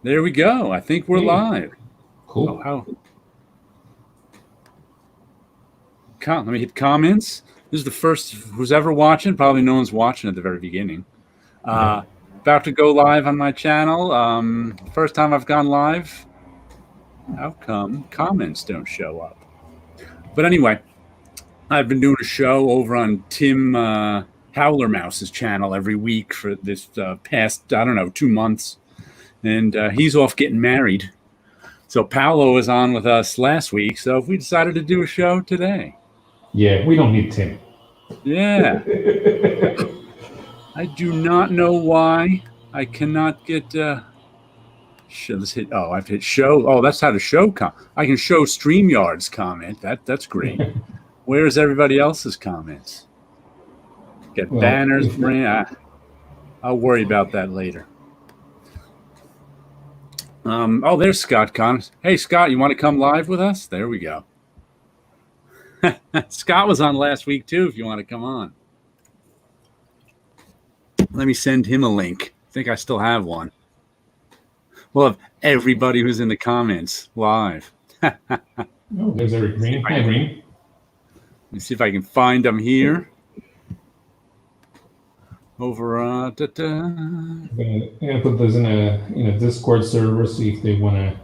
There we go. I think we're Hey, live. Oh, cool. how? Let me hit comments. This is the first who's ever watching. Probably no one's watching at the very beginning. Yeah. Uh, About to go live on my channel. First time I've gone live. How come comments don't show up? But anyway, I've been doing a show over on Tim Howler Mouse's channel every week for this past, I don't know, 2 months. And he's off getting married. So Paolo was on with us last week. So we decided to do a show today. Yeah, we don't need Tim. Yeah. I do not know why I cannot get. Let's hit. Oh, I've hit show. Oh, that's how to show. I can show StreamYard's comment. That's great. Where's everybody else's comments? Get Well, banners. if I'll worry about that later. Oh, there's Scott Connors. Hey, Scott, you want to come live with us? There we go. Scott was on last week too. If you want to come on, let me send him a link. I think I still have one. We'll have everybody who's in the comments live. oh, there's Eric Green. Hi, Green. Let me see if I can find them here. Over I'm gonna put this in a Discord server. See if they want to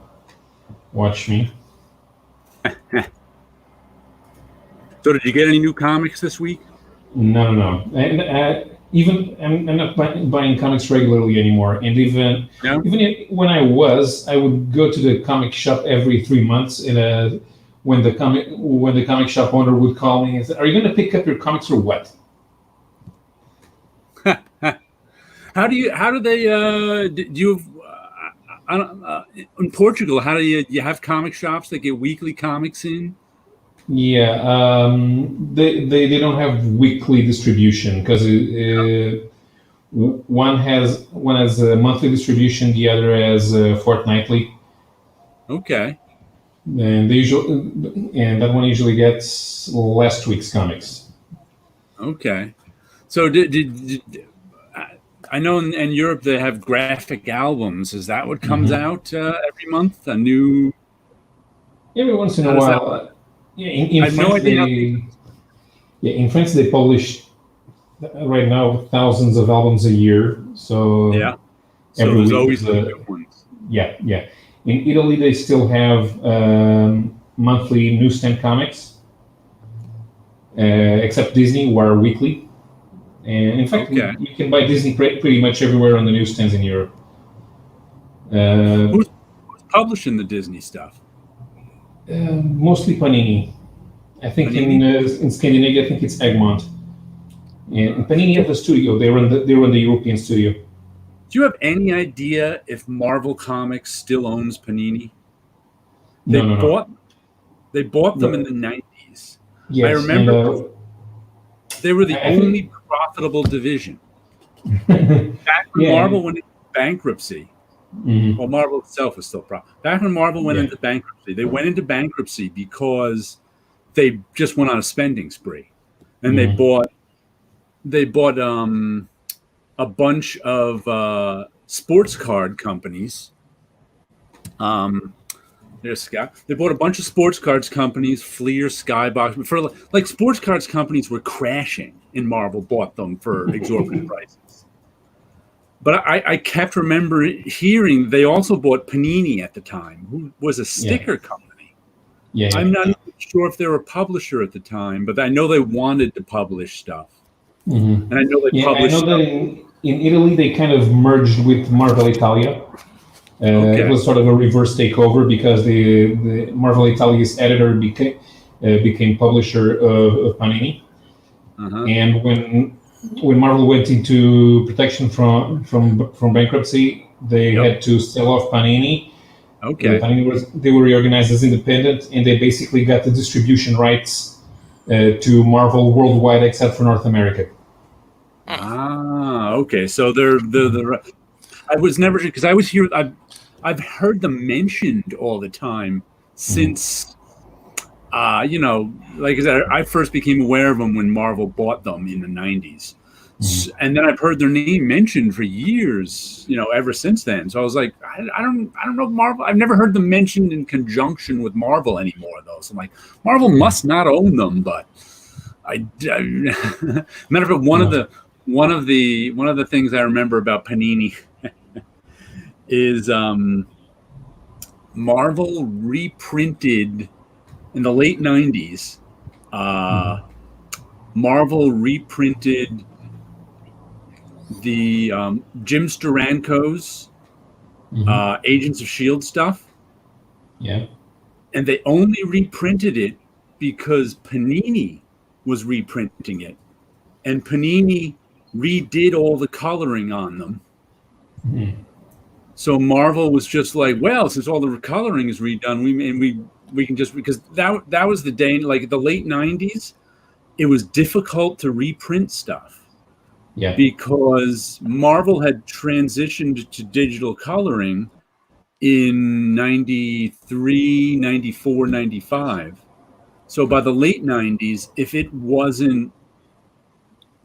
watch me. So, did you get any new comics this week? No. And even I'm not buying comics regularly anymore. And even when I would go to the comic shop every 3 months. When the comic shop owner would call me and say, "Are you going to pick up your comics or what?" How do they? Do you? In Portugal, how do you have comic shops that get weekly comics in? Yeah, they don't have weekly distribution because one has a monthly distribution, the other has fortnightly. Okay. And that one usually gets last week's comics. Okay. So I know in Europe they have graphic albums. Is that what comes out every month? A new. Every once in a while. Yeah, in France, in France they publish right now thousands of albums a year. So yeah, so there's always new ones. Yeah. In Italy, they still have monthly newsstand comics, except Disney, who are weekly. And in fact, you can buy Disney pretty much everywhere on the newsstands in Europe. Who's publishing the Disney stuff? Mostly Panini. I think in Scandinavia, I think it's Egmont. And Panini have the studio. They run the European studio. Do you have any idea if Marvel Comics still owns Panini? They bought them in the 90s. Yes, I remember they were the only profitable division. Back when Marvel went into bankruptcy. Mm-hmm. Well, Marvel itself was still profitable. Back when Marvel went into bankruptcy, they went into bankruptcy because they just went on a spending spree, and they bought a bunch of sports card companies. There's Scott. They bought a bunch of sports cards companies, Fleer, Skybox. For like sports cards companies were crashing, and Marvel bought them for exorbitant prices. But I kept hearing they also bought Panini at the time, who was a sticker company. Yeah. I'm not even sure if they were a publisher at the time, but I know they wanted to publish stuff. Mm-hmm. And I know they published. I know that in Italy they kind of merged with Marvel Italia. It was sort of a reverse takeover because the Marvel Italia's editor became publisher of Panini. And when Marvel went into protection from bankruptcy, they had to sell off Panini. They were reorganized as independent, and they basically got the distribution rights to Marvel worldwide except for North America. Okay. So they're I was never, because I was here. I've heard them mentioned all the time since, like I said, I first became aware of them when Marvel bought them in the 90s. And then I've heard their name mentioned for years, ever since then. So I was like, I don't know Marvel. I've never heard them mentioned in conjunction with Marvel anymore, though. So I'm like, Marvel must not own them. But matter of fact, one of the things I remember about Panini is Marvel reprinted in the late '90s. Marvel reprinted the Jim Steranko's Agents of S.H.I.E.L.D. stuff. Yeah. And they only reprinted it because Panini was reprinting it. And Panini redid all the coloring on them. So Marvel was just like, well, since all the coloring is redone, we can just, because that was the day, like the late 90s, it was difficult to reprint stuff. Yeah. Because Marvel had transitioned to digital coloring in 93, 94, 95. So by the late 90s, if it wasn't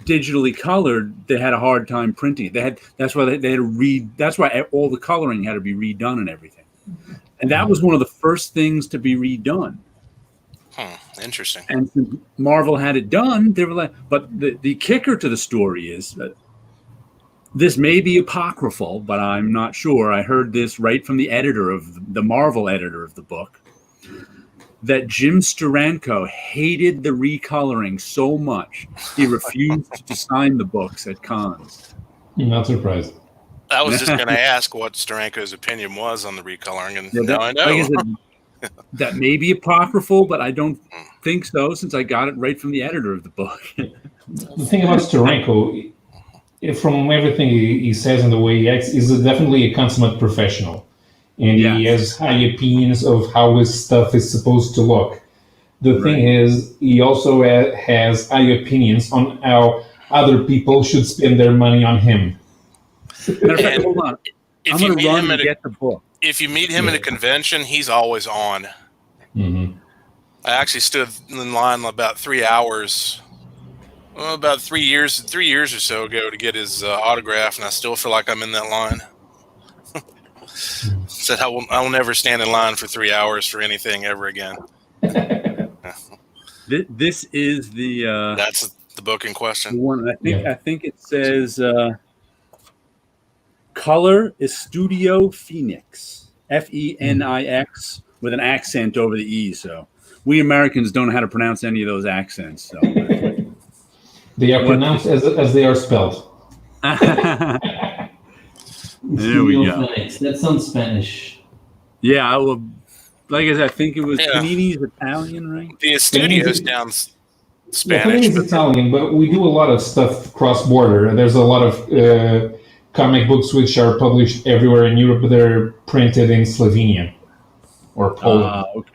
digitally colored, they had a hard time printing it. That's why they had to read. That's why all the coloring had to be redone and everything. And that was one of the first things to be redone. Interesting. And since Marvel had it done, they were like, but the kicker to the story is that this may be apocryphal, but I'm not sure. I heard this right from the Marvel editor of the book, that Jim Steranko hated the recoloring so much he refused to sign the books at cons. Not surprised. I was just going to ask what Steranko's opinion was on the recoloring, and now I know. Like I said, that may be apocryphal, but I don't think so, since I got it right from the editor of the book. The thing about Steranko, from everything he says and the way he acts, is definitely a consummate professional. And he has high opinions of how his stuff is supposed to look. The thing is, he also has high opinions on how other people should spend their money on him. Matter of fact, hold on. I'm going to run and get the book. If you meet him at a convention, he's always on. Mm-hmm. I actually stood in line about 3 hours, about 3 years or so ago to get his autograph, and I still feel like I'm in that line. Said I will never stand in line for 3 hours for anything ever again. This is the. That's the book in question. One. I think it says. Color is Studio Phoenix, Phenix, with an accent over the E. So we Americans don't know how to pronounce any of those accents. So they are pronounced as they are spelled. There we go. Phoenix. That sounds Spanish. Yeah, like I said, I think it was Panini's Italian, right? The studio sounds Spanish. Panini's Italian, but we do a lot of stuff cross-border. There's a lot of comic books which are published everywhere in Europe, but they're printed in Slovenia or Poland. Okay.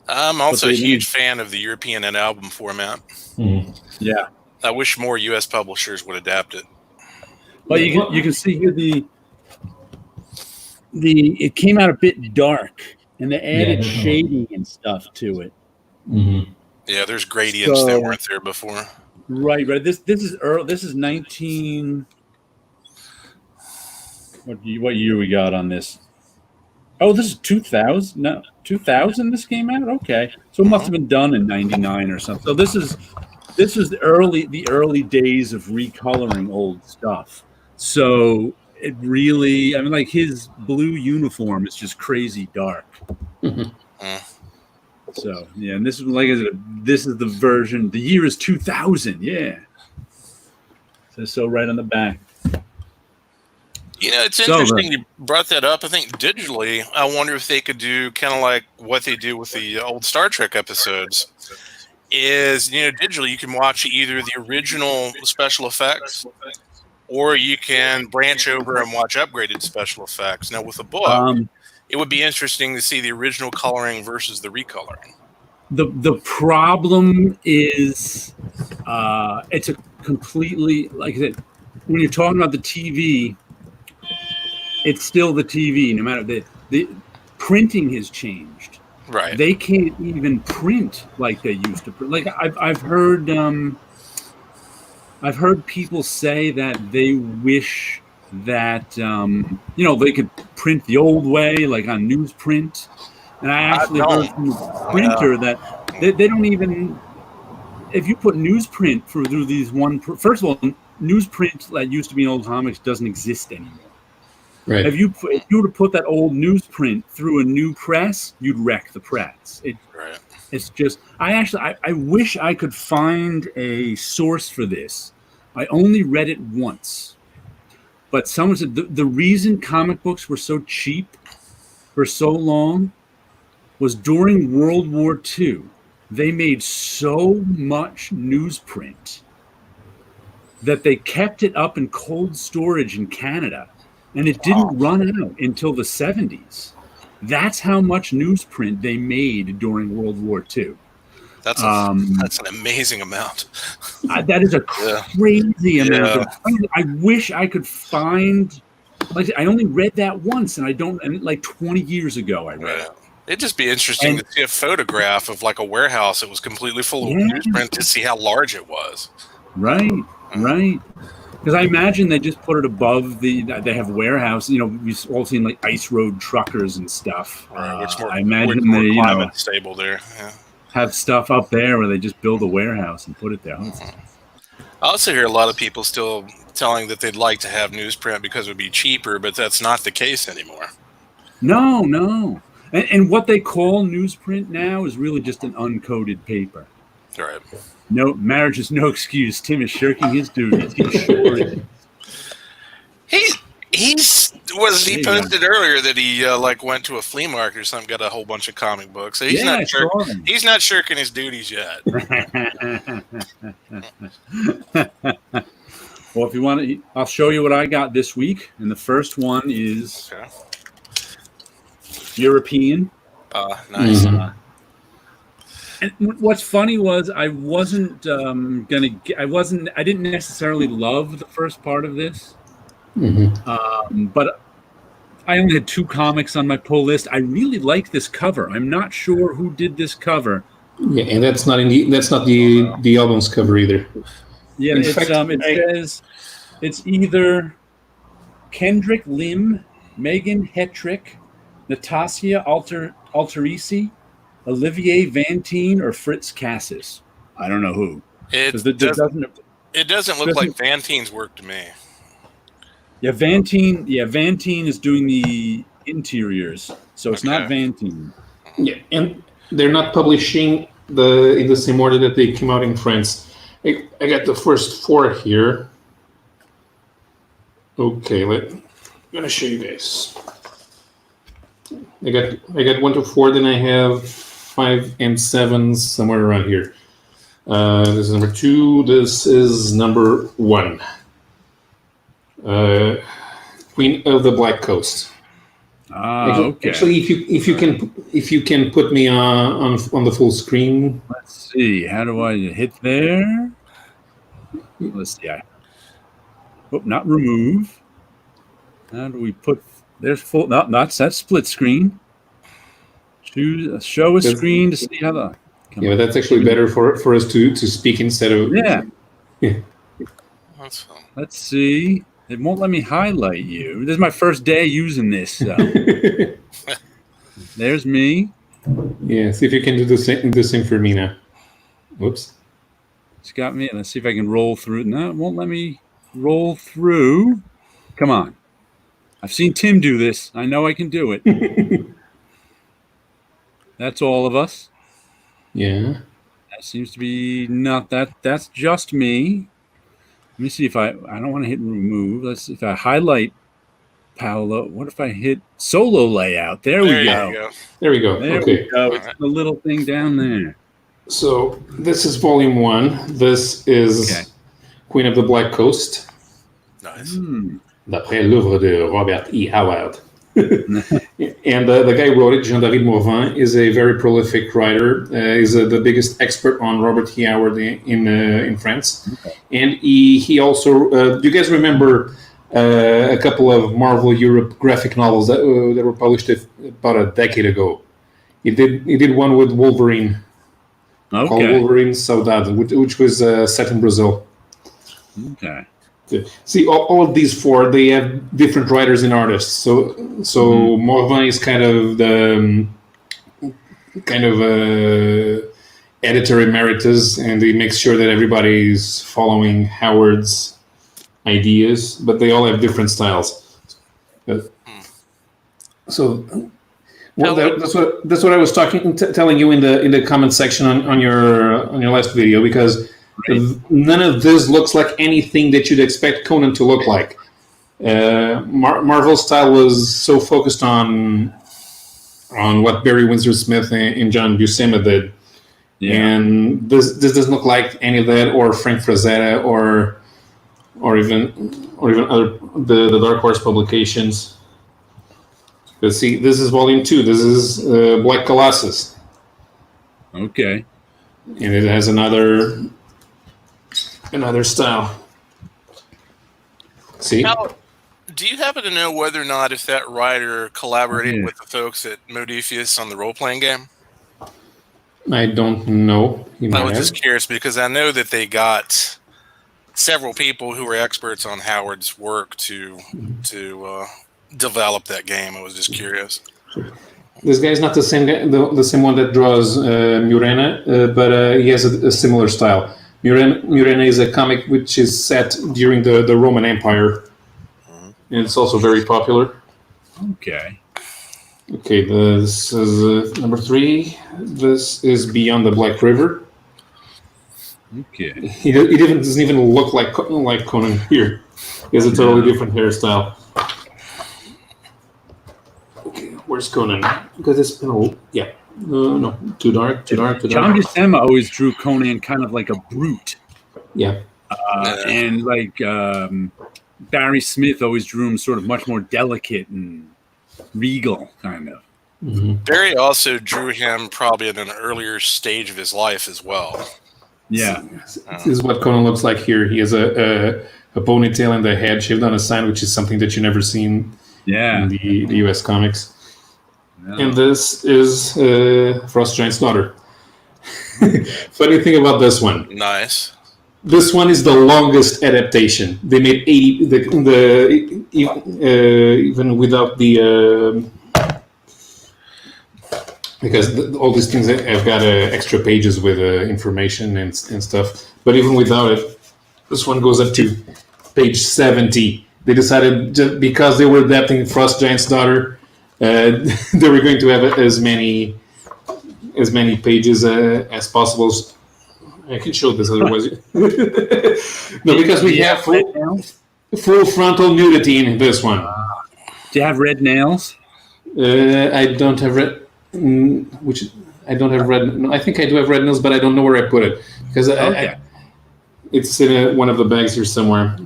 I'm also a huge fan of the European and album format. Mm-hmm. Yeah. I wish more U.S. publishers would adapt it. Well, you can see here it came out a bit dark, and they added shading and stuff to it. Mm-hmm. Yeah, there's gradients that weren't there before. Right. This is early. This is 19. What year we got on this? Oh, this is 2000. No, 2000. This came out. Okay, so it must have been done in 99 or something. So this is the early days of recoloring old stuff. So it really, I mean, like his blue uniform is just crazy dark. So yeah, and this is, like I said, this is the version. The year is 2000. Yeah. So right on the back. You know, it's interesting you brought that up. I think digitally, I wonder if they could do kind of like what they do with the old Star Trek episodes. Is, digitally you can watch either the original special effects, or you can branch over and watch upgraded special effects. Now, with a book, it would be interesting to see the original coloring versus the recoloring. The problem is, it's a completely, like I said, when you're talking about the TV. It's still the TV, no matter the printing has changed. Right. They can't even print like they used to print. Like I've heard I've heard people say that they wish that they could print the old way, like on newsprint. And I actually heard from the printer that they don't even. If you put newsprint through these first of all, newsprint that used to be in old comics doesn't exist anymore. Right. If you were to put that old newsprint through a new press, you'd wreck the press. It's just I wish I could find a source for this. I only read it once, but someone said the reason comic books were so cheap for so long was during World War II. They made so much newsprint that they kept it up in cold storage in Canada, and it didn't run out until the 70s. That's how much newsprint they made during World War II. That's an amazing amount. That is a crazy amount. I wish I could find. Like I only read that once, and like 20 years ago I read it. It'd just be interesting to see a photograph of like a warehouse that was completely full of newsprint to see how large it was. Right. Because I imagine they just put it above they have warehouses. We've all seen like ice road truckers and stuff. I imagine they climate stable there. Yeah. Have stuff up there where they just build a warehouse and put it there. I also hear a lot of people still telling that they'd like to have newsprint because it would be cheaper, but that's not the case anymore. No. And what they call newsprint now is really just an uncoated paper. Right. No, marriage is no excuse. Tim is shirking his duties. He posted earlier that he went to a flea market or something, got a whole bunch of comic books. So he's not shirking his duties yet. Well, if you want to, I'll show you what I got this week, and the first one is European. Nice. And what's funny was I didn't necessarily love the first part of this. But I only had 2 comics on my pull list. I really like this cover. I'm not sure who did this cover. Yeah, and that's not the album's cover either. Yeah, it says it's either Kendrick Lim, Megan Hetrick, Natasha Alterisi, Olivier Vantine, or Fritz Cassis. I don't know who. It doesn't look like Vantine's work to me. Yeah, Vantine is doing the interiors, so it's not Vantine. Yeah, and they're not publishing in the same order that they came out in France. I got the first 4 here. Okay, I'm gonna show you guys. I got 1 to 4, then I have 5 and 7 somewhere around here. This is number 2. This is number 1. Queen of the Black Coast. Okay. Actually, if you can put me on the full screen. Let's see. How do I hit there? Let's see. Not remove. How do we put? There's full. No, that's split screen. Show a screen to see how the. But that's actually better for us to speak instead of. Yeah. That's fun. Let's see. It won't let me highlight you. This is my first day using this. So. There's me. Yeah, see if you can do the same for me now. Whoops. It's got me. Let's see if I can roll through. No, it won't let me roll through. Come on. I've seen Tim do this. I know I can do it. That's all of us. Yeah. That seems to be not that. That's just me. Let me see if I don't want to hit remove. Let's see if I highlight Paolo. What if I hit solo layout? There we go. There we go. There we go. It's the little thing down there. So this is volume 1. This is Queen of the Black Coast. Nice. D'après l'œuvre de Robert E. Howard. And the guy who wrote it, Jean-David Morvan, is a very prolific writer. He's the biggest expert on Robert E. Howard in France. Okay. And he also, do you guys remember a couple of Marvel Europe graphic novels that were published about a decade ago? He did one with Wolverine, called Wolverine Saudade, which was set in Brazil. Okay. See, all of these four, they have different writers and artists. So Morvan is kind of the editor emeritus, and he makes sure that everybody's following Howard's ideas, but they all have different styles. That's what I was telling you in the comment section on your last video, because none of this looks like anything that you'd expect Conan to look like. Marvel's style was so focused on what Barry Windsor Smith and John Buscema did, and this doesn't look like any of that, or Frank Frazetta, or even other the Dark Horse publications. But see, this is volume 2. This is Black Colossus. Okay. And it has another style. See? Now, do you happen to know whether or not if that writer collaborated with the folks at Modiphius on the role-playing game? I don't know. I was just curious because I know that they got several people who were experts on Howard's work to develop that game. I was just curious. This guy's not the same guy, the same one that draws Murena, but he has a similar style. Murena is a comic which is set during the Roman Empire, and it's also very popular. Okay. Okay, this is number 3. This is Beyond the Black River. Okay. He doesn't even look like Conan here. He has a totally different hairstyle. Okay, where's Conan? Because it's been no, too dark. John Buscema always drew Conan kind of like a brute. Yeah. And like Barry Smith always drew him sort of much more delicate and regal, kind of. Mm-hmm. Barry also drew him probably at an earlier stage of his life as well. Yeah. This is what Conan looks like here. He has a ponytail and the head shaved on a side, which is something that you never seen in the US comics. No. And this is Frost Giant's daughter. Funny thing about this one. Nice. This one is the longest adaptation. They made 80. Even without the because all these things have got extra pages with information and stuff. But even without it, this one goes up to page 70. They decided just because they were adapting Frost Giant's daughter, they were going to have as many pages as possible. I can show this otherwise. No, because we have full frontal nudity in this one. Do you have red nails? I don't have red. I don't have red. No, I think I do have red nails, but I don't know where I put it because it's in one of the bags here somewhere.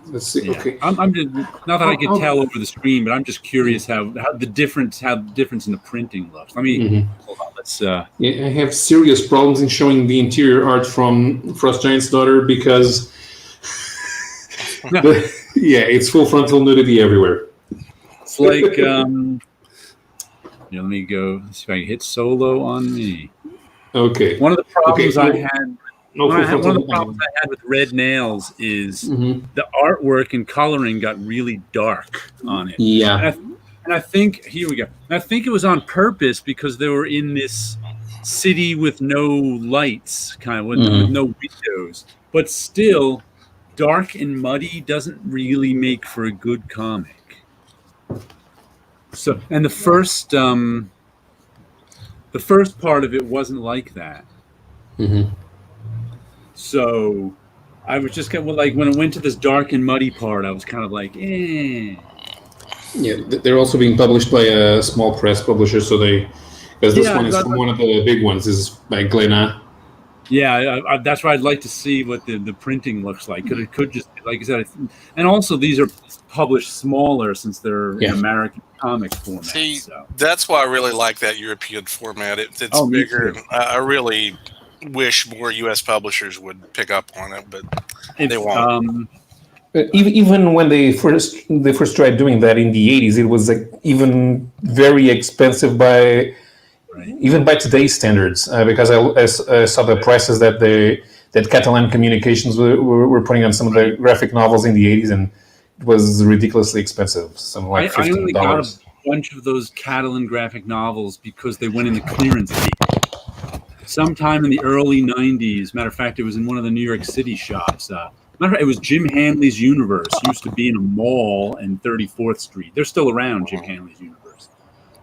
Let's see. Yeah. Okay. I'm just not that I can tell over the screen, but I'm just curious how the difference in the printing looks. Let me hold on. Let's. I have serious problems in showing the interior art from Frost Giant's daughter because it's full frontal nudity everywhere. It's like let me go. Let's see if I can hit solo on me. Okay. One of the problems I had. One of the problems I had with red nails is the artwork and coloring got really dark on it. Yeah. And I think here we go. And I think it was on purpose because they were in this city with no lights, kind of with no windows. But still, dark and muddy doesn't really make for a good comic. So, and the first part of it wasn't like that. Mm-hmm. So I was just kind of like, when it went to this dark and muddy part, I was kind of like, eh. Yeah, they're also being published by a small press publisher, so because this one is one of the big ones. This is by Glenna. Yeah, that's why I'd like to see what the printing looks like. Because it could just, like I said, and also these are published smaller since they're in American comic format. See, that's why I really like that European format. It's bigger. I really wish more U.S. publishers would pick up on it, but they won't. Even when they first tried doing that in the 80s, it was even very expensive even by today's standards. Because I saw the prices that they that Catalan Communications were putting on some of the graphic novels in the 80s, and it was ridiculously expensive, something like $15. I only got a bunch of those Catalan graphic novels because they went in the clearance bin. Sometime in the early 90s, matter of fact, it was in one of the New York City shops. Matter of fact, it was Jim Hanley's Universe. Used to be in a mall in 34th Street. They're still around, Jim Hanley's Universe.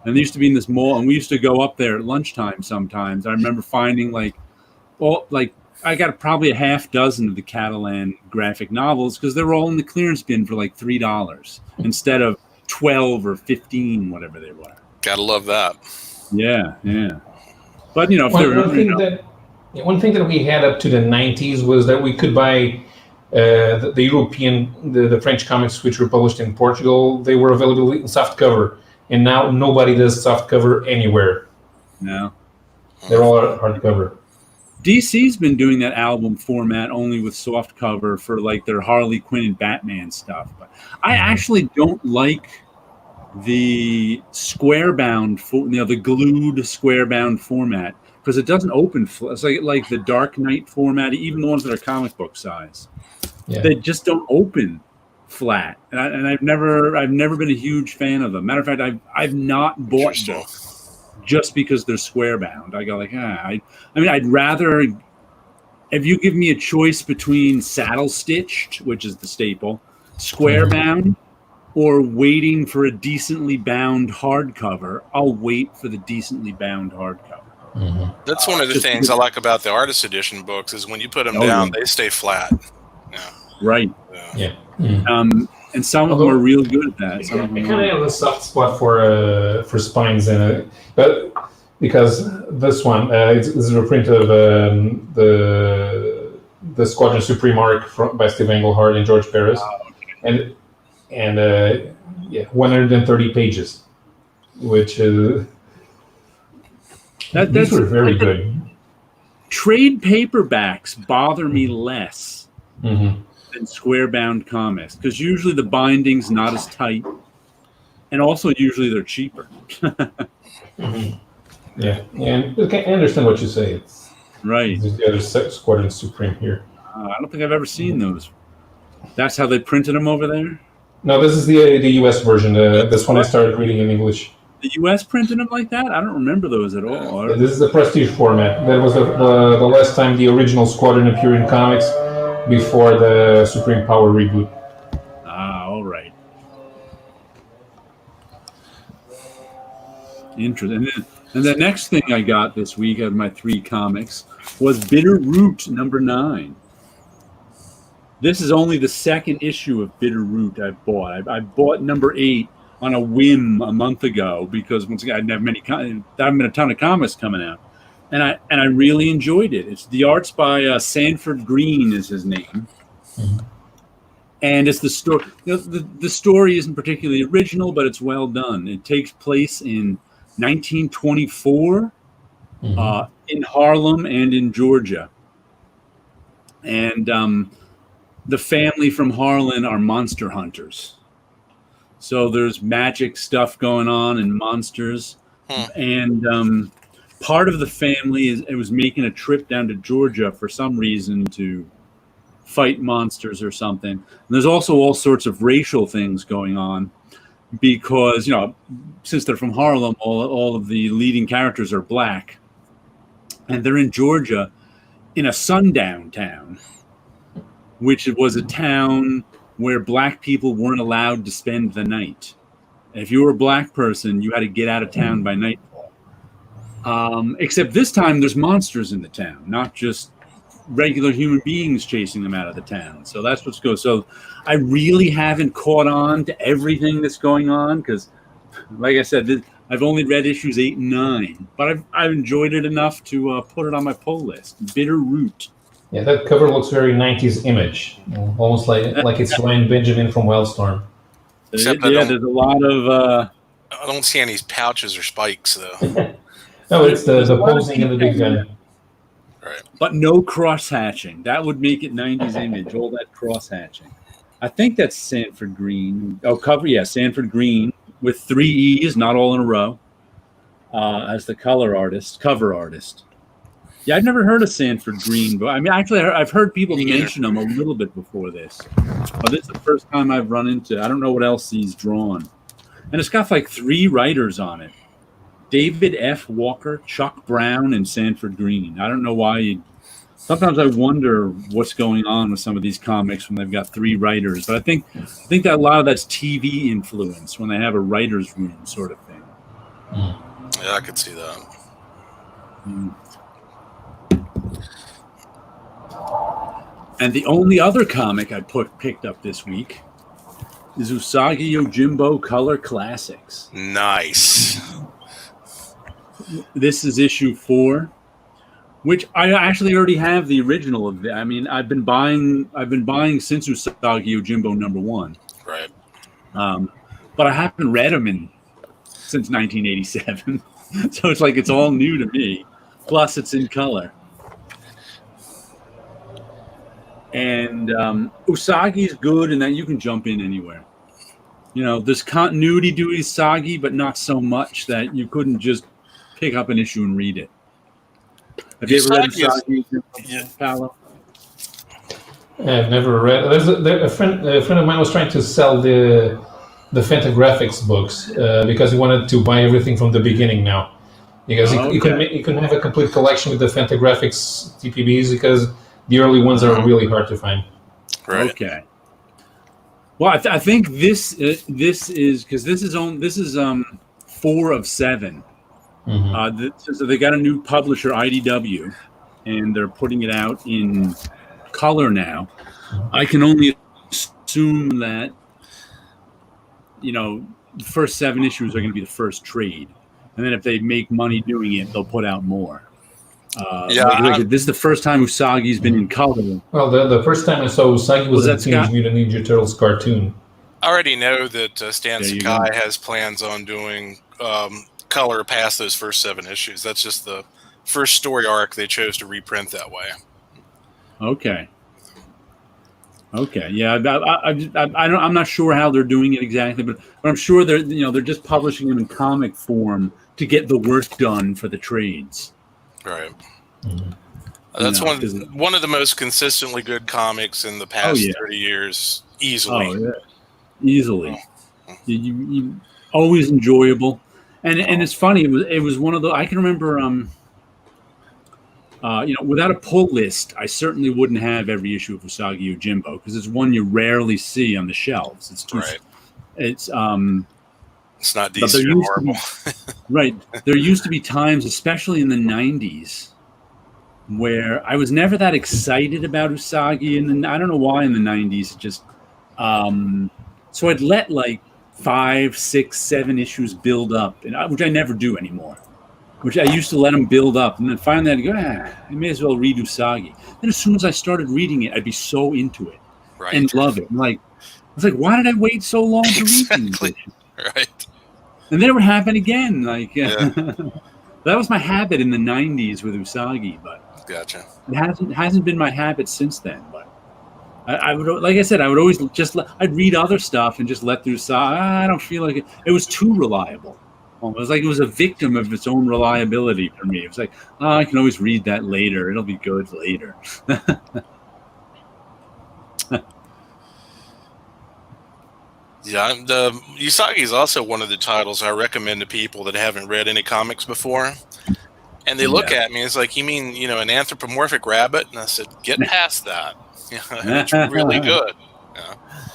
And they used to be in this mall, and we used to go up there at lunchtime sometimes. I remember finding I got probably a half dozen of the Catalan graphic novels because they were all in the clearance bin for like $3 instead of 12 or 15, whatever they were. Gotta love that. Yeah. But if one thing that we had up to the 90s was that we could buy the European, the French comics which were published in Portugal. They were available in softcover, and now nobody does softcover anywhere. No, they're all hardcover. DC's been doing that album format only with softcover for like their Harley Quinn and Batman stuff. But I actually don't like the square bound, the glued square bound format because it doesn't open. It's like the Dark Knight format, even the ones that are comic book size. Yeah. They just don't open flat, and I've never been a huge fan of them. Matter of fact, I've not bought books just because they're square bound. I go like, I mean, I'd rather if you give me a choice between saddle stitched, which is the staple, square bound, or waiting for a decently bound hardcover, I'll wait for the decently bound hardcover. Mm-hmm. That's one of the things I like about the artist edition books is when you put them down, they stay flat. Yeah. Right. Yeah. Mm-hmm. And some of them are real good at that. I kind of have a soft spot for spines in it, but because this one is a reprint of the Squadron Supreme arc by Steve Englehart and George Perez, and 130 pages, which these were very good. Trade paperbacks bother me less than square bound comics because usually the binding's not as tight, and also usually they're cheaper. Yeah, and I understand what you say. It's right. There's the other Squadron Supreme here. I don't think I've ever seen those. That's how they printed them over there? No, this is the U.S. version. This one I started reading in English. The U.S. printed them like that? I don't remember those at all. Yeah, this is the Prestige format. That was the last time the original Squadron appeared in comics before the Supreme Power reboot. All right. Interesting. And the next thing I got this week out of my 3 comics was Bitter Root #9. This is only the second issue of Bitter Root I've bought. I bought number 8 on a whim a month ago because once again I didn't have a ton of comics coming out, and I really enjoyed it. It's the art's by Sanford Green is his name, and it's the story. The story isn't particularly original, but it's well done. It takes place in 1924 in Harlem and in Georgia, and the family from Harlan are monster hunters. So there's magic stuff going on and monsters. And part of the family was making a trip down to Georgia for some reason to fight monsters or something. And there's also all sorts of racial things going on because, since they're from Harlem, all of the leading characters are black. And they're in Georgia in a sundown town, which was a town where black people weren't allowed to spend the night. If you were a black person, you had to get out of town by nightfall. Except this time there's monsters in the town, not just regular human beings chasing them out of the town. So that's what's going. So I really haven't caught on to everything that's going on because, like I said, I've only read issues 8 and 9, but I've enjoyed it enough to put it on my pull list. Bitter Root. Yeah, that cover looks very 90s image, almost like it's Ryan Benjamin from Wildstorm. There's a lot of... I don't see any pouches or spikes, though. No, it's the posing and the big gun. Right. But no cross-hatching. That would make it 90s image, all that cross-hatching. I think that's Sanford Green. Sanford Green with 3 E's, not all in a row, as the cover artist. Yeah, I've never heard of Sanford Green, but I mean, actually, I've heard people mention him a little bit before this. But this is the first time I've run into. I don't know what else he's drawn, and it's got like 3 writers on it: David F. Walker, Chuck Brown, and Sanford Green. I don't know why. Sometimes I wonder what's going on with some of these comics when they've got 3 writers. But I think that a lot of that's TV influence when they have a writer's room sort of thing. Yeah, I could see that. And the only other comic I picked up this week is Usagi Yojimbo Color Classics. Nice. This is issue 4, which I actually already have the original of. I mean, I've been buying since Usagi Yojimbo #1. Right. But I haven't read them since 1987, so it's like it's all new to me. Plus, it's in color. And Usagi's good in that you can jump in anywhere. You know, there's continuity to Usagi, but not so much that you couldn't just pick up an issue and read it. Have you ever read Usagi, Paolo? I've never read. A friend of mine was trying to sell the Fantagraphics books because he wanted to buy everything from the begining now. Because you couldn't have a complete collection with the Fantagraphics TPBs because the early ones are really hard to find. Right. Okay. Well, I think this is because this is 4 of 7. So they got a new publisher, IDW, and they're putting it out in color now. I can only assume that the first 7 issues are going to be the first trade, and then if they make money doing it, they'll put out more. This is the first time Usagi's been in color. Well, the first time I saw Usagi was in Teenage Mutant Ninja Turtles cartoon. I already know that Stan Sakai has plans on doing color past those first 7 issues. That's just the first story arc they chose to reprint that way. Okay. Yeah, I'm not sure how they're doing it exactly, but I'm sure they're just publishing them in comic form to get the work done for the trades. Right. That's one of the most consistently good comics in the past 30 years, easily. Oh, yeah. Easily. You always enjoyable. And it's funny, it was one of the I can remember without a pull list, I certainly wouldn't have every issue of Usagi Yojimbo because it's one you rarely see on the shelves. It's too it's not decent or horrible. Right. There used to be times, especially in the 90s, where I was never that excited about Usagi, and I don't know why in the 90s. It just so I'd let like 5, 6, 7 issues build up, which I never do anymore. Which I used to let them build up, and then finally I'd go, I may as well read Usagi. Then as soon as I started reading it, I'd be so into it and love it. I was like, why did I wait so long to read these? Right. And then it would happen again. That was my habit in the 90s with Usagi, but gotcha. It hasn't been my habit since then. But I would, like I said, I would always I'd read other stuff and just let through Usagi. I don't feel like it. It was too reliable. It was like it was a victim of its own reliability for me. It was like, I can always read that later. It'll be good later. Yeah, the Usagi is also one of the titles I recommend to people that haven't read any comics before. And they look at me, it's like, you mean, an anthropomorphic rabbit? And I said, get past that. It's really good.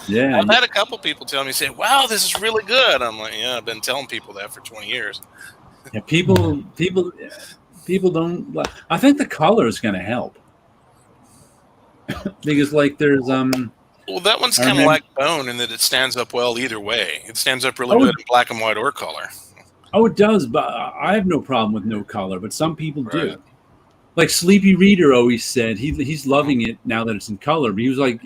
Yeah. I've had a couple people tell me, say, wow, this is really good. I'm like, yeah, I've been telling people that for 20 years. Yeah, people don't. I think the color is going to help. Because, there's well, that one's kind of like Bone in that it stands up well either way. It stands up really good in black and white or color. Oh, it does, but I have no problem with no color, but some people do. Like Sleepy Reader always said, he's loving it now that it's in color. But he was like,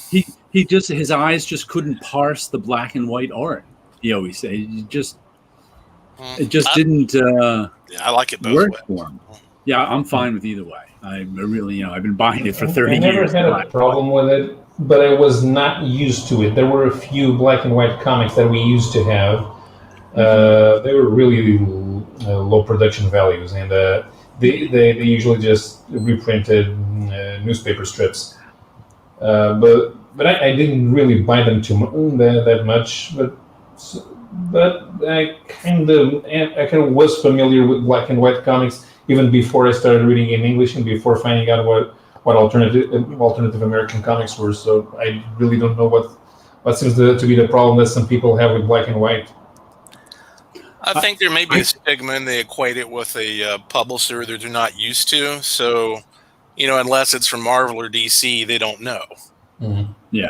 he just his eyes just couldn't parse the black and white art. He always said it just didn't. I like it both work ways. For him. Yeah, I'm fine with either way. I really, I've been buying it for 30 years. I never had a problem with it, but I was not used to it. There were a few black and white comics that we used to have. They were really low production values, and they usually just reprinted newspaper strips. But I didn't really buy them that much. But I kind of was familiar with black and white comics even before I started reading in English and before finding out what alternative American comics were. So I really don't know what seems to be the problem that some people have with black and white. I think there may be a stigma and they equate it with a publisher that they're not used to. So, unless it's from Marvel or DC, they don't know. Mm-hmm. Yeah.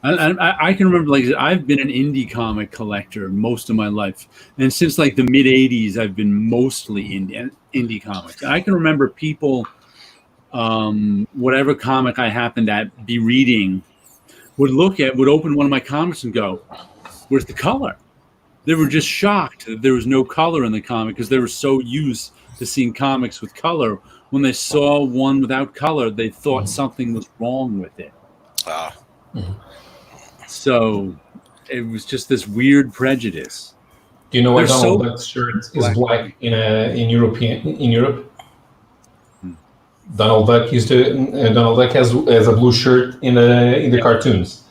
I can remember, like, I've been an indie comic collector most of my life. And since, like, the mid-'80s, I've been mostly indie comics. I can remember people, whatever comic I happened to be reading, would open one of my comics and go, "Where's the color?" They were just shocked that there was no color in the comic because they were so used to seeing comics with color. When they saw one without color, they thought something was wrong with it. So it was just this weird prejudice. Do you know why Donald Duck's shirt is black in Europe? Donald Duck has a blue shirt in the cartoons.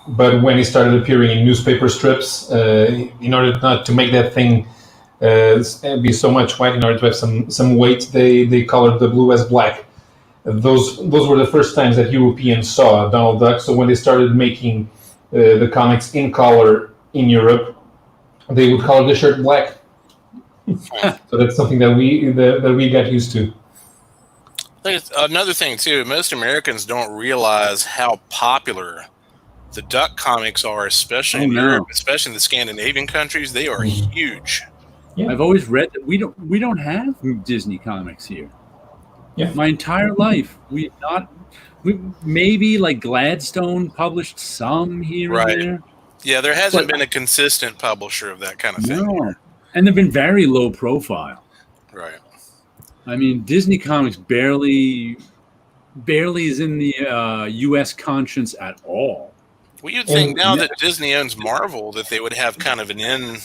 But when he started appearing in newspaper strips, in order not to make that thing be so much white, in order to have some weight, they colored the blue as black. Those were the first times that Europeans saw Donald Duck. So when they started making the comics in color in Europe, they would color the shirt black. So that's something that we got used to. I think another thing too, most Americans don't realize how popular the Duck comics are, especially in Europe, especially in the Scandinavian countries. They are huge. Yeah. I've always read that we don't have Disney comics here. Yeah. My entire life, we maybe like Gladstone published some here and there. Yeah, there hasn't been a consistent publisher of that kind of thing. No, and they've been very low profile. Right. I mean, Disney Comics barely is in the U.S. conscience at all. Well, you'd think now that Disney owns Marvel that they would have kind of an in.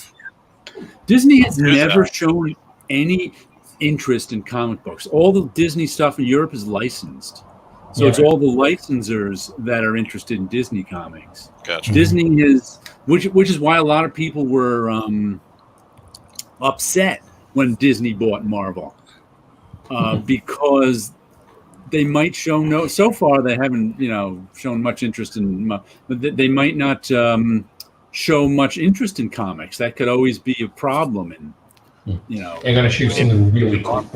Disney has never shown any interest in comic books. All the Disney stuff in Europe is licensed. So it's all the licensors that are interested in Disney comics. Gotcha. Disney is, which is why a lot of people were upset when Disney bought Marvel. Because they might show so far they haven't shown much interest in, but they might not show much interest in comics. That could always be a problem. And they're going to shoot something really cool.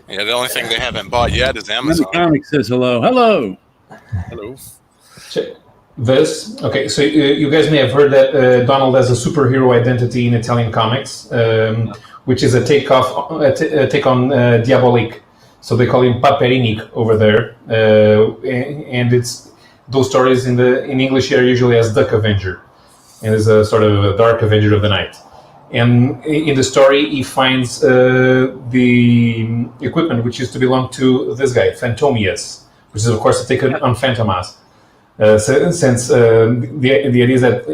Yeah, the only thing they haven't bought yet is Amazon. Comics says hello. Okay, so you guys may have heard that Donald has a superhero identity in Italian comics, which is a take on Diabolique. So they call him Paperinic over there, and it's those stories in English are usually as Duck Avenger, and is a sort of a dark Avenger of the night. And in the story, he finds the equipment which used to belong to this guy, Phantomius, which is of course a take on Phantomas. Since the idea is that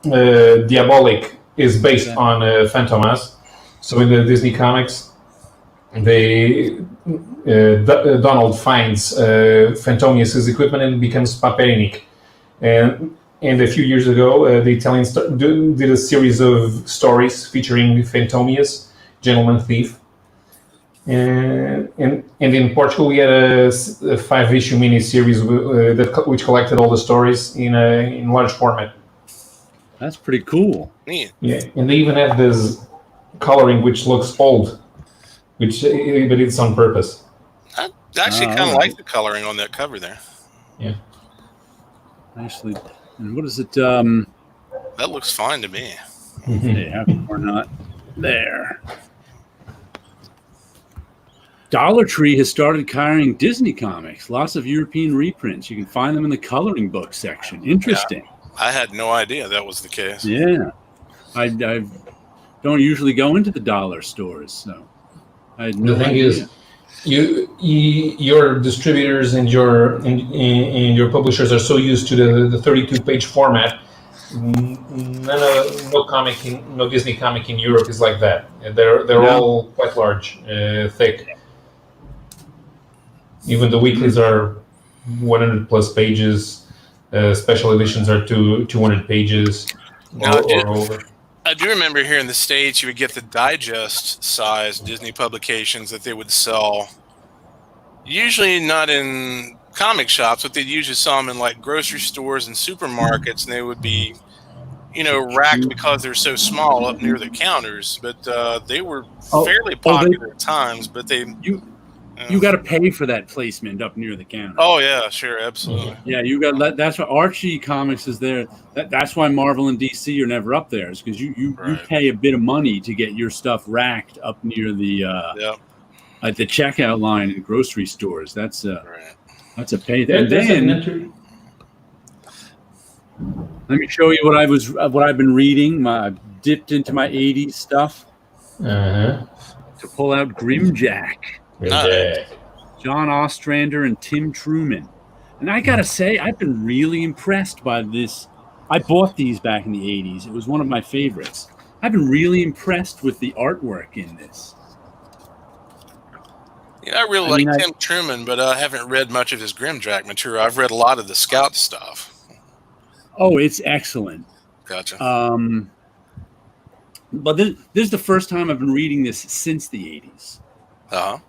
Diabolique is based on Phantomas, so in the Disney comics, Donald finds Phantomius' equipment and becomes Paperinic. And a few years ago, the Italians did a series of stories featuring Phantomius, Gentleman Thief. And in Portugal, we had a 5-issue mini-series which collected all the stories in large format. That's pretty cool. Neat. Yeah, and they even have this coloring which looks old, but it's on purpose. I actually kind of like the coloring on that cover there. Yeah. Actually, and what is it? That looks fine to me. Yeah, or not. There. Dollar Tree has started carrying Disney comics. Lots of European reprints. You can find them in the coloring book section. Interesting. Yeah, I had no idea that was the case. Yeah. I don't usually go into the dollar stores, so I had no idea. The thing is, your distributors and your publishers are so used to the 32-page format no Disney comic in Europe is like that. They're all quite large, thick. Even the weeklies are 100 plus pages. Special editions are 200 pages or over. I do remember here in the States, you would get the digest size Disney publications that they would sell. Usually not in comic shops, but they'd usually sell them in like grocery stores and supermarkets, and they would be, racked because they're so small up near the counters. But they were fairly popular at times. But you got to pay for that placement up near the counter. Oh yeah, sure, absolutely. Yeah, you got. That's why Archie Comics is there. That's why Marvel and DC are never up there, is because you pay a bit of money to get your stuff racked up near the at the checkout line in grocery stores. That's a pay. And then let me show you what I've been reading. I dipped into my '80s stuff to pull out Grimjack. John Ostrander and Tim Truman. And I gotta say, I've been really impressed by this. I bought these back in the 80s. It was one of my favorites. I've been really impressed with the artwork in this. Yeah, I really like Tim Truman, but I haven't read much of his Grimjack material. I've read a lot of the Scout stuff. Oh, it's excellent. Gotcha. But this is the first time I've been reading this since the 80s. Uh-huh.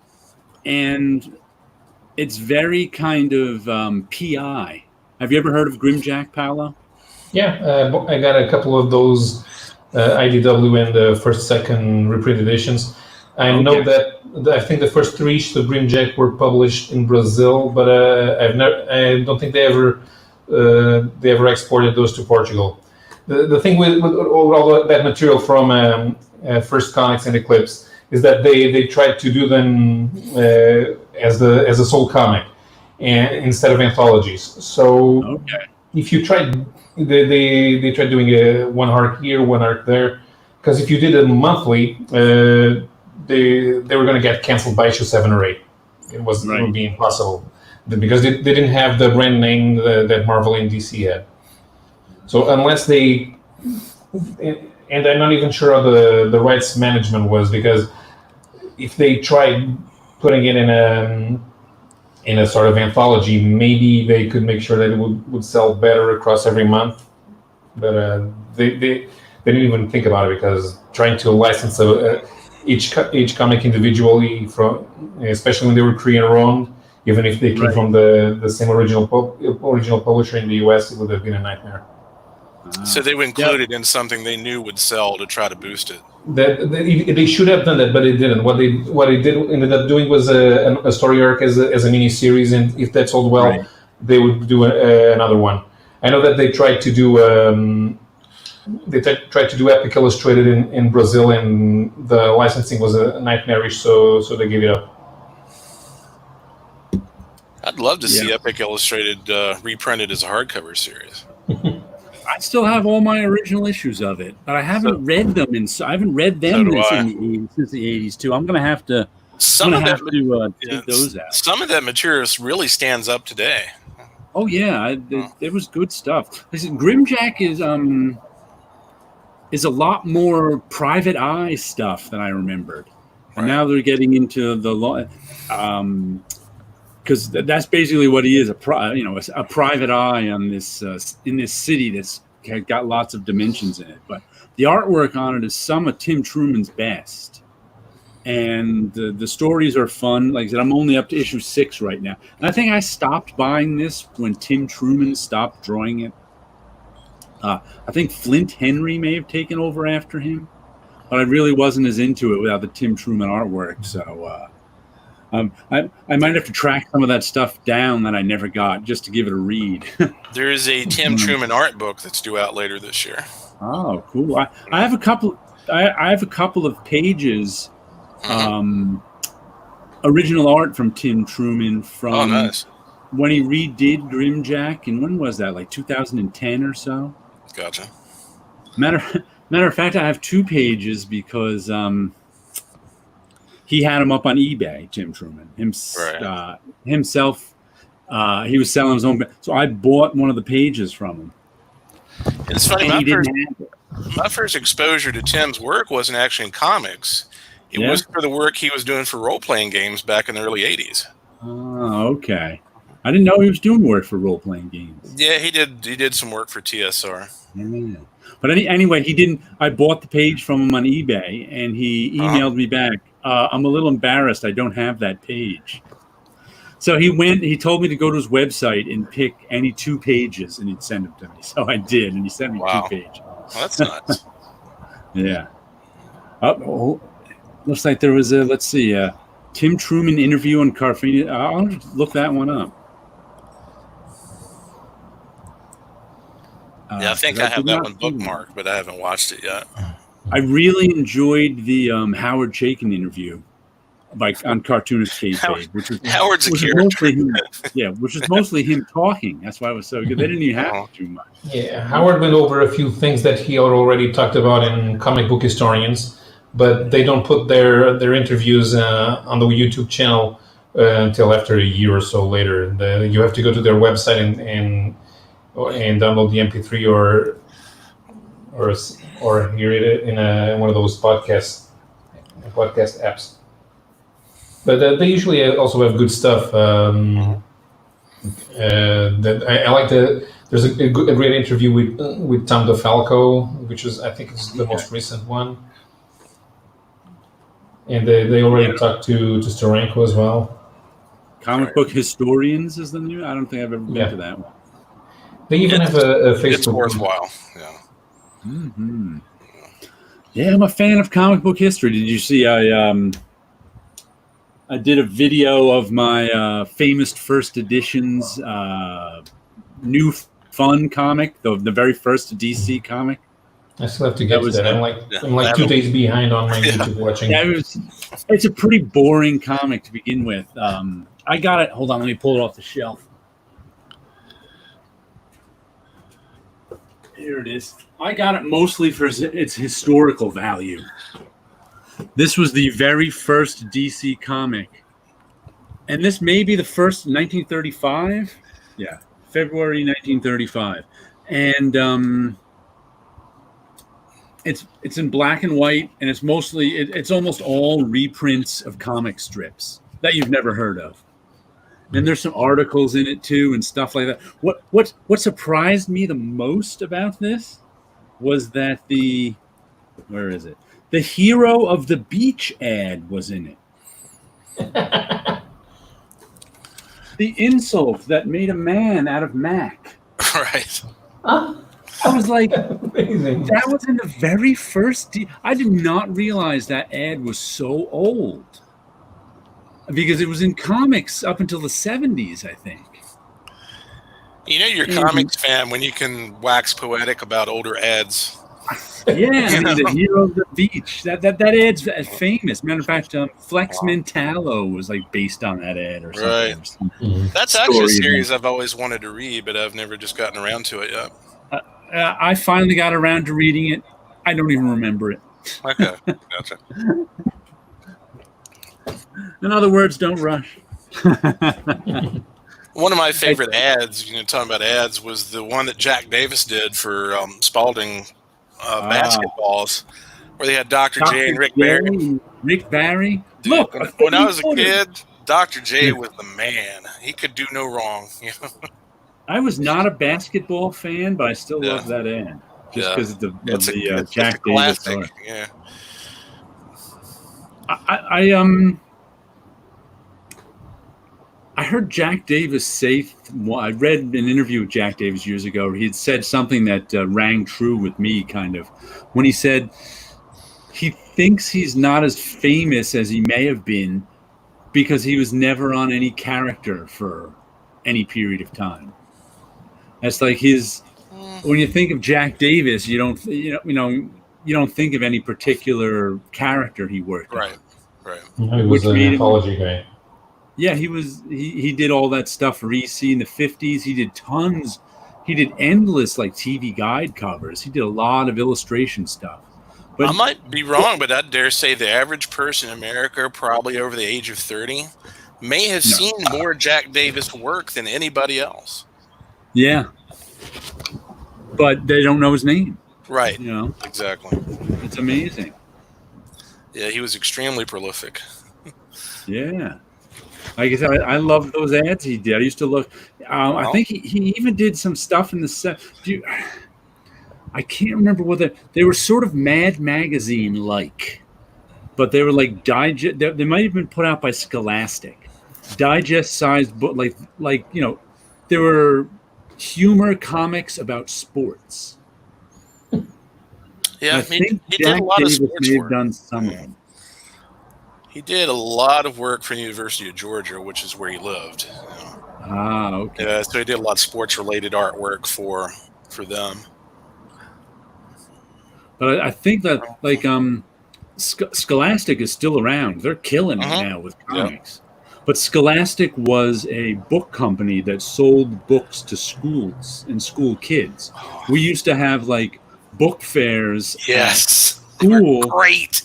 And it's very kind of PI. Have you ever heard of Grimjack, Paolo? Yeah, I got a couple of those IDW and the first, second reprint editions. I know that I think the first 3 issues of Grimjack were published in Brazil, but I don't think they ever exported those to Portugal. The thing with all that material from First Comics and Eclipse is that they tried to do them as a sole comic, and instead of anthologies. So if you tried, they tried doing one arc here, one arc there, because if you did it monthly, they were going to get canceled by issue 7 or 8. It would be impossible because they didn't have the brand name that Marvel and DC had. So unless they, and I'm not even sure how the rights management was, because if they tried putting it in a sort of anthology, maybe they could make sure that it would sell better across every month. But they didn't even think about it, because trying to license each comic individually, especially when they were Korean owned, even if they came from the same original publisher in the US, it would have been a nightmare. So they would include it in something they knew would sell to try to boost it. They should have done that, but they didn't. What they ended up doing was a story arc as a mini series, and if that sold well, they would do another one. I know that they tried to do Epic Illustrated in Brazil, and the licensing was nightmarish, so they gave it up. I'd love to see Epic Illustrated reprinted as a hardcover series. I still have all my original issues of it, but I haven't read them since the 80s too. I'm going to have to take those out. Some of that material really stands up today. Oh yeah, there was good stuff. Listen, Grimjack is a lot more private eye stuff than I remembered. And now they're getting into the law, because that's basically what he is, a private eye on this in this city that's got lots of dimensions in it. But the artwork on it is some of Tim Truman's best, and the stories are fun. Like I said, I'm only up to issue 6 right now, and I think I stopped buying this when Tim Truman stopped drawing it. I think Flint Henry may have taken over after him, but I really wasn't as into it without the Tim Truman artwork. So I might have to track some of that stuff down that I never got just to give it a read. There is a Tim Truman art book that's due out later this year. Oh, cool! I have a couple. I have a couple of pages, original art from Tim Truman from when he redid Grimjack, and when was that? Like 2010 or so. Gotcha. Matter of fact, I have 2 pages because he had them up on eBay. Tim Truman himself, he was selling his own. So I bought one of the pages from him. It's funny. And he didn't have it. My first exposure to Tim's work wasn't actually in comics. It was for the work he was doing for role-playing games back in the early 80s. Oh, okay. I didn't know he was doing work for role-playing games. Yeah, he did. He did some work for TSR. Yeah. But anyway, he didn't. I bought the page from him on eBay, and he emailed me back. I'm a little embarrassed. I don't have that page. So he told me to go to his website and pick any 2 pages, and he'd send them to me. So I did, and he sent me 2 pages. Well, that's nuts. Yeah. Looks like there was a, let's see, Tim Truman interview on Carfini. I'll look that one up. Yeah, I think I have that one bookmarked, but I haven't watched it yet. I really enjoyed the Howard Chaykin interview on Cartoonist Kayfabe, which was Howard's a character. Which is mostly him talking. That's why it was so good. They didn't even have too much. Yeah, Howard went over a few things that he had already talked about in Comic Book Historians, but they don't put their interviews on the YouTube channel until after a year or so later. You have to go to their website and download the MP3 or hear it in one of those podcast apps. But they usually also have good stuff. That I like there's a great interview with Tom DeFalco, which is I think it's the most recent one. And they already talked to Steranko as well. Comic Book Historians is the new. I don't think I've ever been to that one. They even have a Facebook. It's worthwhile. Yeah. Mm-hmm. Yeah, I'm a fan of comic book history. Did you see? I did a video of my famous first editions new fun comic, the very first DC comic. I still have to get to that. I'm like 2 days behind on my YouTube watching. Yeah, it's a pretty boring comic to begin with. I got it. Hold on, let me pull it off the shelf. Here it is. I got it mostly for its historical value. This was the very first DC comic. And this may be the first 1935. Yeah, February 1935. And it's in black and white, and it's mostly it's almost all reprints of comic strips that you've never heard of. And there's some articles in it too and stuff like that. What surprised me the most about this was that the hero of the beach ad was in it. The insult that made a man out of Mac. Right. I was like, amazing. That was in the very first. I did not realize that ad was so old. Because it was in comics up until the 70s, I think. You know you're a comics fan when you can wax poetic about older ads. Yeah, the hero of the beach. That ad's famous. Matter of fact, Flex Mentallo was like based on that ad or something. Right. Mm-hmm. That's actually a series I've always wanted to read, but I've never just gotten around to it yet. I finally got around to reading it. I don't even remember it. Okay, gotcha. In other words, don't rush. One of my favorite ads, talking about ads, was the one that Jack Davis did for Spalding basketballs, where they had Dr. J and Rick Barry. Rick Barry? Dude, look, when I was a kid, Dr. J was the man. He could do no wrong. I was not a basketball fan, but I still love that ad. Just because of the Jack Davis. Yeah. I heard Jack Davis say, I read an interview with Jack Davis years ago. He had said something that rang true with me, kind of, when he said he thinks he's not as famous as he may have been because he was never on any character for any period of time. That's like when you think of Jack Davis, you don't think of any particular character he worked on. Right. He was an anthology guy. Yeah, he did all that stuff for EC in the 50s. He did tons. He did endless like TV guide covers. He did a lot of illustration stuff. But I might be wrong, but I'd dare say the average person in America, probably over the age of 30, may have seen more Jack Davis work than anybody else. Yeah. but they don't know his name. Right. You know, exactly. It's amazing. Yeah, he was extremely prolific. Yeah. Like I said, I love those ads he did. I used to look. I think he even did some stuff in the set. I can't remember whether they were sort of Mad Magazine like, but they were like digest. They might have been put out by Scholastic, digest sized book. Like there were humor comics about sports. Yeah, I think he did a lot Davis of sports may work. have done some of them. He did a lot of work for the University of Georgia, which is where he lived. Okay. Yeah, so he did a lot of sports-related artwork for them. But I think that Scholastic is still around. They're killing it now with comics. Yep. But Scholastic was a book company that sold books to schools and school kids. We used to have like book fairs. Yes, at school. Great.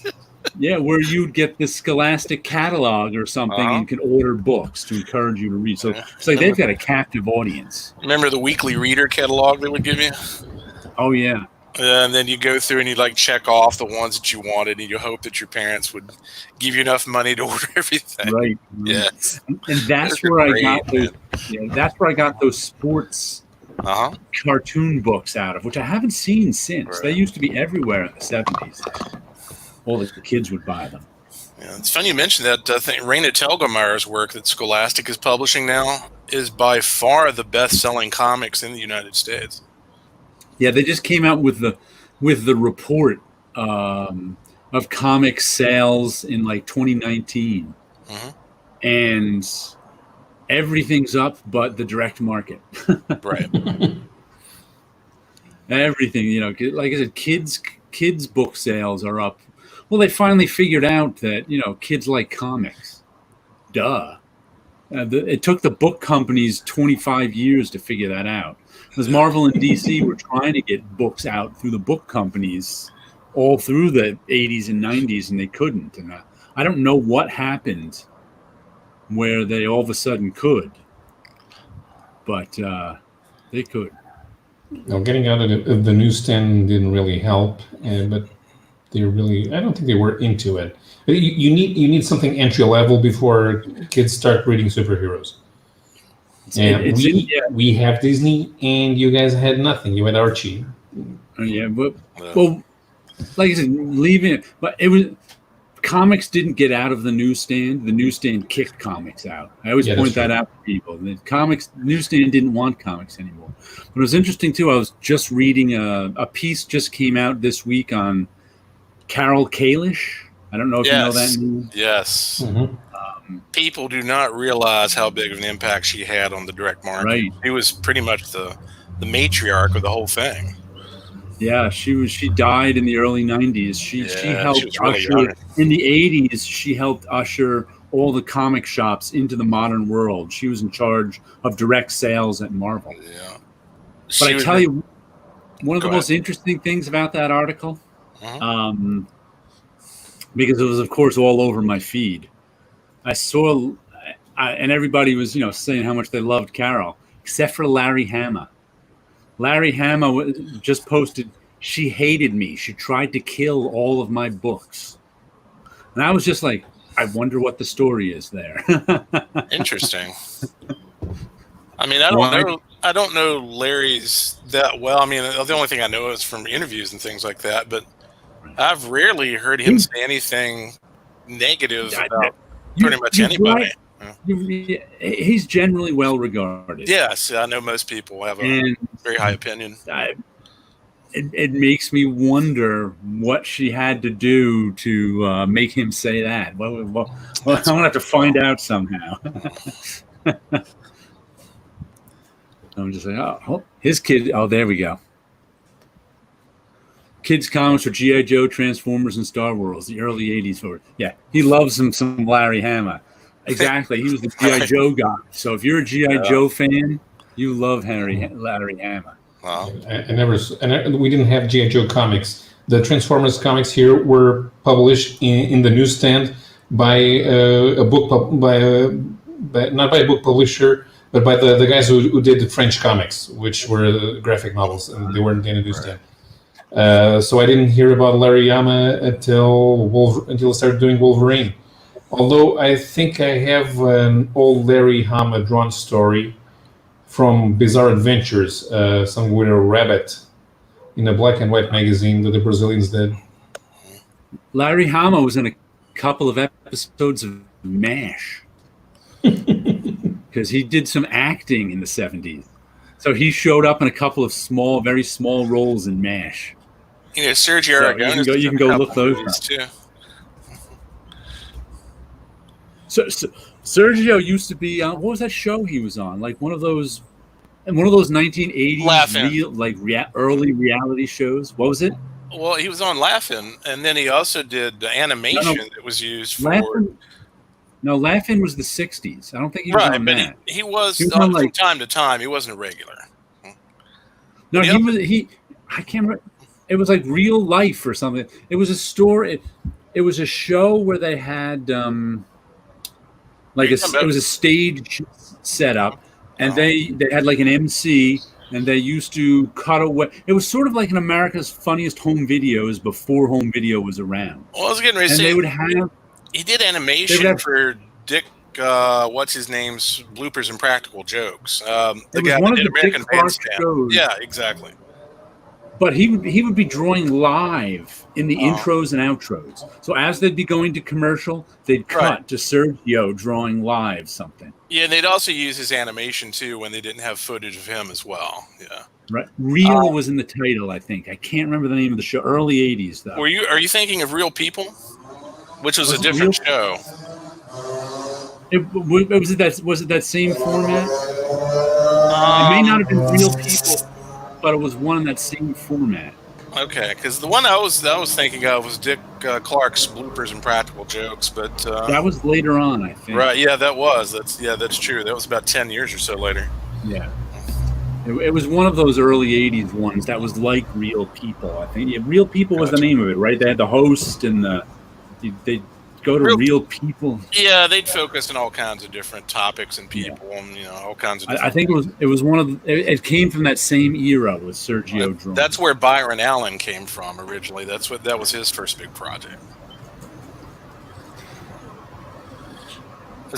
Yeah, where you'd get this Scholastic catalog or something and can order books to encourage you to read. So it's like they've got a captive audience. Remember the weekly reader catalog they would give you? Oh, yeah. And then you go through and you like check off the ones that you wanted, and you hope that your parents would give you enough money to order everything. Right. Yes. And that's where I got those. Yeah, that's where I got those sports cartoon books out of, which I haven't seen since. Right. They used to be everywhere in the 70s. All the kids would buy them. Yeah, it's funny you mentioned that. I think Raina Telgemeier's work that Scholastic is publishing now is by far the best-selling comics in the United States. Yeah, they just came out with the report of comic sales in like 2019, and everything's up but the direct market. Right. Everything, like I said, kids book sales are up. Well, they finally figured out that, kids like comics. Duh. It took the book companies 25 years to figure that out. Because Marvel and DC were trying to get books out through the book companies all through the 80s and 90s, and they couldn't. And I don't know what happened where they all of a sudden could. But they could. Well, getting out of the newsstand didn't really help, but I don't think they were into it. You need something entry level before kids start reading superheroes. And we have Disney, and you guys had nothing. You had Archie. Yeah, but well, like I said, leaving it, but it was comics didn't get out of the newsstand. The newsstand kicked comics out. I always point that out to people. The newsstand didn't want comics anymore. But it was interesting too. I was just reading a piece just came out this week on Carol Kalish. I don't know if you know that name. Yes. People do not realize how big of an impact she had on the direct market. Right. She was pretty much the matriarch of the whole thing. Yeah, she died in the early 90s. She helped usher in the 80s. She helped usher all the comic shops into the modern world. She was in charge of direct sales at Marvel. Yeah. But I tell you, one of the most interesting things about that article, because it was, of course, all over my feed. I saw, and everybody was, saying how much they loved Carol, except for Larry Hama. Larry Hama just posted, she hated me. She tried to kill all of my books. And I was just like, I wonder what the story is there. Interesting. I mean, I don't know Larry's that well. I mean, the only thing I know is from interviews and things like that, but I've rarely heard him say anything negative about pretty much anybody. Right. He's generally well regarded. Yes, I know most people have a very high opinion. It makes me wonder what she had to do to make him say that. Well, I'm going to have to find out somehow. I'm just like, his kid. Oh, there we go. Kids comics for G.I. Joe, Transformers, and Star Wars, the early 80s forward. Yeah, he loves some Larry Hama. Exactly. He was the G.I. Joe guy. So if you're a G.I. Joe fan, you love Larry Hama. Wow. We didn't have G.I. Joe comics. The Transformers comics here were published in the newsstand by not by a book publisher, but by the guys who did the French comics, which were graphic novels, and they weren't introduced yet. So I didn't hear about Larry Hama until I started doing Wolverine. Although I think I have an old Larry Hama drawn story from Bizarre Adventures, some with a rabbit in a black and white magazine that the Brazilians did. Larry Hama was in a couple of episodes of MASH because he did some acting in the 70s. So he showed up in a couple of very small roles in MASH. Sergio Aragon. You can go look those up. Too. So Sergio used to be on, what was that show he was on? Like one of those 1980s early reality shows. What was it? Well, he was on Laugh-In, and then he also did the animation that was used for. Laugh-In was the 60s. I don't think he was on that. He was on from time to time. He wasn't a regular. No, he was. I can't remember. It was like Real Life or something. It was a story. It was a show where they had it was a stage setup, and they had like an MC, and they used to cut away. It was sort of like an America's Funniest Home Videos before home video was around. Well, I was getting ready to say, they would have. He did animation for Dick. What's his name's Bloopers and Practical Jokes. The guy that did American Bandstand. Yeah, exactly. But he would be drawing live in the intros and outros. So as they'd be going to commercial, they'd cut to Sergio drawing live something. Yeah, and they'd also use his animation too when they didn't have footage of him as well. Yeah. Right. Real was in the title, I think. I can't remember the name of the show. Early 80s though. Are you thinking of Real People? Which was a different show. Was it that same format? It may not have been Real People, but it was one in that same format. Okay, because the one I was thinking of was Dick Clark's Bloopers and Practical Jokes, but that was later on, I think. Right? Yeah, that's true. That was about 10 years or so later. Yeah, it was one of those early '80s ones that was like Real People. I think Real People was the name of it, right? They had the host and they go to Real People. Yeah, they'd focus on all kinds of different topics and people, and all kinds of. I think it was one of it came from that same era with Sergio drawing. That's where Byron Allen came from originally. That was his first big project.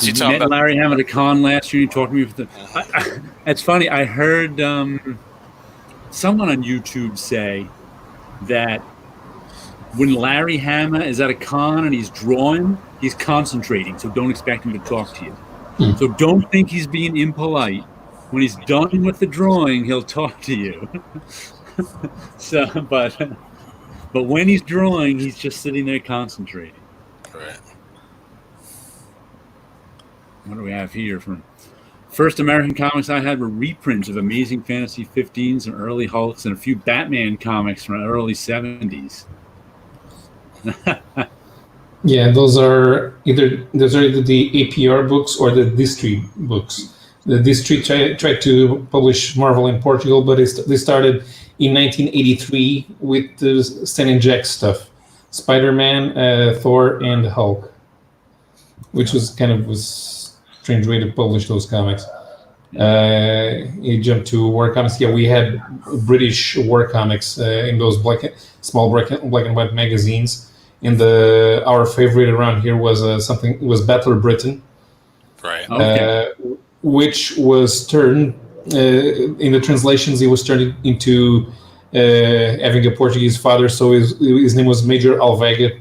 You met Larry Hama at a con last year. You talked to me. It's funny. I heard someone on YouTube say that when Larry Hama is at a con and he's drawing, he's concentrating, so don't expect him to talk to you. So don't think he's being impolite. When he's done with the drawing, he'll talk to you. But when he's drawing, he's just sitting there concentrating. Right. What do we have here? From first American comics I had were reprints of Amazing Fantasy 15s and early Hulks and a few Batman comics from the early 70s. Yeah, those are either the APR books or the Distri books. The Distri tried to publish Marvel in Portugal, but they started in 1983 with the Stan and Jack stuff, Spider-Man, Thor, and Hulk, which was kind of a strange way to publish those comics. He jumped to war comics. Yeah, we had British war comics in those small black and white magazines. And our favorite around here was Battler Britain, right? Which was turned in the translations. It was turned into having a Portuguese father, so his name was Major Alvega.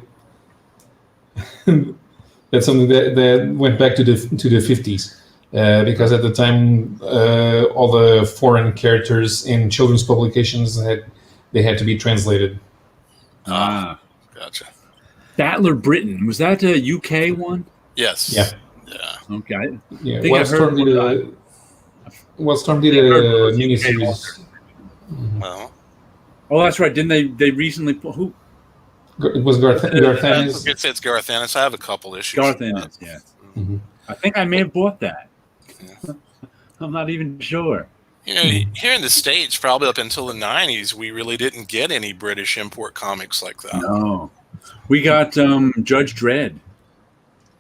That's something that went back to the 50s, because at the time all the foreign characters in children's publications had to be translated. Gotcha. Battler Britain, was that a UK one? Yes. Yeah. Okay. Yeah. Wildstorm did a miniseries. Well. Oh, that's right. Didn't they recently put who? It was Garth Ennis. It's Garth Ennis. I have a couple issues. Garth Ennis, yeah. Mm-hmm. I think I may have bought that. Yeah. I'm not even sure. Here in the States, probably up until the 90s, we really didn't get any British import comics like that. No. We got Judge Dredd.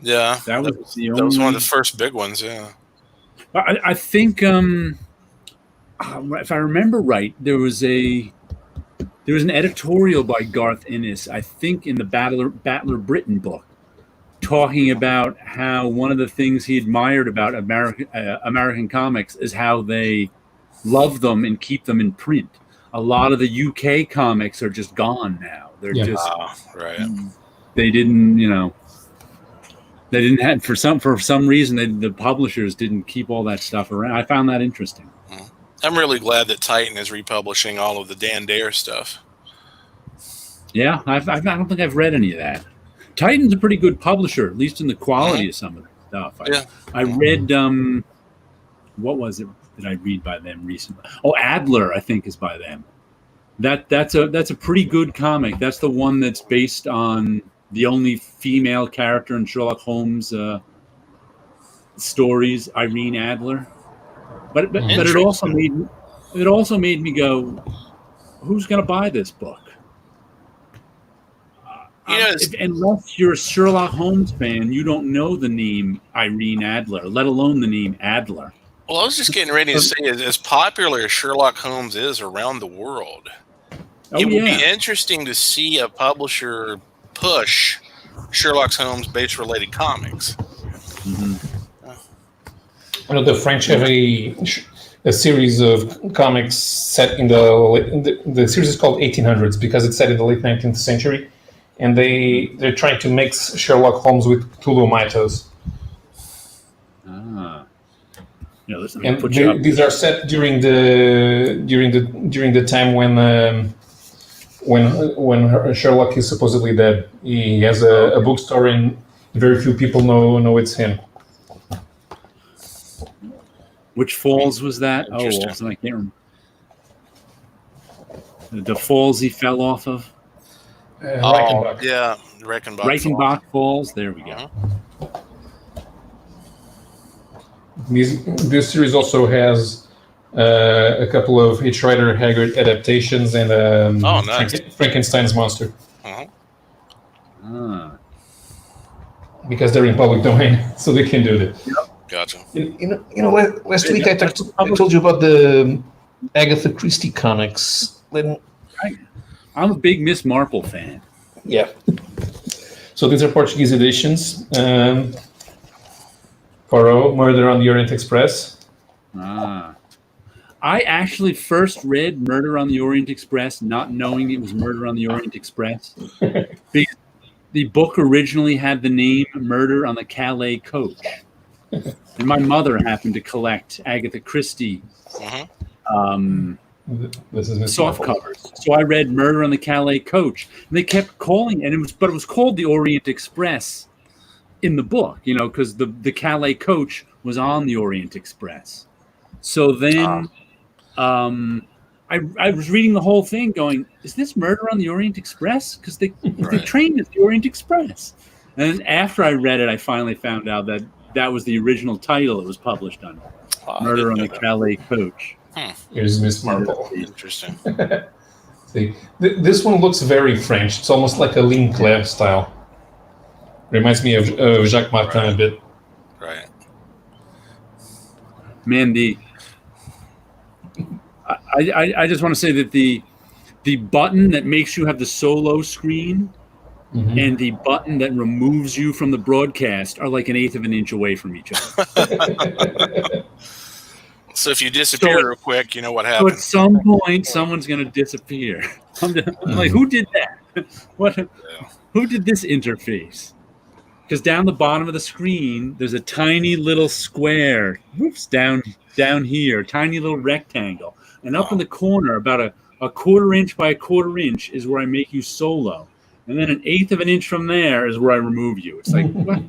Yeah. That was one of the first big ones, yeah. I think if I remember right, there was an editorial by Garth Ennis, I think, in the Battler Britain book, talking about how one of the things he admired about American comics is how they love them and keep them in print. A lot of the UK comics are just gone now. They're just right. They didn't, they didn't have for some reason the publishers didn't keep all that stuff around. I found that interesting. I'm really glad that Titan is republishing all of the Dan Dare stuff. Yeah, I don't think I've read any of that. Titan's a pretty good publisher, at least in the quality of some of the stuff. I read what was it that I read by them recently? Oh, Adler, I think, is by them. That's a pretty good comic. That's the one that's based on the only female character in Sherlock Holmes stories, Irene Adler. But it also made me go, who's going to buy this book? Unless you're a Sherlock Holmes fan, you don't know the name Irene Adler, let alone the name Adler. Well, I was just getting ready to say, as popular as Sherlock Holmes is around the world, it would be interesting to see a publisher push Sherlock Holmes based related comics. The French have a series of comics set in the series is called 1800s because it's set in the late 19th century, and they're trying to mix Sherlock Holmes with Cthulhu mythos. These are set during the time when Sherlock is supposedly dead. He has a bookstore, and very few people know it's him. Which falls was that? Oh, I can't remember. The falls he fell off of. Reichenbach. Yeah, Reichenbach. Reichenbach falls. There we go. This series also has a couple of H. Rider Haggard adaptations and nice. Frankenstein's monster. Because they're in public domain, so they can do that. Gotcha. Last week I told you about the Agatha Christie comics. I'm a big Miss Marple fan. Yeah. So these are Portuguese editions. Poirot, Murder on the Orient Express. I actually first read Murder on the Orient Express, not knowing it was Murder on the Orient Express. Because the book originally had the name Murder on the Calais Coach. And my mother happened to collect Agatha Christie soft covers. So I read Murder on the Calais Coach. And they kept calling it, but it was called the Orient Express in the book, because the Calais Coach was on the Orient Express. So then I was reading the whole thing going, is this Murder on the Orient Express? Because the train is the Orient Express. And then after I read it, I finally found out that was the original title it was published under. Murder on the Calais Coach. Here's Miss Marple. Interesting. See, this one looks very French. It's almost like a Ligne Claire style. Reminds me of Jacques Martin a bit. Right. Man, I just want to say that the button that makes you have the solo screen and the button that removes you from the broadcast are like 1/8 of an inch away from each other. So if you disappear real quick, you know what happens. So at some point, someone's going to disappear. I'm like, who did that? Who did this interface? Because down the bottom of the screen, there's a tiny little square. Whoops, down here, tiny little rectangle. And up in the corner, about a 1/4 inch by a 1/4 inch is where I make you solo. And then 1/8 of an inch from there is where I remove you. It's like, what?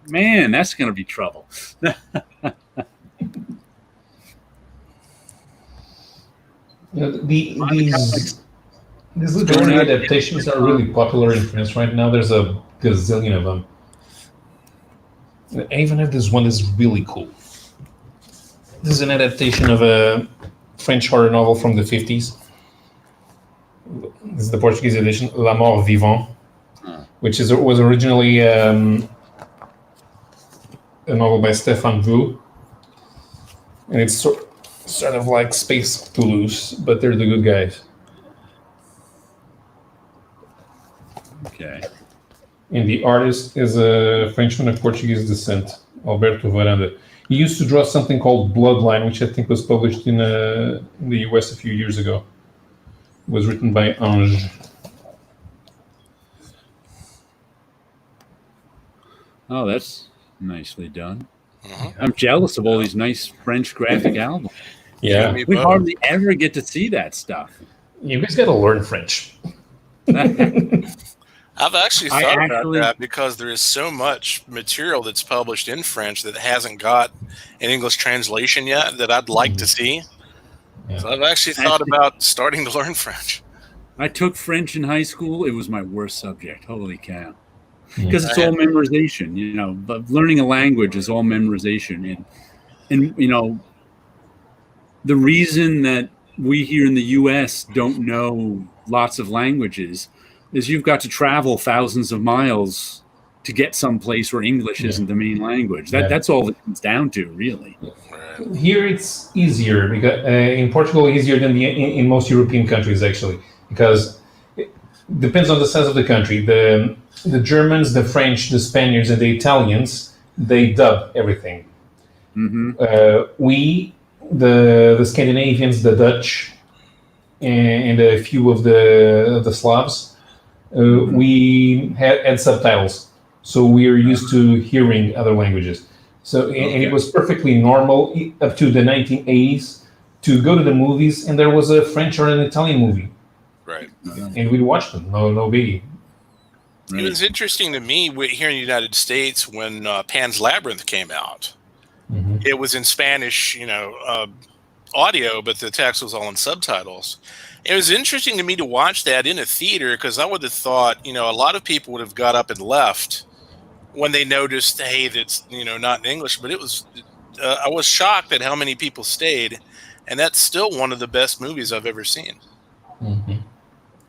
Man, that's going to be trouble. These literary adaptations are really popular in France right now. There's a gazillion of them. I even have this one that's really cool. This is an adaptation of a French horror novel from the 50s. This is the Portuguese edition, La Mort Vivant, which was originally a novel by Stéphane Vu, and it's sort of like Space Toulouse, but they're the good guys. Okay. And the artist is a Frenchman of Portuguese descent, Alberto Varanda. He used to draw something called Bloodline, which I think was published in the US a few years ago. It was written by Ange. Oh, that's nicely done. I'm jealous of all these nice French graphic albums. Yeah. We hardly ever get to see that stuff. You guys got to learn French. I've actually thought about that because there is so much material that's published in French that hasn't got an English translation yet that I'd like to see. Yeah. So I've actually thought about starting to learn French. I took French in high school. It was my worst subject. Holy cow. Because it's all memorization, you know, but learning a language is all memorization. And you know, the reason that we here in the US don't know lots of languages is you've got to travel thousands of miles to get someplace where English isn't the main language. That's all it comes down to, really. Here it's easier because in Portugal, easier than in most European countries, actually, because it depends on the size of the country. The Germans, the French, the Spaniards, and the Italians, they dub everything. We, the Scandinavians, the Dutch, and a few of the Slavs, we had subtitles, so we are used to hearing other languages. So, and it was perfectly normal up to the 1980s to go to the movies, and there was a French or an Italian movie, right? And we'd watch them. No biggie. Right. It was interesting to me here in the United States when Pan's Labyrinth came out. It was in Spanish, you know, audio, but the text was all in subtitles. It was interesting to me to watch that in a theater because I would have thought, you know, a lot of people would have got up and left when they noticed, hey, that's, you know, not in English. But it was, I was shocked at how many people stayed, and that's still one of the best movies I've ever seen.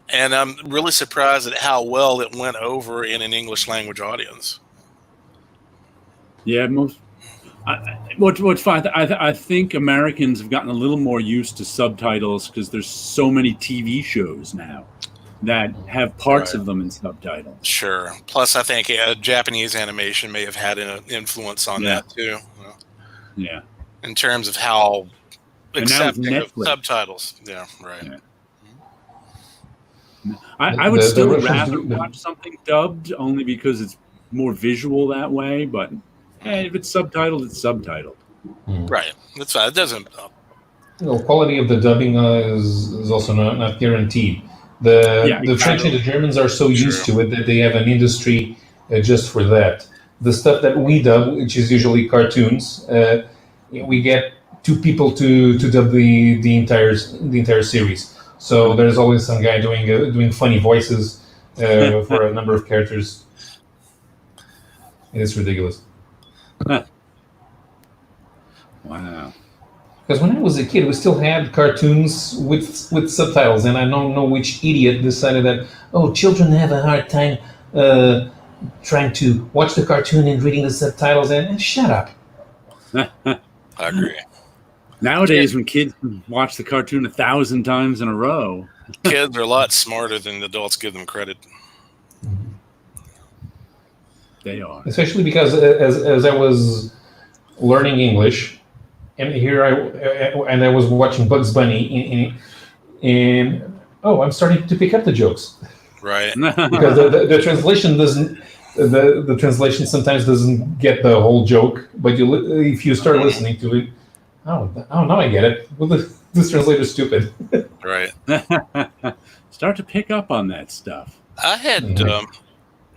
And I'm really surprised at how well it went over in an English language audience. Yeah, what's fine. I think Americans have gotten a little more used to subtitles because there's so many TV shows now that have parts of them in subtitles. Sure. Plus, I think Japanese animation may have had an influence on that too. Yeah. In terms of how accepting of subtitles. Yeah. Right. Yeah. I would still rather watch something dubbed only because it's more visual that way, but if it's subtitled, it's subtitled. Right. That's fine. It doesn't. Quality of the dubbing is also not guaranteed. The French and the Germans are so used to it that they have an industry just for that. The stuff that we dub, which is usually cartoons, we get two people to dub the entire series. So there's always some guy doing funny voices for a number of characters. It's ridiculous. Wow. Because when I was a kid, we still had cartoons with subtitles, and I don't know which idiot decided that, children have a hard time trying to watch the cartoon and reading the subtitles, and shut up. I agree. Nowadays, when kids watch the cartoon 1,000 times in a row, kids are a lot smarter than adults give them credit. They are. Especially because as I was learning English, and here I was watching Bugs Bunny, and I'm starting to pick up the jokes. Right. Because the translation doesn't. The translation sometimes doesn't get the whole joke, but if you start listening to it, now I get it. Well, this translator's stupid. Right. Start to pick up on that stuff. I had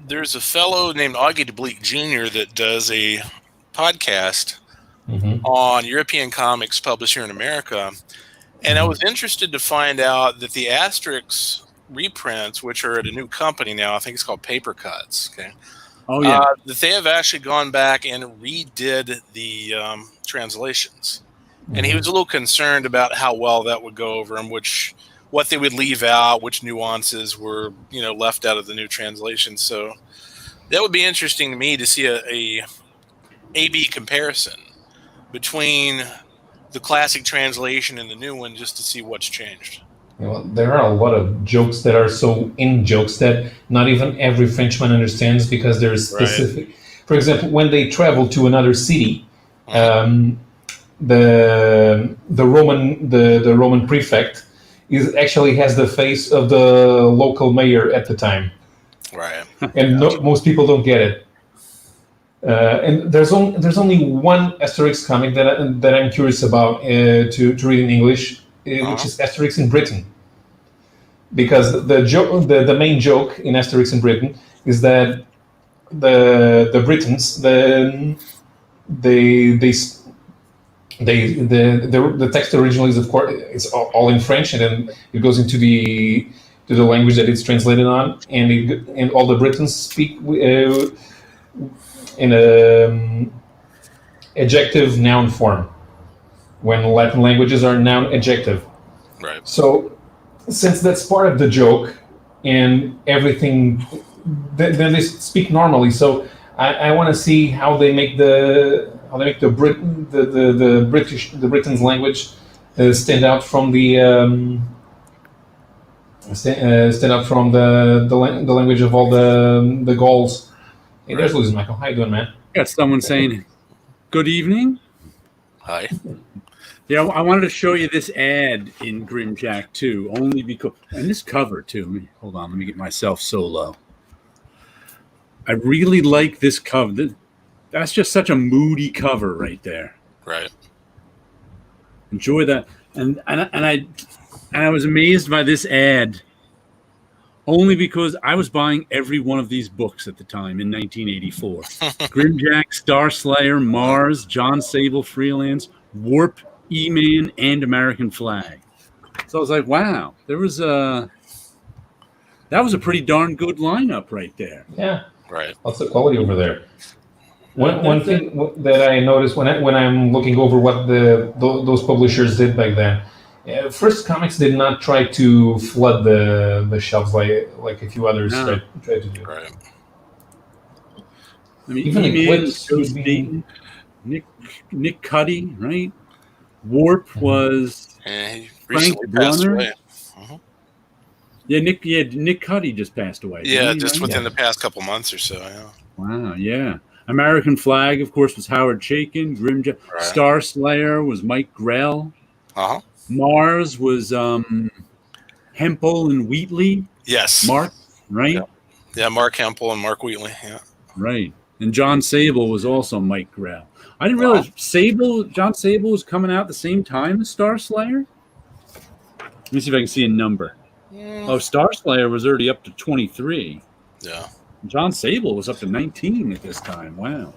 there's a fellow named Augie DeBleek Jr. that does a podcast on European comics published here in America, and I was interested to find out that the Asterix reprints, which are at a new company now, I think it's called Paper Cuts. Okay. Oh yeah. That they have actually gone back and redid the translations. And he was a little concerned about how well that would go over and what they would leave out, which nuances were, left out of the new translation. So that would be interesting to me to see a A/B comparison between the classic translation and the new one just to see what's changed. There are a lot of jokes that are so in jokes that not even every Frenchman understands because there's specific. Right. For example, when they travel to another city, the Roman prefect actually has the face of the local mayor at the time. Right. And most people don't get it. And there's only one Asterix comic that I'm curious about to read in English, which is Asterix in Britain. Because the main joke in Asterix in Britain is that the Britons the text originally is, of course, it's all in French, and then it goes into the language that it's translated on, and all the Britons speak in a adjective noun form, when Latin languages are noun adjective. Right. So since that's part of the joke and everything, then they speak normally. So I want to see how they make the Britain's language stand out from the language of all the Gauls. Hey, there's Lewis Michael. How you doing, man? Got someone saying, "Good evening." Hi. Yeah, I wanted to show you this ad in Grimjack too, only because, and this cover too. Hold on, let me get myself so low. I really like this cover. That's just such a moody cover right there. Right. Enjoy that, and I was amazed by this ad, only because I was buying every one of these books at the time in 1984. Grimjack, Star Slayer, Mars, John Sable, Freelance, Warp, E-Man, and American Flag. So I was like, wow, that was a pretty darn good lineup right there. Yeah. Right. Lots of quality over there. One thing that I noticed when I'm looking over what those publishers did back then, First Comics did not try to flood the shelves like a few others tried to do. Right. I mean, even the Nick Cuddy, right? Warp was Frank Brunner. Yeah, Nick Cuddy just passed away. Yeah, just within the past couple months or so. Yeah. Wow. Yeah. American Flag, of course, was Howard Chaykin. Grimjack. Right. Star Slayer was Mike Grell. Mars was Hempel and Wheatley. Yes. Mark, right? Yeah, Mark Hempel and Mark Wheatley. Yeah. Right. And John Sable was also Mike Grell. I didn't realize John Sable was coming out at the same time as Star Slayer. Let me see if I can see a number. Oh, Star Slayer was already up to 23. Yeah. John Sable was up to 19 at this time. Wow.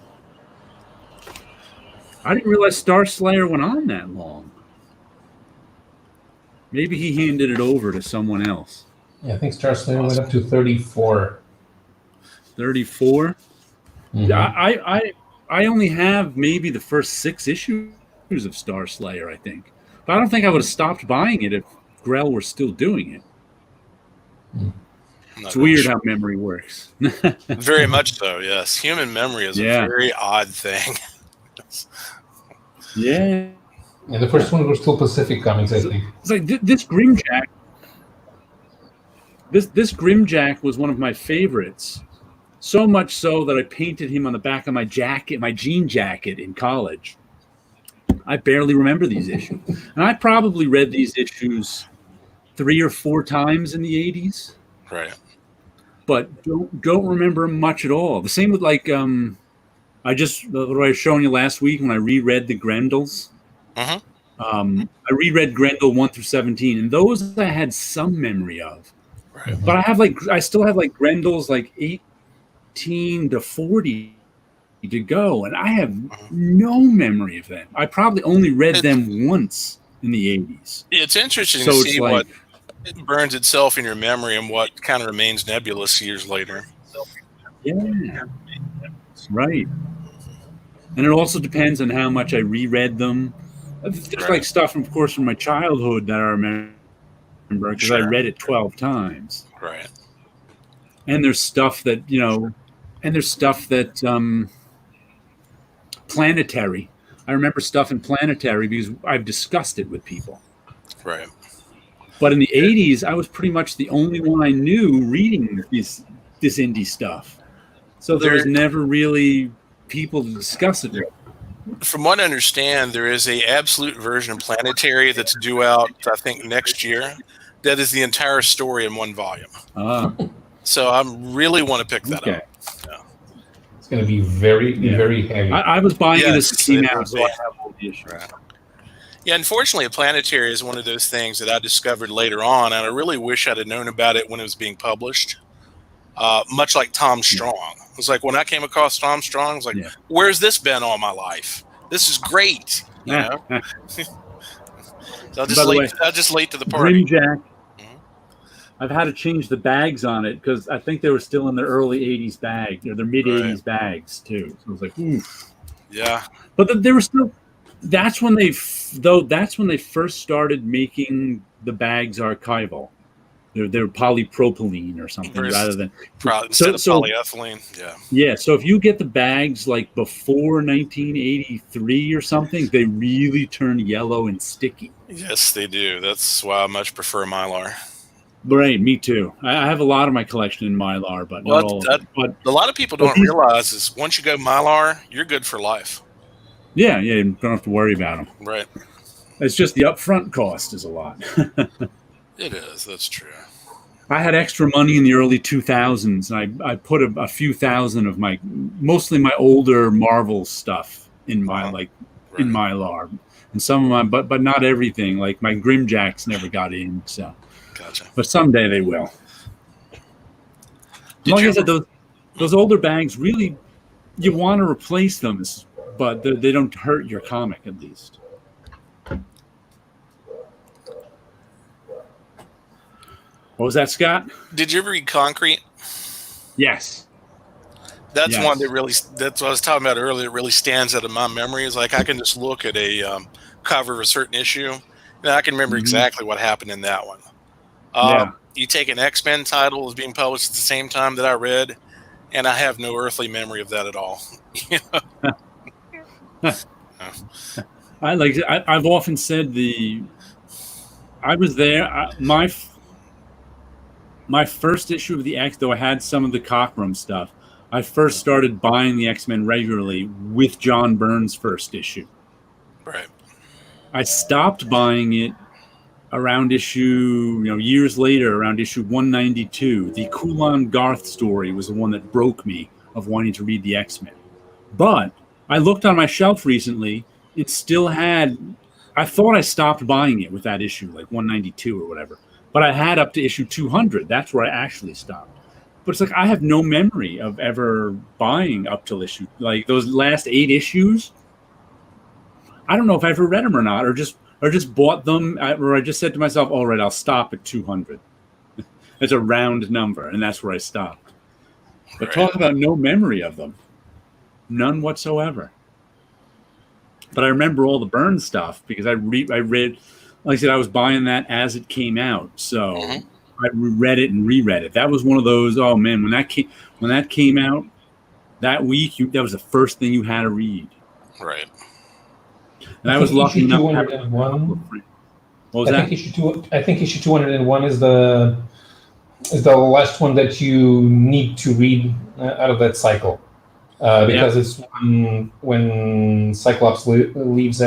I didn't realize Star Slayer went on that long. Maybe he handed it over to someone else. Yeah, I think Star Slayer went up to 34. 34? Mm-hmm. Yeah, I only have maybe the first 6 issues of Star Slayer, I think. But I don't think I would have stopped buying it if Grell were still doing it. It's weird how memory works. Very much so, yes. Human memory is a very odd thing. Yeah. And the first one was still Pacific Comics, I think. It's like this Grimjack. This Grimjack was one of my favorites. So much so that I painted him on the back of my jacket, my jean jacket in college. I barely remember these issues. And I probably read these issues 3 or 4 times in the 80s. Right. But don't remember much at all. The same with what I was showing you last week when I reread the Grendels. I reread Grendel 1 through 17, and those I had some memory of. Right. But I still have Grendels 18 to 40 to go, and I have no memory of them. I probably only read them once in the 80s. It's interesting to see what burns itself in your memory and what kind of remains nebulous years later. Yeah, right. And it also depends on how much I reread them. There's stuff, of course, from my childhood that I remember because I read it 12 times. Right. And there's stuff that, Planetary. I remember stuff in Planetary because I've discussed it with people. Right. But in the 80s, I was pretty much the only one I knew reading this indie stuff. So there was never really people to discuss it with. From what I understand, there is a absolute version of Planetary that's due out, I think, next year. That is the entire story in one volume. So I really want to pick that up. Yeah. It's going to be very heavy. I was buying it as it came out, so I have all the issues. Right. Yeah, unfortunately, a Planetary is one of those things that I discovered later on, and I really wish I'd have known about it when it was being published. Much like Tom Strong. It was like when I came across Tom Strong, I was like, where's this been all my life? This is great. You know? So I'll just late to the party. Grimjack. I've had to change the bags on it because I think they were still in their early 80s bag, or their mid 80s bags too. So I was like, oof. Yeah. But they were still. That's when they first started making the bags archival. They're polypropylene or something rather than instead of polyethylene. Yeah. Yeah. So if you get the bags like before 1983 or something, they really turn yellow and sticky. Yes, they do. That's why I much prefer Mylar. Right, me too. I have a lot of my collection in Mylar, but not all of it. But a lot of people don't realize is once you go Mylar, you're good for life. Yeah, you don't have to worry about them. Right. It's just the upfront cost is a lot. It is. That's true. I had extra money in the early 2000s. And I put a few thousand of mostly my older Marvel stuff in my in Mylar, and some of my, but not everything. Like my Grimjacks never got in. So. Gotcha. But someday they will. Like I said, those older bags really, you want to replace them, but they don't hurt your comic at least. What was that, Scott? Did you ever read Concrete? Yes. That's one that really, that's what I was talking about earlier. It really stands out in my memory. Is like I can just look at a cover of a certain issue, and I can remember exactly what happened in that one. You take an X-Men title that was being published at the same time that I read, and I have no earthly memory of that at all. I've often said I was there. My first issue of the X, though I had some of the Cockrum stuff, I first started buying the X-Men regularly with John Byrne's first issue. Right. I stopped buying it around issue, years later, around issue 192. The Kulan Garth story was the one that broke me of wanting to read the X-Men. But I looked on my shelf recently. It still had, I thought I stopped buying it with that issue, like 192 or whatever. But I had up to issue 200. That's where I actually stopped. But it's like I have no memory of ever buying up till issue, like those last 8 issues. I don't know if I ever read them or not, or just bought them, or I just said to myself, all right, I'll stop at 200. It's a round number, and that's where I stopped. But talk about no memory of them. None whatsoever. But I remember all the Byrne stuff because I read, like I said, I was buying that as it came out. So I read it and reread it. That was one of those, oh man, when that came out that week, that was the first thing you had to read. Right. And I was lucky enough. 201. What was that? I think issue 201 is the last one that you need to read out of that cycle, because it's when Cyclops leaves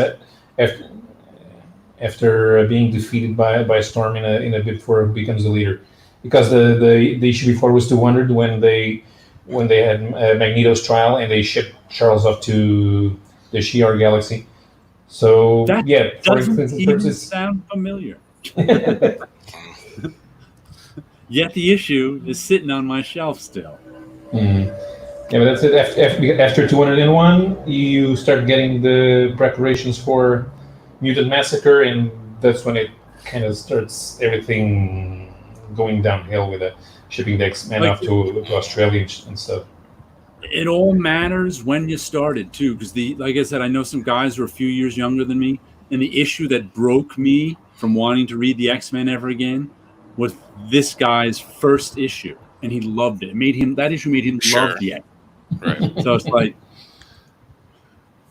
after being defeated by Storm in a bid for becomes the leader. Because the issue before was 200 when they had Magneto's trial and they shipped Charles off to the Shi'ar galaxy. So that doesn't even sound familiar. Yet the issue is sitting on my shelf still. Mm-hmm. Yeah, but that's it. After 201, you start getting the preparations for Mutant Massacre, and that's when it kind of starts everything going downhill with shipping the X-Men off to Australia and stuff. It all matters when you started too, because like I said, I know some guys who are a few years younger than me, and the issue that broke me from wanting to read the X-Men ever again was this guy's first issue, and he loved it. That issue made him love the X-Men. Right. So it's like,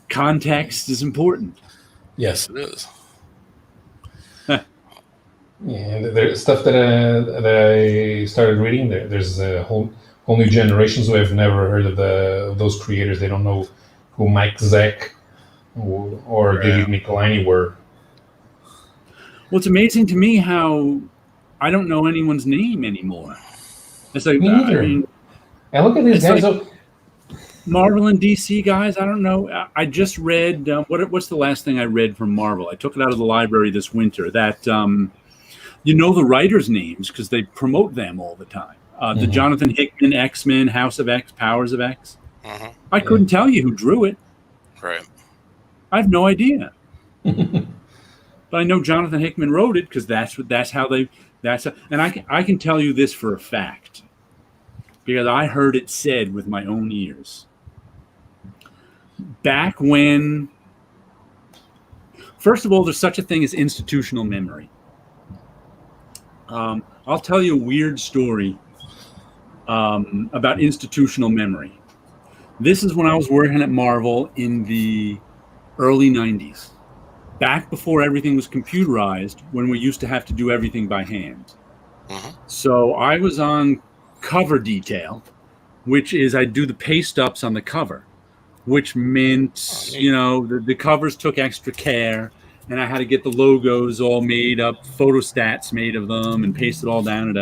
context is important. Yes, it is. Yeah, there's stuff that I started reading. There's a whole new generations who have never heard of those creators. They don't know who Mike Zeck or David Michelini were. Well, it's amazing to me how I don't know anyone's name anymore. It's like, Me neither. I mean, and look at these guys. Like Marvel and DC guys, I don't know. I just read, what's the last thing I read from Marvel? I took it out of the library this winter. That, you know the writers' names because they promote them all the time. The Jonathan Hickman X-Men, House of X, Powers of X. I couldn't tell you who drew it. Right. I have no idea. But I know Jonathan Hickman wrote it because and I can tell you this for a fact because I heard it said with my own ears. Back when, first of all, there's such a thing as institutional memory. I'll tell you a weird story about institutional memory. This is when I was working at Marvel in the early 90s. Back before everything was computerized, when we used to have to do everything by hand. So I was on cover detail, which is I do the paste ups on the cover, which meant, the covers took extra care, and I had to get the logos all made up, photostats made of them, and paste it all down,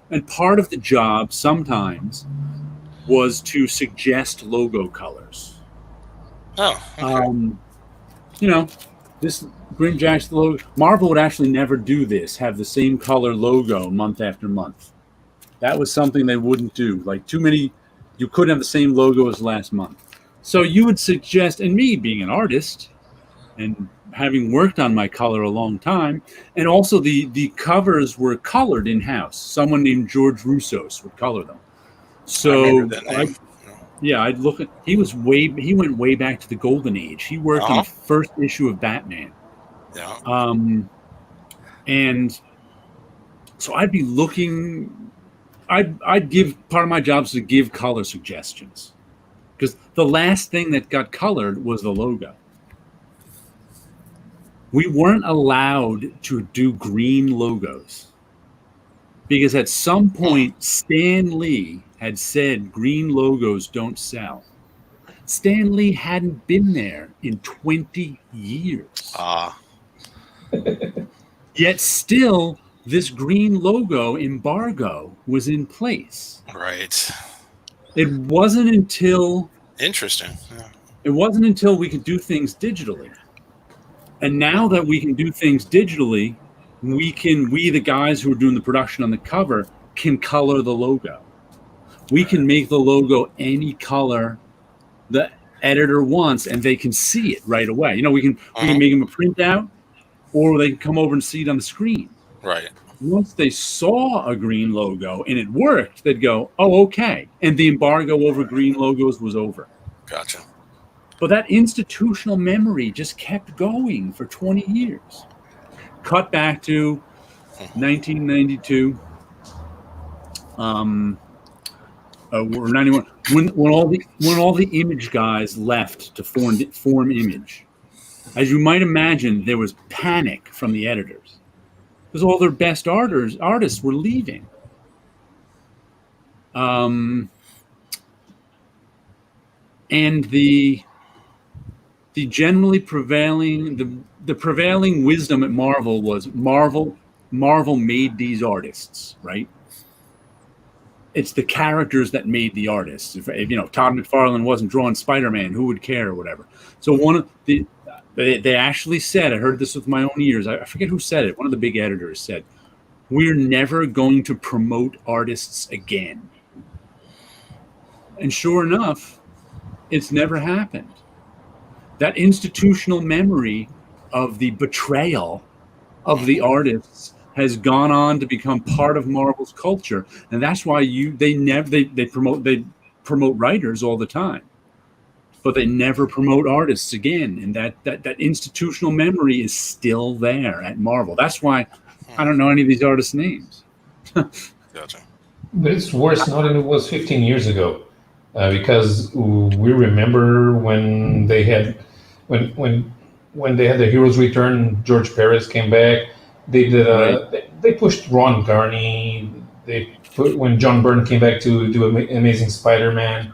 and part of the job sometimes was to suggest logo colors. Oh, okay. This Green Jack's the logo. Marvel would actually never do this, have the same color logo month after month. That was something they wouldn't do. Like you couldn't have the same logo as last month. So you would suggest, and me being an artist and having worked on my color a long time, and also the covers were colored in-house. Someone named George Roussos would color them. So I'd look at. He went way back to the Golden Age. He worked on the first issue of Batman. Yeah. And so I'd be looking. I'd give part of my job is to give color suggestions, because the last thing that got colored was the logo. We weren't allowed to do green logos because at some point Stan Lee had said green logos don't sell. Stan Lee hadn't been there in 20 years. Yet still, this green logo embargo was in place. Right. It wasn't until... Interesting. Yeah. It wasn't until we could do things digitally. And now that we can do things digitally, we the guys who are doing the production on the cover, can color the logo. We can make the logo any color the editor wants, and they can see it right away. We can make them a printout, or they can come over and see it on the screen. Right. Once they saw a green logo and it worked, they'd go, "Oh, okay." And the embargo over green logos was over. Gotcha. But that institutional memory just kept going for 20 years. Cut back to 1992. Or 91, when all the Image guys left to form Image, as you might imagine, there was panic from the editors because all their best artists were leaving. And the generally prevailing the prevailing wisdom at Marvel was Marvel made these artists, right? It's the characters that made the artists. If Todd McFarlane wasn't drawing Spider-Man, who would care or whatever? So they actually said, I heard this with my own ears. I forget who said it. One of the big editors said, "We're never going to promote artists again." And sure enough, it's never happened. That institutional memory of the betrayal of the artists has gone on to become part of Marvel's culture, and that's why they promote writers all the time, but they never promote artists again. And that institutional memory is still there at Marvel. That's why I don't know any of these artists' names. Gotcha. But it's worse now than it was 15 years ago, because we remember when they had when they had the Heroes Return, George Perez came back. They did they pushed Ron Garney. When John Byrne came back to do Amazing Spider-Man.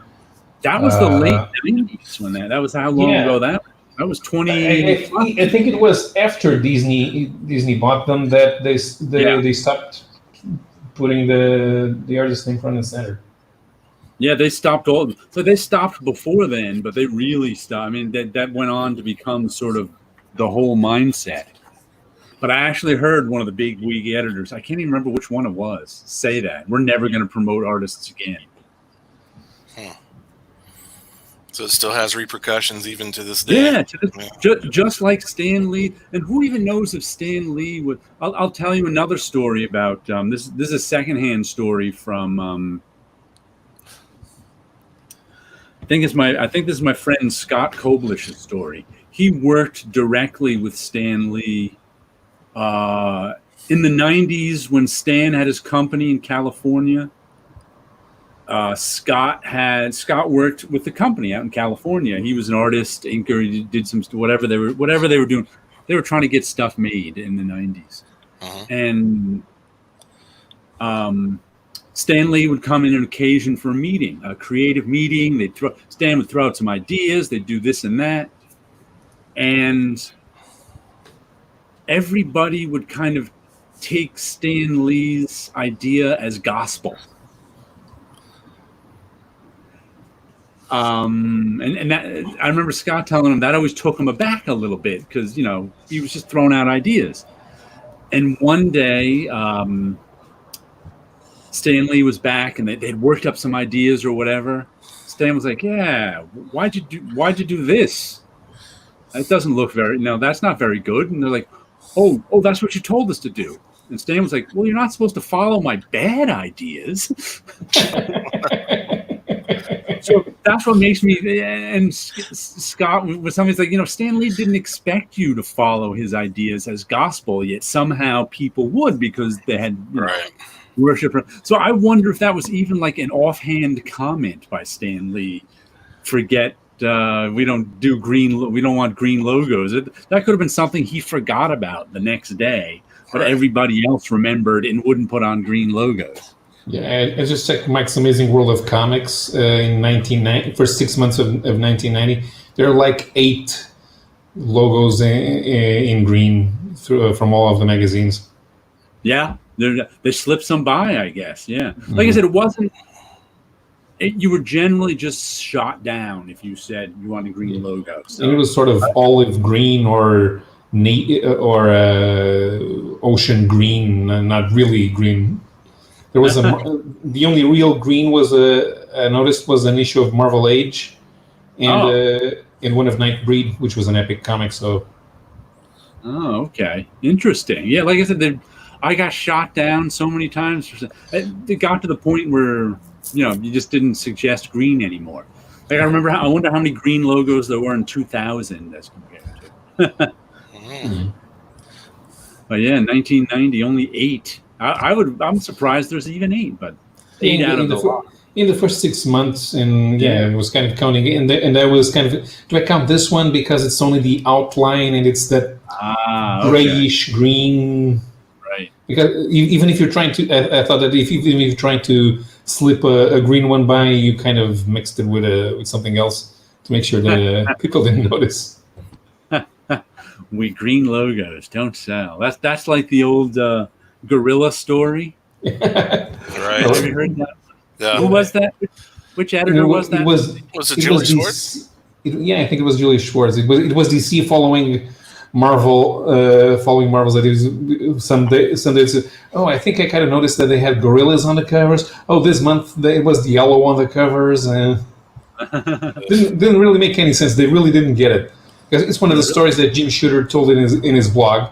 That was the late 90s when that was how long ago that was 20. I think it was after Disney bought them that they stopped putting the artist name front and center. Yeah, they stopped so they stopped before then, but they really stopped. I mean, that went on to become sort of the whole mindset. But I actually heard one of the big wig editors, I can't even remember which one it was, say that we're never going to promote artists again. So it still has repercussions even to this day. Yeah, just like Stan Lee. And who even knows if Stan Lee would? I'll tell you another story about this. This is a secondhand story from. I think this is my friend Scott Koblish's story. He worked directly with Stan Lee in the 90s when Stan had his company in California. Scott worked with the company out in California. He was an artist, inker. He did some whatever they were doing. They were trying to get stuff made in the 90s, and Stan Lee would come in on occasion for a meeting, a creative meeting. Stan would throw out some ideas. They'd do this and that, and everybody would kind of take Stan Lee's idea as gospel. And that, I remember Scott telling him that always took him aback a little bit because, he was just throwing out ideas. And one day, Stan Lee was back and they'd worked up some ideas or whatever. Stan was like, "Yeah, why'd you do this? That doesn't look that's not very good." And they're like, oh, that's what you told us to do. And Stan was like, "Well, you're not supposed to follow my bad ideas." So that's what makes me, and Scott was something like, Stan Lee didn't expect you to follow his ideas as gospel, yet somehow people would because they had worship. So I wonder if that was even like an offhand comment by Stan Lee. Forget, we don't want green logos. That could have been something he forgot about the next day, but everybody else remembered and wouldn't put on green logos. Yeah, I just checked Mike's Amazing World of Comics in 1990. For 6 months of 1990, there are like 8 logos in green from all of the magazines. Yeah, they slipped some by, I guess. Yeah, like I said, it wasn't. You were generally just shot down if you said you wanted green logos. So. And it was sort of olive green or ocean green, not really green. There was the only real green I noticed was an issue of Marvel Age, and one of Nightbreed, which was an epic comic. So, okay, interesting. Yeah, like I said, I got shot down so many times. It got to the point where you just didn't suggest green anymore. Like I wonder how many green logos there were in 2000 as compared to. But yeah, 1990, only 8. I'm surprised there's even 8, but 8 out of the lot. In the first 6 months, and it was kind of counting, and I was kind of, do I count this one because it's only the outline and it's that grayish green? Right. Because even if you're trying to, I thought that even if you're trying to slip a green one by, you kind of mixed it with something else to make sure that people didn't notice. We green logos don't sell. That's like the old gorilla story. Right. Have you heard that? Yeah. Who was that? Which editor was that? Was it Julie Schwartz? I think it was Julie Schwartz. It was DC following Marvel's ideas. Some days. Oh, I think I kind of noticed that they had gorillas on the covers. Oh, this month it was the yellow on the covers. Didn't really make any sense. They really didn't get it. Because it's one of the stories that Jim Shooter told in his blog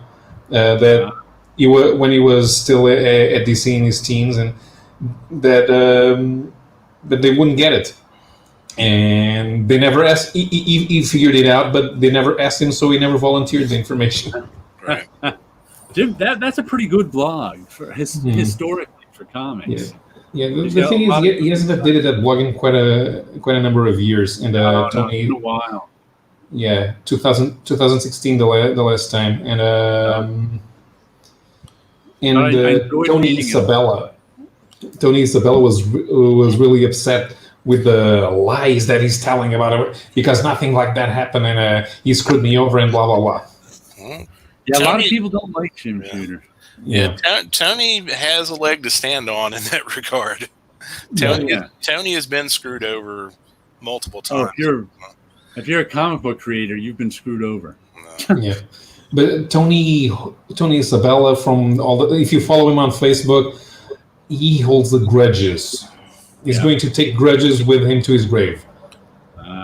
that when he was still at DC in his teens, and that they wouldn't get it, and they never asked. He figured it out, but they never asked him, so he never volunteered the information. Right. Jim, that's a pretty good blog for historically for comics. Yeah. The thing is, he hasn't updated that blog in quite a number of years, and Tony. In a while. Yeah, 2016 the last time, and Tony Isabella. Tony Isabella was really upset with the lies that he's telling about it because nothing like that happened, and he screwed me over and blah blah blah. Well, Yeah, Tony, a lot of people don't like Jim Shooter. Yeah, Tony has a leg to stand on in that regard. Tony has been screwed over multiple times. Oh, if you're a comic book creator, you've been screwed over. Yeah, but Tony Isabella from if you follow him on Facebook, he holds the grudges. He's going to take grudges with him to his grave.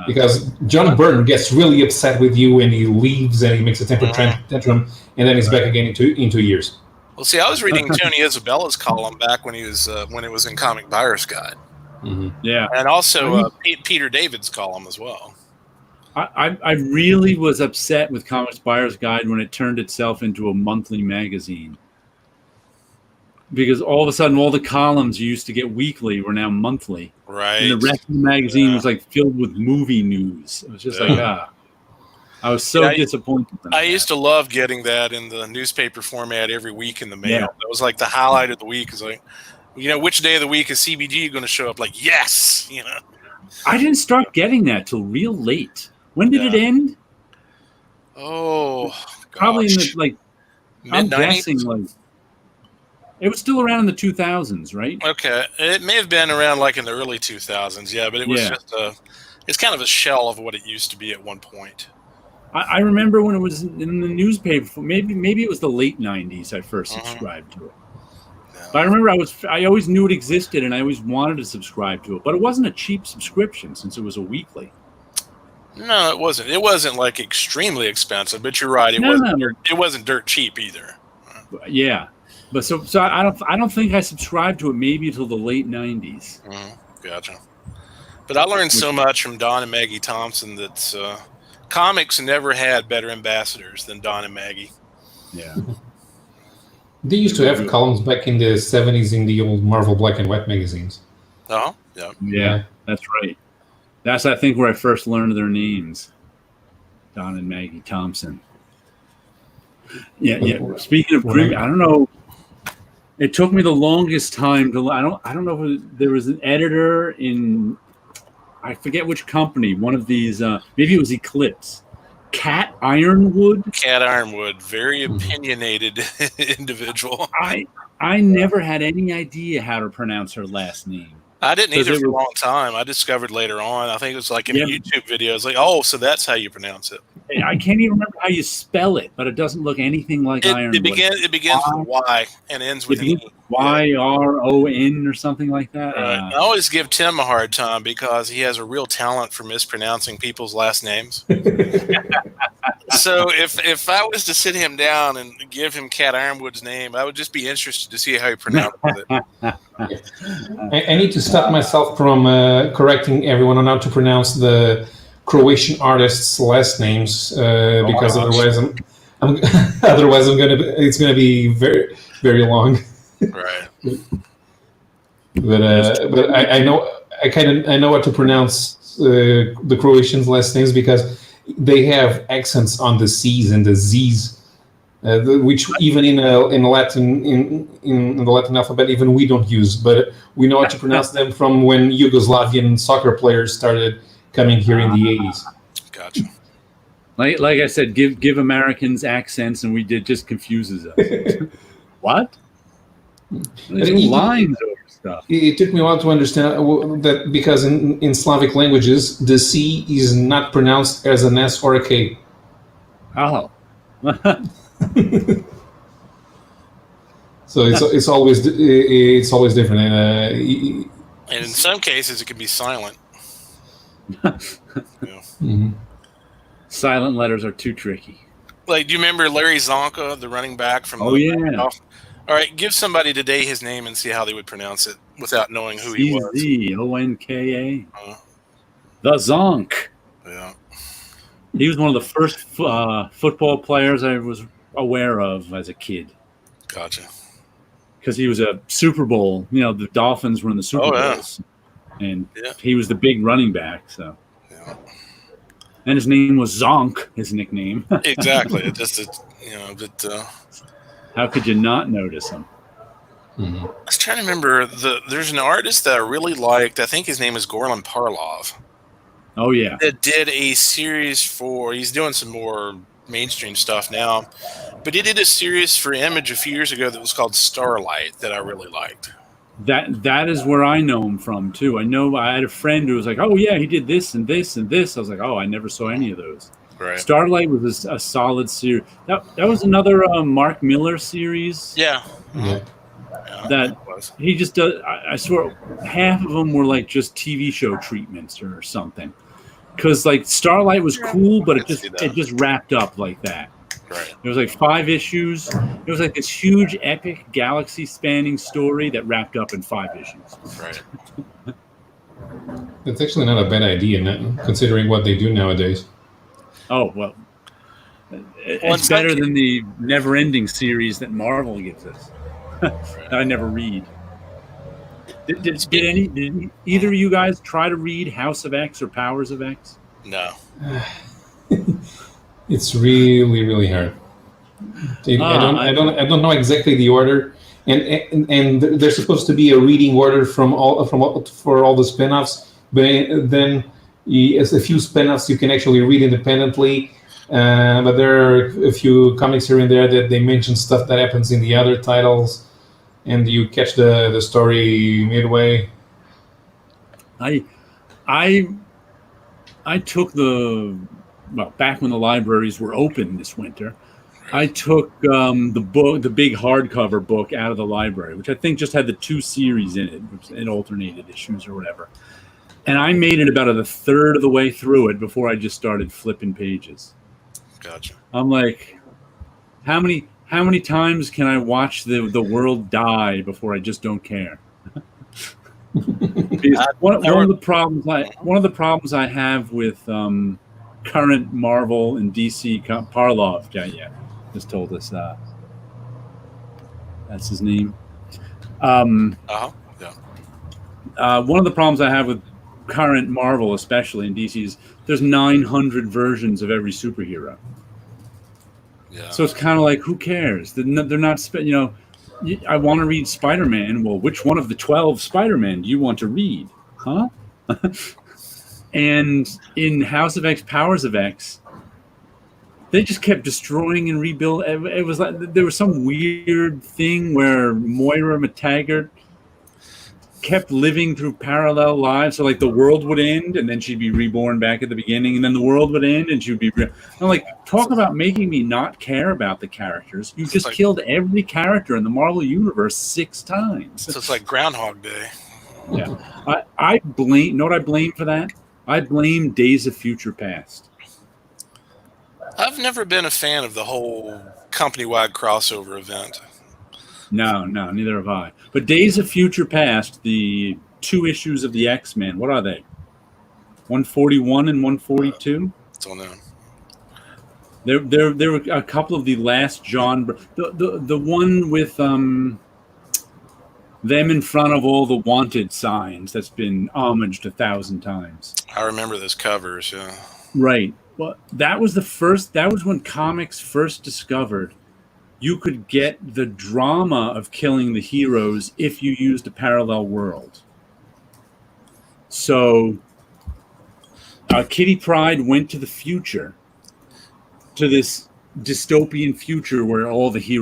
Because John Byrne gets really upset with you and he leaves and he makes a temper tantrum and then he's back again in 2 years. Well, see, I was reading Tony Isabella's column back when he was when it was in Comic Buyer's Guide. Mm-hmm. Yeah, and also Peter David's column as well. I really was upset with Comics Buyer's Guide when it turned itself into a monthly magazine. Because all of a sudden, all the columns you used to get weekly were now monthly. Right. And the rest of the magazine was like filled with movie news. It was just like, I was so disappointed. I used to love getting that in the newspaper format every week in the mail. That was like the highlight of the week. Is like, which day of the week is CBG going to show up? Like, yes, I didn't start getting that till real late. When did it end? Oh, probably in the mid-90s. I'm guessing it was still around in the 2000s, right? Okay, it may have been around like in the early 2000s, but it was just it's kind of a shell of what it used to be at one point. I remember when it was in the newspaper. Maybe it was the late 90s. I first subscribed to it. But I remember I always knew it existed, and I always wanted to subscribe to it. But it wasn't a cheap subscription since it was a weekly. No, it wasn't. It wasn't like extremely expensive. But you're right. It wasn't dirt cheap either. Yeah, but so I don't think I subscribed to it maybe until the late 90s. Gotcha. But I learned so much from Don and Maggie Thompson that comics never had better ambassadors than Don and Maggie. Yeah. They used to have columns back in the 70s in the old Marvel black and white magazines. Oh, yeah, that's right. That's, I think, where I first learned their names. Don and Maggie Thompson. Yeah. Speaking of premium, I don't know. It took me the longest time to. I don't know if there was an editor in. I forget which company. One of these. Maybe it was Eclipse. Cat Ironwood, very opinionated individual. I never had any idea how to pronounce her last name. I didn't either for a long time. I discovered later on. I think it was like in YouTube videos, like, so that's how you pronounce it. I can't even remember how you spell it, but it doesn't look anything like Ironwood. It begins with Y and ends with E. YRON or something like that. Right. I always give Tim a hard time because he has a real talent for mispronouncing people's last names. So if I was to sit him down and give him Cat Ironwood's name, I would just be interested to see how he pronounces it. I need to stop myself from correcting everyone on how to pronounce the Croatian artists' last names because otherwise it's gonna be very, very long. Right. But I know what to pronounce the Croatians' last names because they have accents on the C's and the Z's, which even in the Latin alphabet even we don't use, but we know how to pronounce them from when Yugoslavian soccer players started coming here in the 80s. Gotcha. Like I said, give Americans accents, and it just confuses us. What? Lines over stuff. It took me a while to understand that because in Slavic languages, the C is not pronounced as an S or a K. Oh. So it's always different, and in some cases it can be silent. Silent letters are too tricky. Like, do you remember Larry Zonka, the running back from? Oh yeah. All right, give somebody today his name and see how they would pronounce it without knowing who he was. Zonka. The Zonk. Yeah. He was one of the first football players I was aware of as a kid. Gotcha. Because he was a Super Bowl. The Dolphins were in the Super Bowls. And he was the big running back. So. Yeah. And his name was Zonk, his nickname. Exactly. But how could you not notice him? Mm-hmm. I was trying to remember. There's an artist that I really liked. I think his name is Gorlan Parlov. Oh yeah, That did a series for. He's doing some more mainstream stuff now, but he did a series for Image a few years ago that was called Starlight that I really liked. That is where I know him from too. I know I had a friend who was like, "Oh yeah, he did this and this and this." I was like, "Oh, I never saw any of those." Right. Starlight was a solid series. That was another Mark Miller series. Yeah. Yeah. That he just does. I swear, half of them were like just TV show treatments or something. Because like Starlight was cool, but it just wrapped up like that. Right. It was like 5 issues. It was like this huge, epic, galaxy-spanning story that wrapped up in 5 issues. Right. That's actually not a bad idea, considering what they do nowadays. Oh well, it's better than the never-ending series that Marvel gives us. That I never read. Did either of you guys try to read House of X or Powers of X? No. It's really, really hard. I don't know exactly the order, and there's supposed to be a reading order for all the spin-offs, but then as a few spin-offs you can actually read independently. But there are a few comics here and there that they mention stuff that happens in the other titles, and you catch the story midway. I took back when the libraries were open this winter, I took the big hardcover book out of the library, which I think just had the 2 series in it, in alternated issues or whatever. And I made it about a third of the way through it before I just started flipping pages. Gotcha. I'm like, how many times can I watch the world die before I just don't care? one of the problems I have with current Marvel and DC Parlov, just told us that's his name. Yeah. One of the problems I have with current Marvel, especially in DC, is there's 900 versions of every superhero. Yeah. So it's kind of like, who cares? They're not, I want to read Spider-Man. Well, which one of the 12 Spider-Man do you want to read? Huh? And in House of X, Powers of X, they just kept destroying and rebuilding. It was like there was some weird thing where Moira McTaggart kept living through parallel lives. So like the world would end and then she'd be reborn back at the beginning, and then the world would end and she would be I'm like, talk about making me not care about the characters. You just killed every character in the Marvel universe 6 times. So it's like Groundhog Day. Yeah. I blame, know what I blame for that? I blame Days of Future Past. I've never been a fan of the whole company-wide crossover event. No, neither have I. But Days of Future Past, the 2 issues of the X-Men, what are they? 141 and 142? It's on there. There were a couple of the last John... The one with them in front of all the wanted signs that's been homaged 1,000 times. I remember those covers, yeah. Right. Well, that was when comics first discovered you could get the drama of killing the heroes if you used a parallel world. So Kitty Pryde went to the future, to this dystopian future where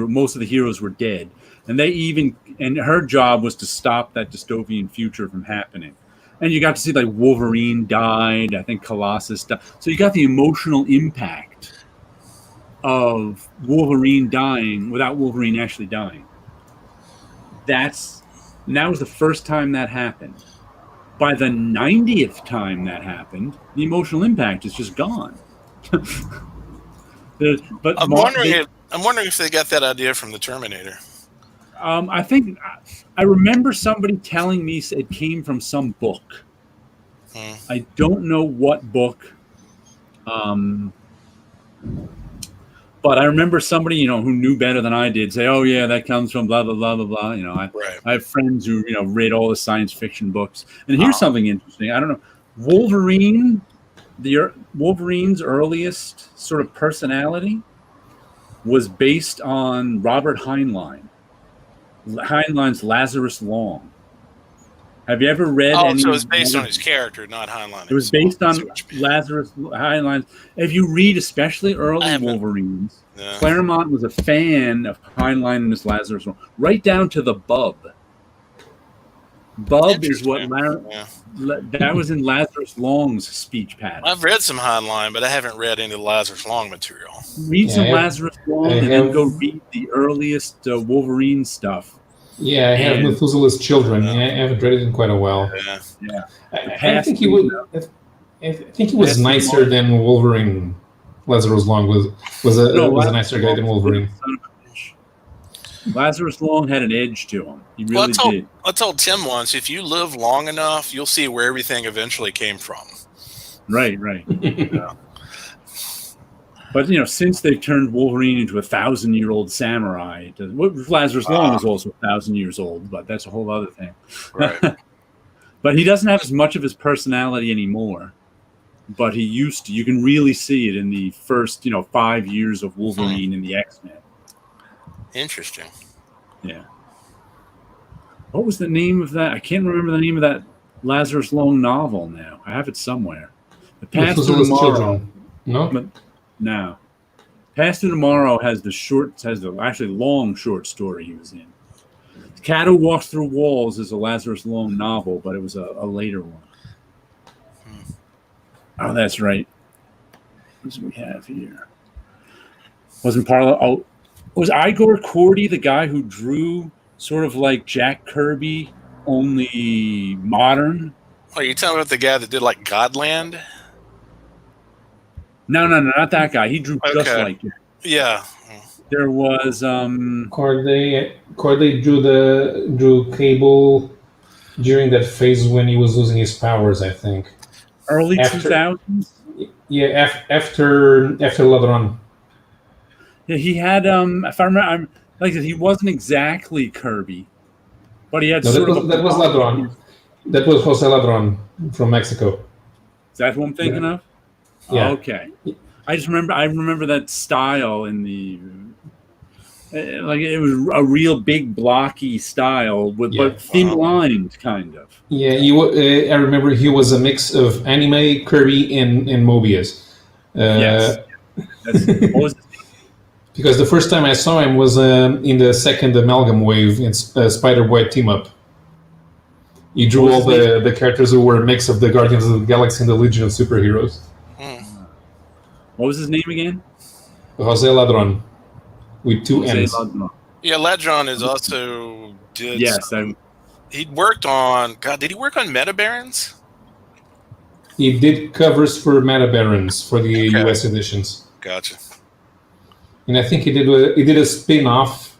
most of the heroes were dead. And her job was to stop that dystopian future from happening. And you got to see like Wolverine died, I think Colossus died. So you got the emotional impact of Wolverine dying without Wolverine actually dying. That was the first time that happened. By the 90th time that happened, the emotional impact is just gone. But I'm wondering if they got that idea from the Terminator. I think I remember somebody telling me it came from some book. I don't know what book. But I remember somebody, who knew better than I did say, "Oh yeah, that comes from blah blah blah blah blah." I have friends who read all the science fiction books. And here's something interesting. I don't know. Wolverine Wolverine's earliest sort of personality was based on Robert Heinlein. Heinlein's Lazarus Long. Have you ever read any? So it's based on his character, not Heinlein. It was based on Lazarus Heinlein. If you read especially early Wolverines, Claremont was a fan of Heinlein and his Lazarus Long, right down to the bub. Bub is what that was in Lazarus Long's speech pattern. I've read some Heinlein, but I haven't read any Lazarus Long material. Read some Lazarus Long and then go read the earliest Wolverine stuff. Yeah, I have Methuselah's Children. I haven't read it in quite a while. Yeah. I think he would. I think he was nicer than Wolverine. Lazarus Long was a nicer guy than Wolverine. Lazarus Long had an edge to him. He really did. I told Tim once, if you live long enough, you'll see where everything eventually came from. Right. Yeah. But, since they've turned Wolverine into a 1,000-year-old samurai, Lazarus Long is also 1,000 years old, but that's a whole other thing. Right. But he doesn't have as much of his personality anymore. But he used to. You can really see it in the first, 5 years of Wolverine in the X-Men. Interesting. Yeah. What was the name of that? I can't remember the name of that Lazarus Long novel now. I have it somewhere. The Path to Tomorrow. No. Path to Tomorrow has the actually long short story he was in. The Cat Who Walks Through Walls is a Lazarus Long novel, but it was a later one. Oh, that's right. What do we have here? Wasn't Parlo? Oh, was Igor Cordy the guy who drew sort of like Jack Kirby, only modern? Are you talking about the guy that did like Godland? No, not that guy. He drew just like it. Yeah. There was Corday drew Cable during that phase when he was losing his powers, I think. Early 2000s? Yeah, after Ladron. Yeah, he had if I remember, like I said, he wasn't exactly Kirby, but he had that was Ladron. That was Jose Ladron from Mexico. Is that who I'm thinking of? Yeah. Oh, okay. I remember that style in the like it was a real big blocky style but thin lined kind of. Yeah, I remember he was a mix of anime, Kirby, and Mobius. Yes. Because the first time I saw him was in the second Amalgam Wave in Spider-Boy Team Up. He drew all the characters who were a mix of the Guardians of the Galaxy and the Legion of Superheroes. What was his name again? Jose Ladron, with two N's. Yeah, Ladron is also did. Yes, he worked on. God, did he work on Meta Barons? He did covers for Meta Barons for the US editions. Gotcha. And I think he did a spin-off,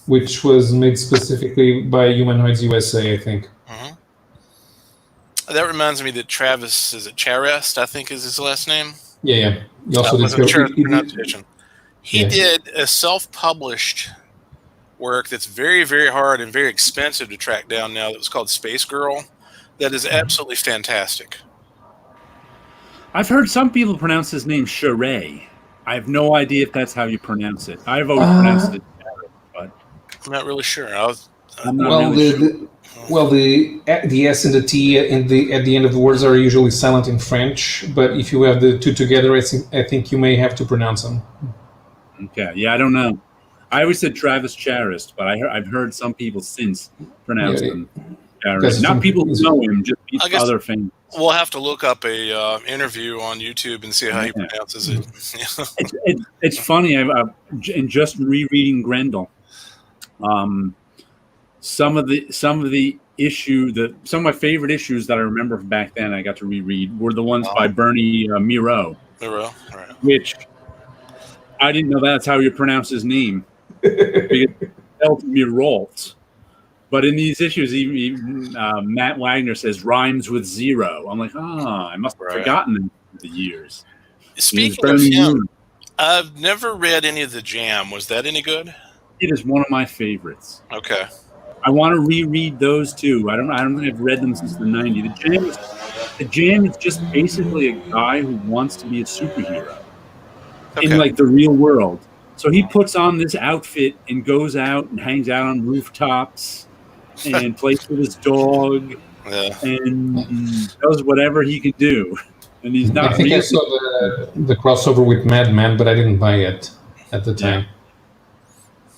which was made specifically by Humanoids USA, I think. That reminds me that Travis, is it Charest, I think is his last name? Yeah. He also He did a self-published work that's very, very hard and very expensive to track down now that was called Space Girl. That is absolutely fantastic. I've heard some people pronounce his name Sheree. I have no idea if that's how you pronounce it. I've always pronounced it Sheree, but I'm not really sure. The S and the T at the end of the words are usually silent in French, but if you have the two together, I think you may have to pronounce them. Okay, yeah, I don't know. I always said Travis Charest, but I've heard some people since pronounce them Charest. Not people who know him, just other fans. We'll have to look up a interview on YouTube and see how he pronounces it. It's funny. In just rereading Grendel, some of my favorite issues that I remember from back then I got to reread were the ones by Bernie Miro. Miro, right. Which I didn't know that's how you pronounce his name. Because it's Miralt. But in these issues, even Matt Wagner says rhymes with zero. I'm like, I must have forgotten the years. Speaking of him, I've never read any of the Jam. Was that any good? It is one of my favorites. Okay. I want to reread those too. I don't think I've read them since the '90s. The Jam The Jam is just basically a guy who wants to be a superhero in Okay. like the real world. So he puts on this outfit and goes out and hangs out on rooftops and plays with his dog Yeah. and does whatever he can do. And he's not I think I really. saw the crossover with Madman, but I didn't buy it at the time.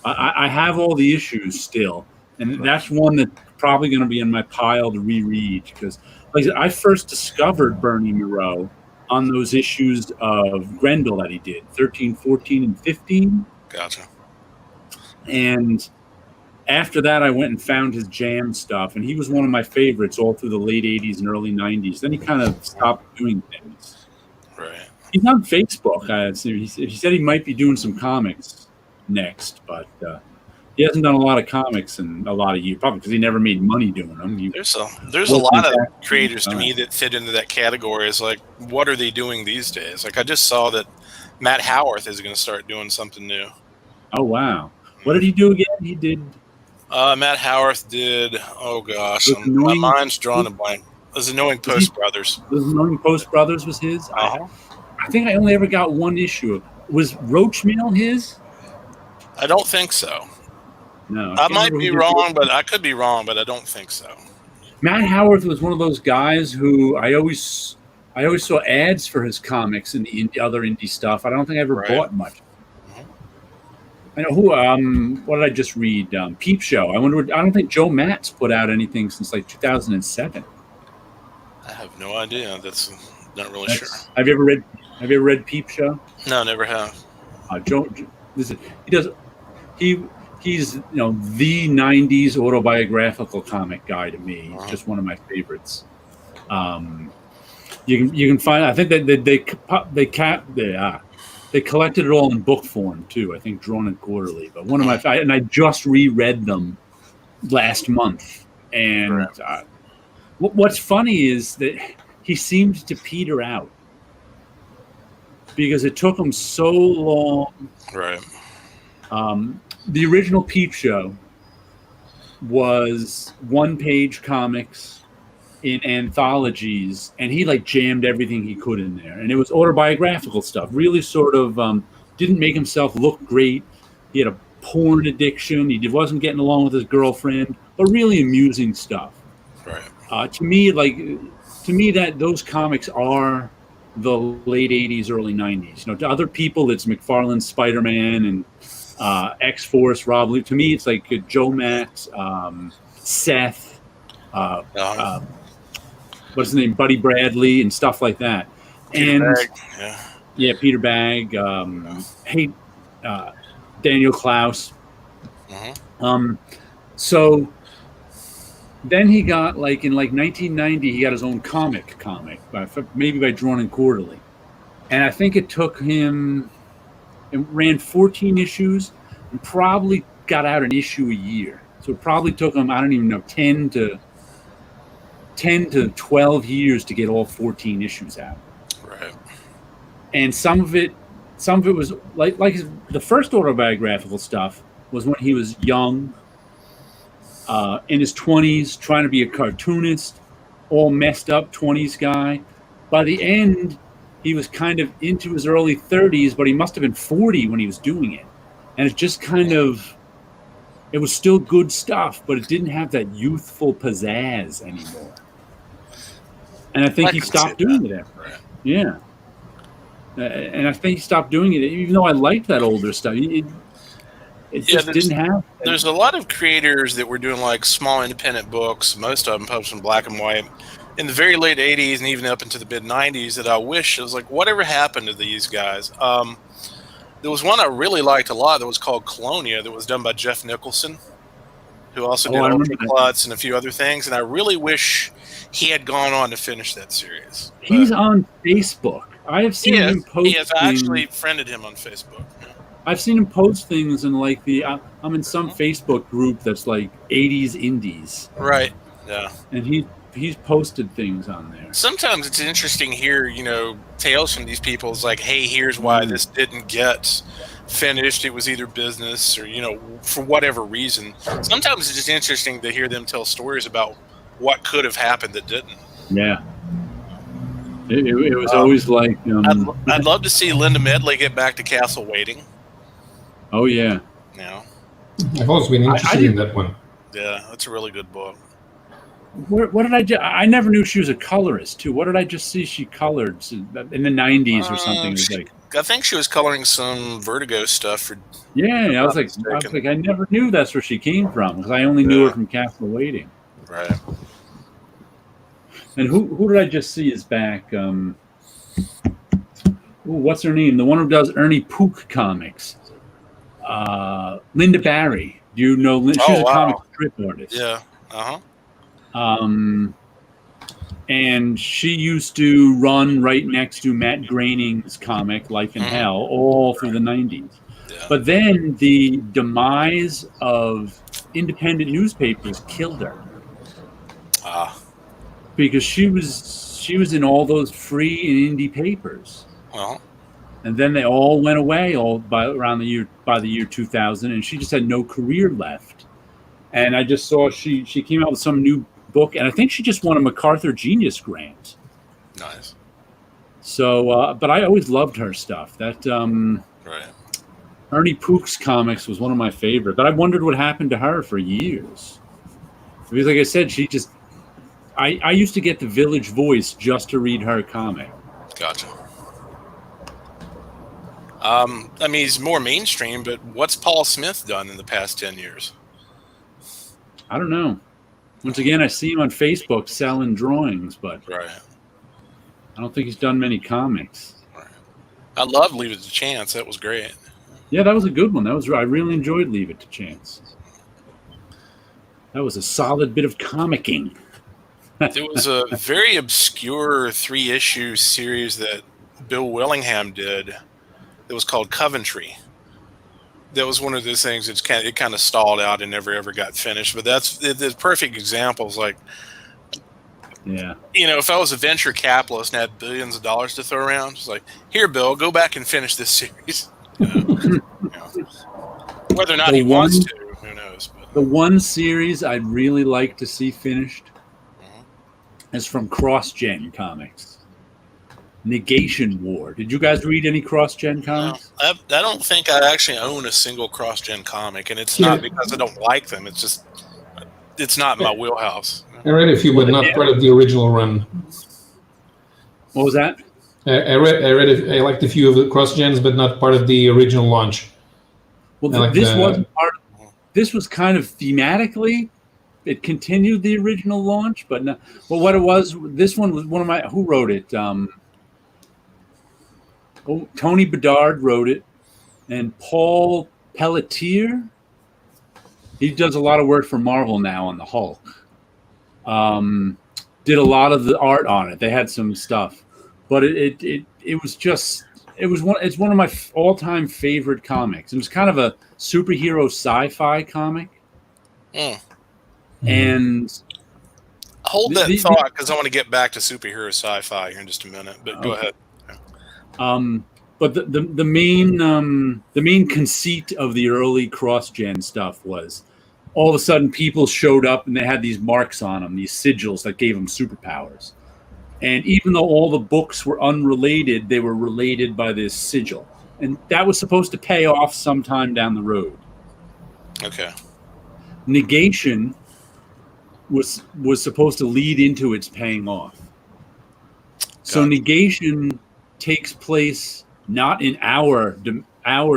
I have all the issues still, and that's one that's probably going to be in my pile to reread because, like, I first discovered Bernie Moreau on those issues of Grendel that he did 13, 14, and 15. Gotcha. And after that, I went and found his Jam stuff, and he was one of my favorites all through the late 80s and early 90s. Then he kind of stopped doing things. Right. He's on Facebook. He said he might be doing some comics next, but he hasn't done a lot of comics in a lot of years, probably because he never made money doing them. There's a lot of creators to me that fit into that category. It's like, what are they doing these days? Like, I just saw that Matt Howarth is going to start doing something new. Oh, wow. What did he do again? He did... Matt Howarth did, oh gosh, my mind's drawn a blank. Those Annoying Post Brothers. Those Annoying Post Brothers was his? Uh-huh. I think I only ever got one issue. Was Roach Mail his? I don't think so. No. I might be wrong, but I could be wrong, but I don't think so. Matt Howarth was one of those guys who I always saw ads for his comics and the other indie stuff. I don't think I ever bought much. I know who. What did I just read? Peep Show. I don't think Joe Matt's put out anything since like 2007. I have no idea. That's not really sure. Have you ever read Peep Show? No, never have. He's the '90s autobiographical comic guy to me. Uh-huh. Just one of my favorites. You can find. I think that they collected it all in book form too. I think Drawn and Quarterly. But one of my and I just reread them last month. And what's funny is that he seemed to peter out because it took him so long. Right. The original Peep Show was one-page comics in anthologies, and he like jammed everything he could in there, and it was autobiographical stuff. Really, sort of didn't make himself look great. He had a porn addiction. He wasn't getting along with his girlfriend, but really amusing stuff. Right. To me, that those comics are the late '80s, early '90s. To other people, it's McFarlane's Spider-Man and X-Force, Rob Lee. To me, it's like Joe Matt, Seth, what's his name, Buddy Bradley, and stuff like that. Peter Bagg, Peter Bagg. Daniel Klaus. Mm-hmm. So then he got in 1990, he got his own comic, maybe by Drawn and Quarterly, and I think it took him. It ran 14 issues and probably got out an issue a year. So it probably took him, I don't even know, 10 to 12 years to get all 14 issues out. Right. And some of it was like the first autobiographical stuff was when he was young, in his 20s, trying to be a cartoonist, all messed up 20s guy. By the end, he was kind of into his early 30s, but he must have been 40 when he was doing it. And it just it was still good stuff, but it didn't have that youthful pizzazz anymore. And I think he stopped doing it after that. Yeah. And I think he stopped doing it, even though I liked that older stuff. It just didn't have. There's a lot of creators that were doing like small independent books, most of them published in black and white, in the very late 80s and even up into the mid 90s that I wish, it was like, whatever happened to these guys? There was one I really liked a lot that was called Colonia that was done by Jeff Nicholson, who also did Ultra Klutz and a few other things. And I really wish he had gone on to finich that series. He's on Facebook. I have seen him post. Yes, I actually friended him on Facebook. I've seen him post things in like I'm in some Facebook group that's like 80s indies. Right. Yeah. And he's posted things on there. Sometimes it's interesting to hear, tales from these people. It's like, hey, here's why this didn't get finished. It was either business or, for whatever reason. Sometimes it's just interesting to hear them tell stories about what could have happened that didn't. Yeah. It was always like. I'd love to see Linda Medley get back to Castle Waiting. Oh yeah. Yeah. I've always been interested in that one. Yeah, that's a really good book. What did I never knew she was a colorist too. What did I just see she colored in the 90s or something? It was like, I think she was coloring some Vertigo stuff for. Yeah, I was like, I never knew that's where she came from because I only knew her from Castle Waiting. Right. And who did I just see is back? What's her name? The one who does Ernie Pook comics. Linda Barry. Do you know? She's a comic strip artist. Yeah. And she used to run right next to Matt Groening's comic Life in Hell all through the 90s. Yeah. But then the demise of independent newspapers killed her. Because she was in all those free and indie papers. And then they all went away by the year 2000, and she just had no career left. And I just saw she came out with some new book, and I think she just won a MacArthur Genius Grant. Nice. So, but I always loved her stuff. That right. Ernie Pook's comics was one of my favorite, but I wondered what happened to her for years. Because, like I said, I used to get the Village Voice just to read her comic. Gotcha. I mean, he's more mainstream, but what's Paul Smith done in the past 10 years? I don't know. Once again, I see him on Facebook selling drawings, but I don't think he's done many comics. Right. I loved Leave It to Chance. That was great. Yeah, that was a good one. I really enjoyed Leave It to Chance. That was a solid bit of comicking. There was a very obscure 3-issue series that Bill Willingham did that was called Coventry. That was one of those things that kind of stalled out and never ever got finished. But that's the perfect examples. Like, if I was a venture capitalist and had billions of dollars to throw around, it's like, here, Bill, go back and finish this series. Whether or not he wants to, who knows? But. The one series I'd really like to see finished is from Cross-Gen Comics. Negation War. Did you guys read any Cross-Gen comics? No, I don't think I actually own a single Cross-Gen comic, and it's not because I don't like them. It's just it's not my wheelhouse. I read a few, but not part of the original run. What was that? I liked a few of the Cross-Gens, but not part of the original launch. Well, wasn't part of, this was kind of thematically. It continued the original launch, but no. Well, what it was, this one was one of my. Who wrote it? Tony Bedard wrote it, and Paul Pelletier. He does a lot of work for Marvel now on the Hulk. Did a lot of the art on it. They had some stuff, but it was one of my all-time favorite comics. It was kind of a superhero sci-fi comic. And hold that thought because I want to get back to superhero sci-fi here in just a minute. But go ahead. But the main conceit of the early Cross-Gen stuff was all of a sudden people showed up and they had these marks on them, these sigils that gave them superpowers. And even though all the books were unrelated, they were related by this sigil. And that was supposed to pay off sometime down the road. Okay. Negation was supposed to lead into its paying off. So Negation takes place not in our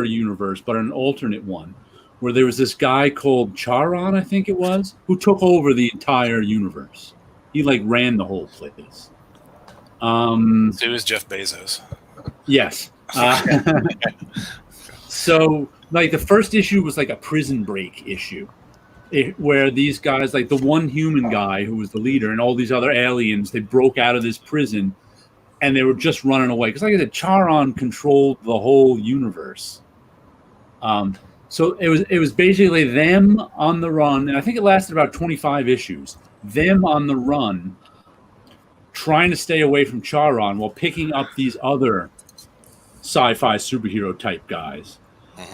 universe, but an alternate one, where there was this guy called Charon, I think it was, who took over the entire universe. He ran the whole place. So it was Jeff Bezos. Yes. So the first issue was a prison break issue, where these guys, the one human guy who was the leader and all these other aliens, they broke out of this prison. And they were just running away. Because like I said, Charon controlled the whole universe. So it was basically them on the run. And I think it lasted about 25 issues. Them on the run, trying to stay away from Charon while picking up these other sci-fi superhero type guys.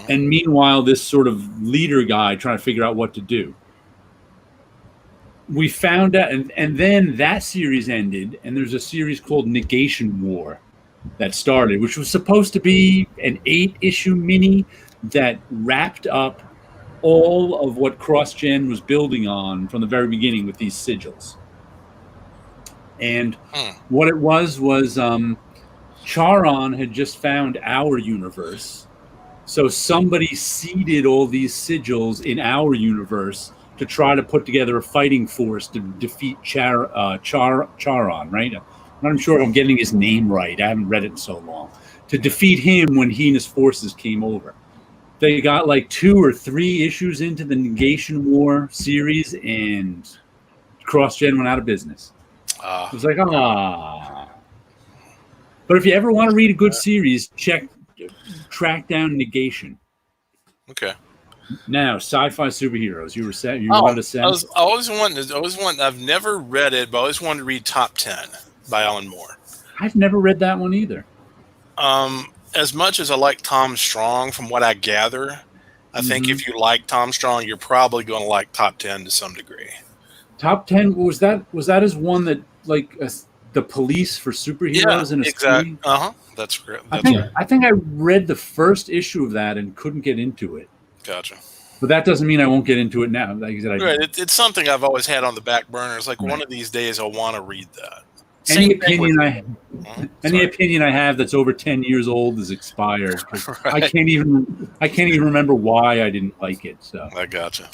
And meanwhile, this sort of leader guy trying to figure out what to do. we found out, and then that series ended, and there's a series called Negation War that started, which was supposed to be an 8-issue mini that wrapped up all of what CrossGen was building on from the very beginning with these sigils. And what it was Charon had just found our universe. So somebody seeded all these sigils in our universe to try to put together a fighting force to defeat Charon, right? I'm not sure if I'm getting his name right. I haven't read it in so long. To defeat him when he and his forces came over. They got like 2 or 3 issues into the Negation War series, and CrossGen went out of business. It was like, But if you ever want to read a good series, track down Negation. Okay. Now, sci-fi superheroes. You were set. You wanted to say. I always wanted. I've never read it, but I always wanted to read Top 10 by Alan Moore. I've never read that one either. As much as I like Tom Strong, from what I gather, I think if you like Tom Strong, you're probably going to like Top 10 to some degree. Top 10 was that his one that like the police for superheroes in a exactly. That's great. I think I read the first issue of that and couldn't get into it. Gotcha. But that doesn't mean I won't get into it now. Like I said, right. It's something I've always had on the back burner. It's like one of these days I want to read that. Any opinion I have that's over 10 years old is expired. Right. I can't even remember why I didn't like it. So I gotcha.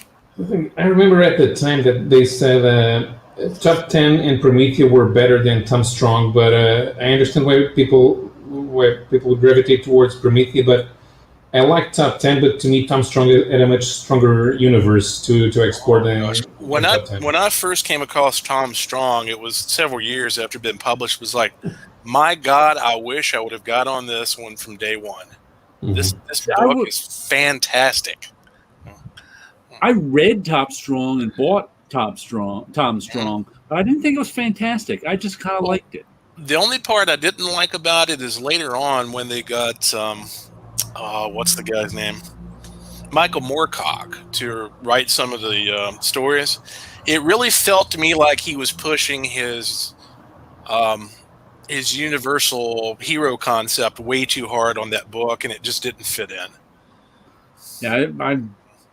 I remember at the time that they said Top 10 and Promethea were better than Tom Strong, but I understand why people would gravitate towards Promethea, but I like Top 10, but to me, Tom Strong had a much stronger universe to explore than when I first came across Tom Strong, it was several years after it had been published. It was like, my God, I wish I would have got on this one from day one. Mm-hmm. This book is fantastic. I read Top Strong and bought Tom Strong, but I didn't think it was fantastic. I just kind of liked it. The only part I didn't like about it is later on when they got what's the guy's name? Michael Moorcock to write some of the stories. It really felt to me like he was pushing his universal hero concept way too hard on that book, and it just didn't fit in. Yeah,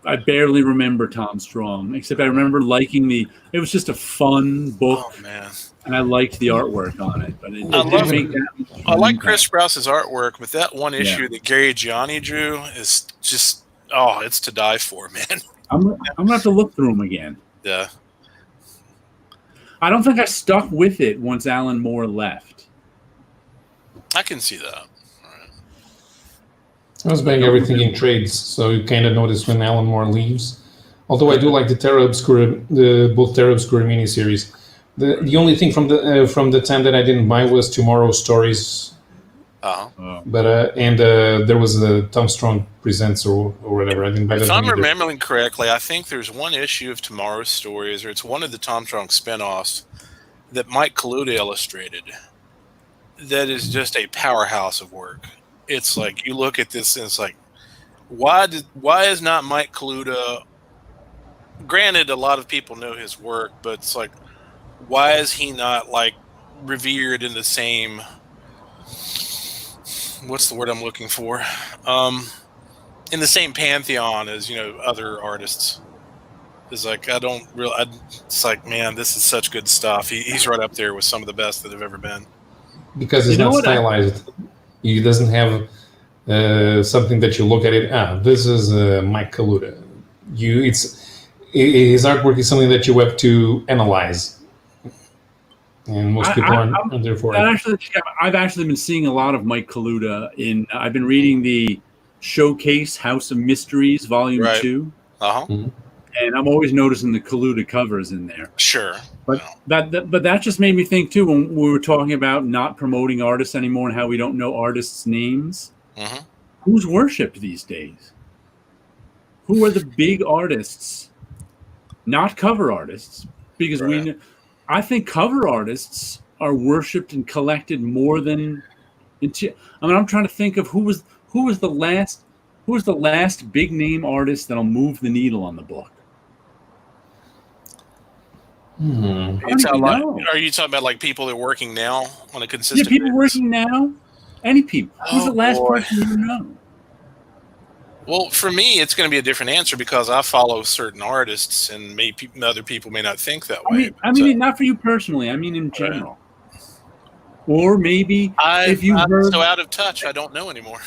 I barely remember Tom Strong, except I remember liking it was just a fun book. Oh, man. And I liked the artwork on it. But I like Chris Sprouse's artwork, but that one issue that Gary Gianni drew is just, it's to die for, man. I'm going to have to look through them again. Yeah. I don't think I stuck with it once Alan Moore left. I can see that. I was buying everything in trades, so you kind of notice when Alan Moore leaves. Although I do like the Terra Obscura, both Terra Obscura miniseries. The only thing from the time that I didn't buy was Tomorrow's Stories. But there was a Tom Strong Presents or whatever. I didn't buy that. If I'm remembering correctly, I think there's one issue of Tomorrow's Stories, or it's one of the Tom Strong spinoffs that Mike Kaluta illustrated. That is just a powerhouse of work. It's like you look at this and it's like, why is not Mike Kaluta? Granted, a lot of people know his work, but it's like, why is he not like revered in the same? What's the word I'm looking for? In the same pantheon as other artists. It's like it's like, man, this is such good stuff. He's right up there with some of the best that have ever been. Because it's not stylized. He doesn't have something that you look at it. This is Mike Kaluta. His artwork is something that you have to analyze, and most people aren't there for it. I've actually been seeing a lot of Mike Kaluta I've been reading the Showcase House of Mysteries Volume 2. Mm-hmm. And I'm always noticing the Kaluta covers in there. Sure. But that just made me think, too, when we were talking about not promoting artists anymore and how we don't know artists' names. Mm-hmm. Who's worshipped these days? Who are the big artists? Not cover artists. Because I think cover artists are worshipped and collected more than... I'm trying to think of who was the last big-name artist that'll move the needle on the book. I don't even know. Are you talking about like people that are working now on a consistent? Yeah, people working now. Any people. Who's the last boy. person you know? Well, for me, it's going to be a different answer because I follow certain artists, and other people may not think that way. I mean, not for you personally. I mean, in general. Or maybe if you I'm heard. so out of touch, I don't know anymore.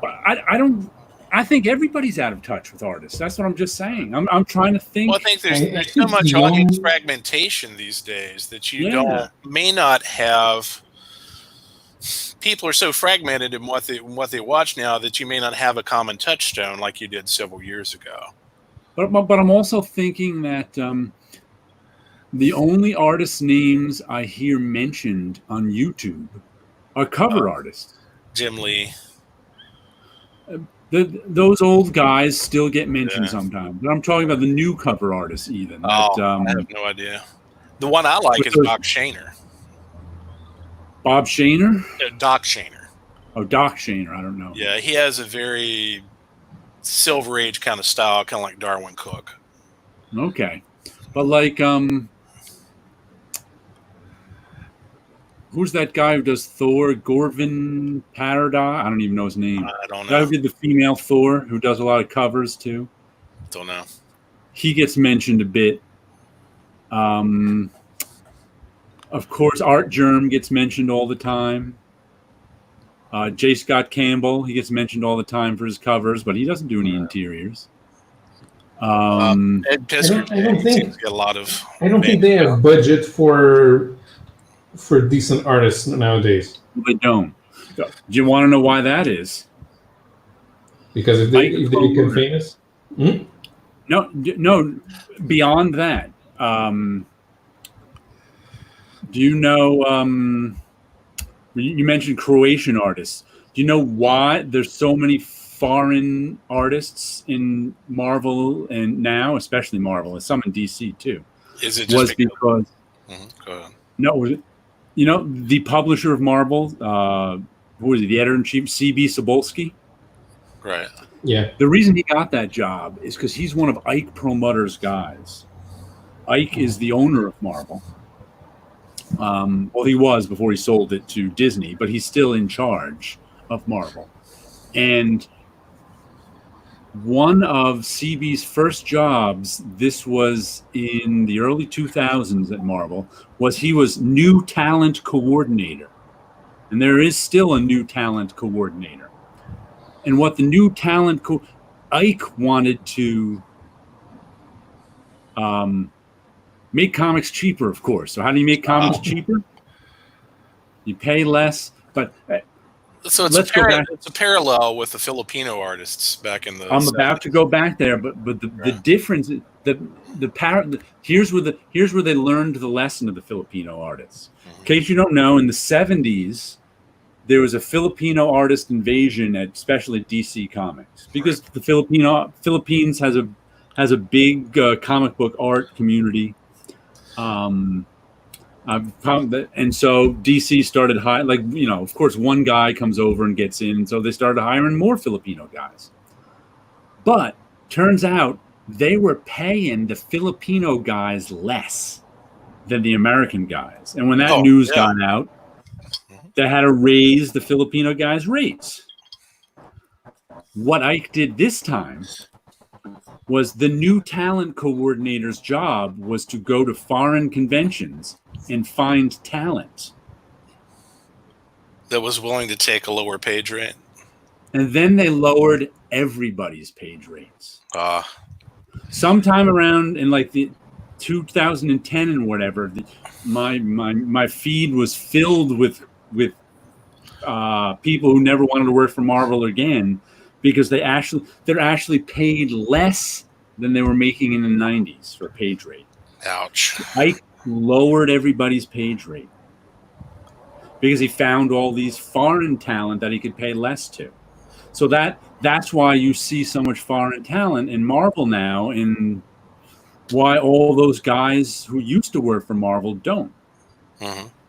I don't. I think everybody's out of touch with artists. That's what I'm just saying. I'm trying to think. Well, I think there's so much audience fragmentation these days that you may not have. People are so fragmented in what they watch now that you may not have a common touchstone like you did several years ago. But I'm also thinking that the only artist names I hear mentioned on YouTube are cover artists. Jim Lee. Those old guys still get mentioned sometimes. But I'm talking about the new cover artists even. I have no idea. The one I like is Doc Shaner. Bob Shaner? Doc Shaner. Oh, Doc Shaner. I don't know. Yeah, he has a very Silver Age kind of style, kind of like Darwin Cook. Okay. But like, who's that guy who does Thor? Gorvin Paradis? I don't even know his name. I don't know. Guy who did the female Thor, who does a lot of covers too. Don't know. He gets mentioned a bit. Of course, Art Germ gets mentioned all the time. J. Scott Campbell, he gets mentioned all the time for his covers, but he doesn't do any interiors. Ed Piskor, I don't think get a lot of. I don't think they have budget for decent artists nowadays. They don't. Do you want to know why that is? Because if they become famous? Hmm? No. Beyond that, do you know? You mentioned Croatian artists. Do you know why there's so many foreign artists in Marvel and now, especially Marvel, and some in DC too? Is it just because? Go ahead. No, was it? You know, the publisher of Marvel, who was he? The editor-in-chief, C.B. Cebulski. Right. Yeah. The reason he got that job is because he's one of Ike Perlmutter's guys. Ike is the owner of Marvel. Well, he was before he sold it to Disney, but he's still in charge of Marvel. And one of CB's first jobs, this was in the early 2000s at Marvel, was he was new talent coordinator. And there is still a new talent coordinator. And what the new talent Ike wanted to make comics cheaper, of course. So how do you make comics cheaper? You pay less, but so it's a parallel with the Filipino artists back in the. I'm about to go back there, but the difference, here's where they learned the lesson of the Filipino artists. In case you don't know, in the 70s, there was a Filipino artist invasion especially at DC Comics because the Philippines has a big comic book art community. I've found that, and so DC started of course, one guy comes over and gets in, and so they started hiring more Filipino guys. But turns out they were paying the Filipino guys less than the American guys, and when that news got out, they had to raise the Filipino guys' rates. What Ike did this time was the new talent coordinator's job was to go to foreign conventions and find talent that was willing to take a lower page rate. And then they lowered everybody's page rates. Sometime around in like the 2010 and whatever, my feed was filled with people who never wanted to work for Marvel again because they're actually paid less than they were making in the 90s for page rate. Ouch. Ike lowered everybody's page rate because he found all these foreign talent that he could pay less to. So that's why you see so much foreign talent in Marvel now, and why all those guys who used to work for Marvel don't.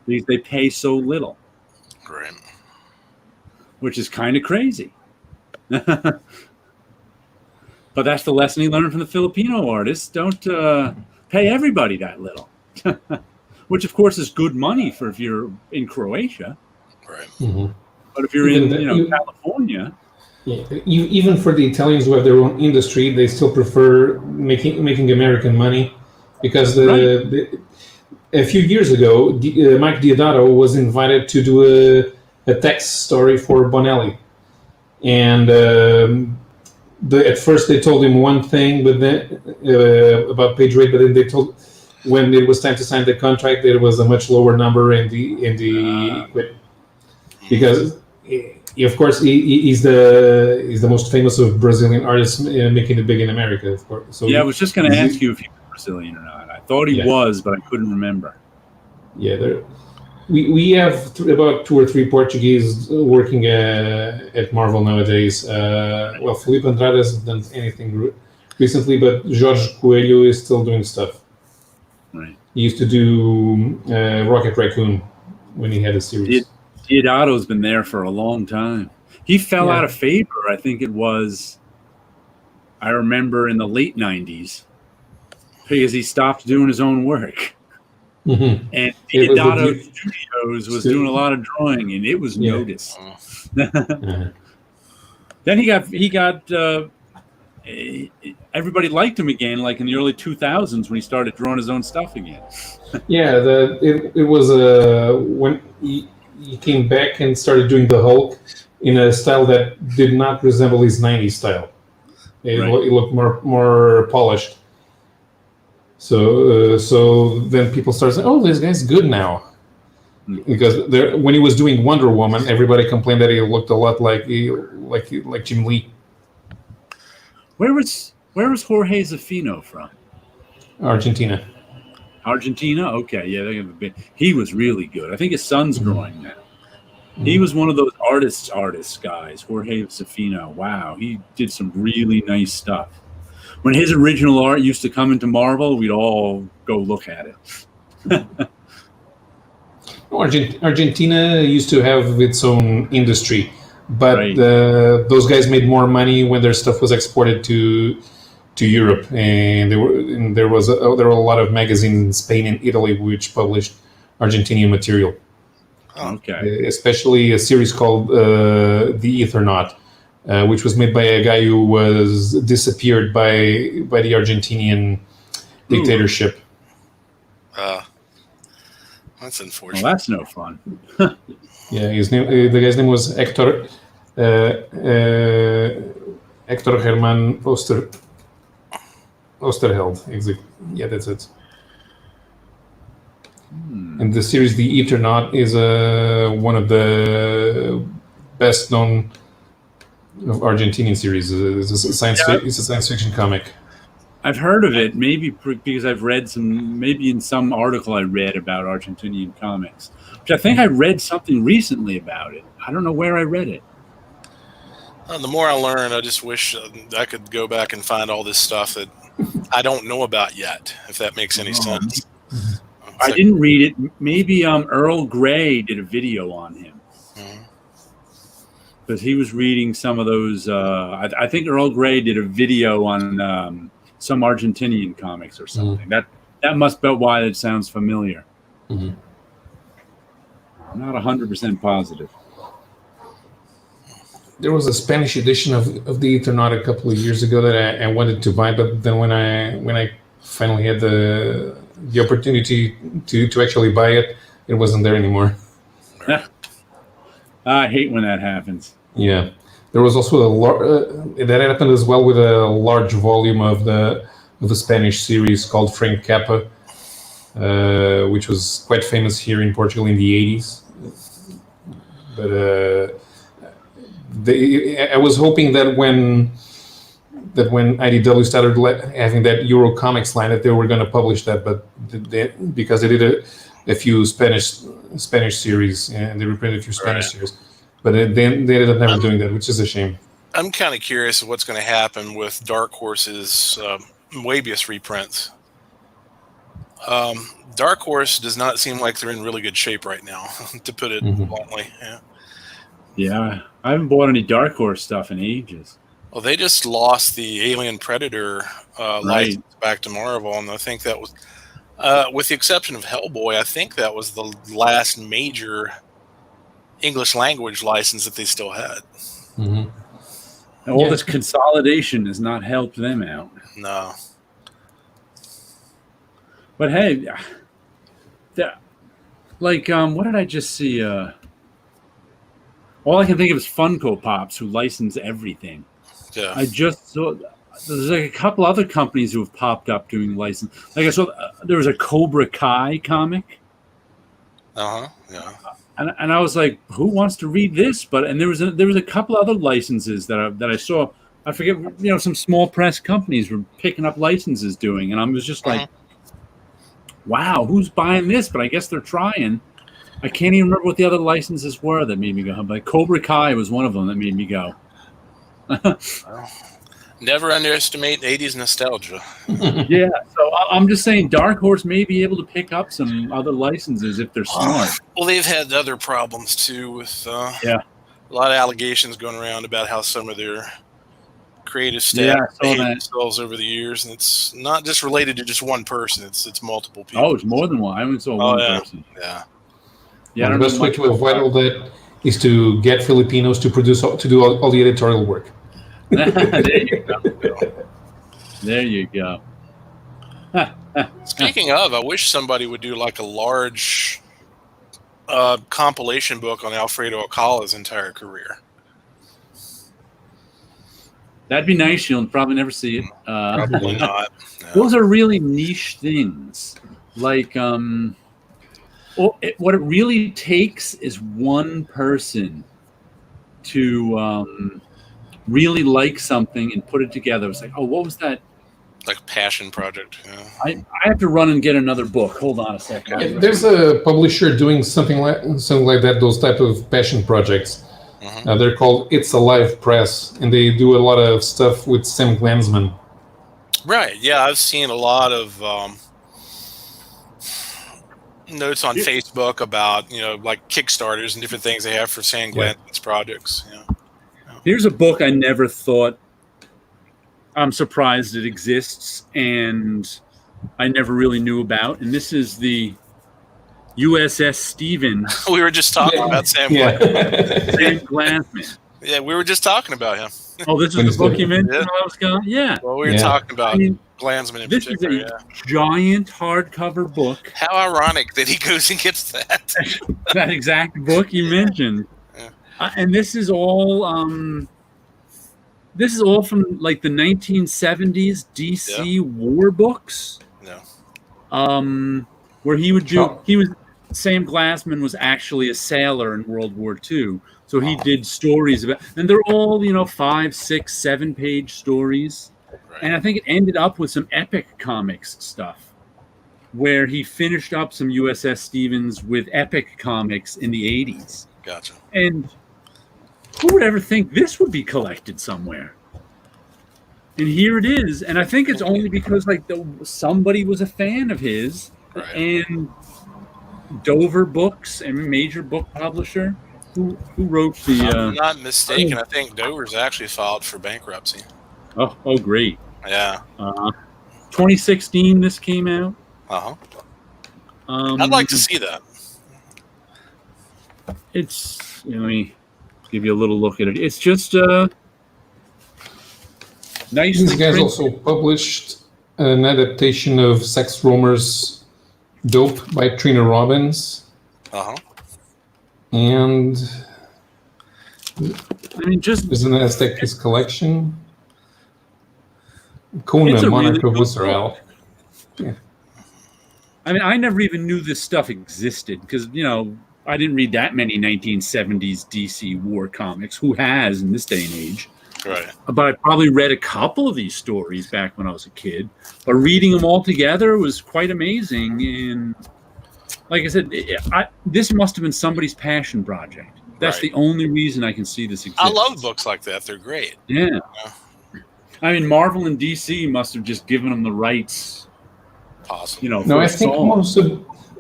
Because they pay so little. Right. Which is kind of crazy. But that's the lesson he learned from the Filipino artists. Don't pay everybody that little, which of course is good money for if you're in Croatia. Right. Mm-hmm. But if you're in California, even for the Italians who have their own industry, they still prefer making American money, because a few years ago, Mike Diodato was invited to do a text story for Bonelli, and at first they told him one thing, but then about page rate, but then they told, when it was time to sign the contract, there was a much lower number in the because of course he's the most famous of Brazilian artists making it big in America, of course. So I was just going to ask you if he was Brazilian or not. I thought he was, but I couldn't remember. Yeah, we have about 2 or 3 Portuguese working at Marvel nowadays. Well, Felipe Andrade hasn't done anything recently, but Jorge Coelho is still doing stuff. Right. He used to do Rocket Raccoon when he had a series. Diodato's been there for a long time. He fell out of favor, I think it was, I remember, in the late 90s, because he stopped doing his own work. Mm-hmm. And Diodato Studios was doing a lot of drawing, and it was noticed. Then he got everybody liked him again, like in the early 2000s when he started drawing his own stuff again. It was when he came back and started doing the Hulk in a style that did not resemble his 90s style. It looked more polished. So then people started saying, "Oh, this guy's good now," because when he was doing Wonder Woman, everybody complained that he looked a lot like Jim Lee. Where was Jorge Zafino from? Argentina. Okay, yeah, he was really good. I think his son's drawing now. He was one of those artists guys, Jorge Zafino. Wow, he did some really nice stuff. When his original art used to come into Marvel, we'd all go look at it. Argentina used to have its own industry, but those guys made more money when their stuff was exported to Europe, and there were a lot of magazines in Spain and Italy which published Argentinian material. Okay. Especially a series called The Ethernaut, which was made by a guy who was disappeared by the Argentinian dictatorship. That's unfortunate. Well, that's no fun. Yeah, the guy's name was Hector Herman Osterheld. Yeah, that's it. And the series The Ethernaut is one of the best known of Argentinian series. It's a science fiction comic. I've heard of it, maybe because I've read maybe in some article I read about Argentinian comics, which I think I read something recently about it. I don't know where I read it. The more I learn, I just wish I could go back and find all this stuff that I don't know about yet, if that makes any sense. I didn't read it. Maybe Earl Grey did a video on him. Because he was reading some of those. I think Earl Grey did a video on some Argentinian comics or something. That must be why it sounds familiar. I'm not 100% positive. There was a Spanish edition of the Ethernaut a couple of years ago that I wanted to buy, but then when I finally had the opportunity to actually buy it, it wasn't there anymore. I hate when that happens. Yeah, there was also that happened as well with a large volume of the Spanish series called Frank Cappa, which was quite famous here in Portugal in the 80s. But I was hoping that when IDW started having that Euro Comics line, that they were going to publish that, but because they did a few Spanish series and they reprinted a few Spanish series, but they ended up never doing that, which is a shame. I'm kind of curious of what's going to happen with Dark Horse's Moebius reprints. Dark Horse does not seem like they're in really good shape right now, to put it bluntly. Yeah, I haven't bought any Dark Horse stuff in ages. Well, they just lost the Alien Predator license back to Marvel, and I think that was, with the exception of Hellboy, I think that was the last major English language license that they still had. Mm-hmm. And all this consolidation has not helped them out. No. But hey, what did I just see? All I can think of is Funko Pops, who license everything. Yeah. I just saw there's like a couple other companies who have popped up doing license. Like I saw there was a Cobra Kai comic. Yeah. And I was like, who wants to read this? And there was a couple other licenses that I saw. I forget, some small press companies were picking up licenses doing, and I was just like, wow, who's buying this? But I guess they're trying. I can't even remember what the other licenses were that made me go. Like Cobra Kai was one of them that made me go. Never underestimate 80s nostalgia. Yeah, so I'm just saying Dark Horse may be able to pick up some other licenses if they're smart. Well, they've had other problems too with a lot of allegations going around about how some of their creative staff behave themselves over the years, and it's not just related to just one person. It's multiple people. Oh, it's more than one. I only saw one person. Yeah. Yeah. The best way to avoid all that is to get Filipinos to do all the editorial work. There you go. Speaking of, I wish somebody would do like a large compilation book on Alfredo Alcala's entire career. That'd be nice. You'll probably never see it. Probably not. No. Those are really niche things. Like, what it really takes is one person to really like something and put it together. It's like, oh, what was that? Like a passion project. Yeah. I have to run and get another book. Hold on a second. Yeah, there's a publisher doing something like that. Those type of passion projects. Mm-hmm. They're called It's Alive Press, and they do a lot of stuff with Sam Glansman. Right. Yeah, I've seen a lot of notes on Facebook about like Kickstarters and different things they have for Sam Glansman's projects. Yeah. Here's a book I never thought. I'm surprised it exists, and I never really knew about. And this is the USS Stevens. We were just talking about Sam Glansman. Sam Glansman. Yeah, we were just talking about him. Oh, this is the book you mentioned while I was gone? Yeah. Well, we were talking about Glansman in particular. This is a giant hardcover book. How ironic that he goes and gets that. That exact book you mentioned. Yeah. And this is all from like the 1970s DC war books. No. Where he would do Sam Glassman was actually a sailor in World War II. So he did stories about, and they're all, 5, 6, 7 page stories. Right. And I think it ended up with some Epic Comics stuff where he finished up some USS Stevens with Epic Comics in the 80s. Gotcha. And who would ever think this would be collected somewhere? And here it is. And I think it's only because somebody was a fan of his. Right. And Dover Books, a major book publisher, who wrote the... If I'm not mistaken, I think Dover's actually filed for bankruptcy. Oh, great. Yeah. 2016 this came out. Uh-huh. I'd like to see that. It's... let me give you a little look at it. It's just nice. These guys also published an adaptation of Sex Rumors Dope by Trina Robbins. Uh-huh. And just there's an Aztec's collection. Kona, Monarch of Israel. Yeah. I never even knew this stuff existed because, I didn't read that many 1970s DC war comics. Who has in this day and age? Right. But I probably read a couple of these stories back when I was a kid. But reading them all together was quite amazing. And like I said, this must have been somebody's passion project. That's the only reason I can see this exist. I love books like that. They're great. Yeah. Marvel and DC must have just given them the rights. Possibly. No, I think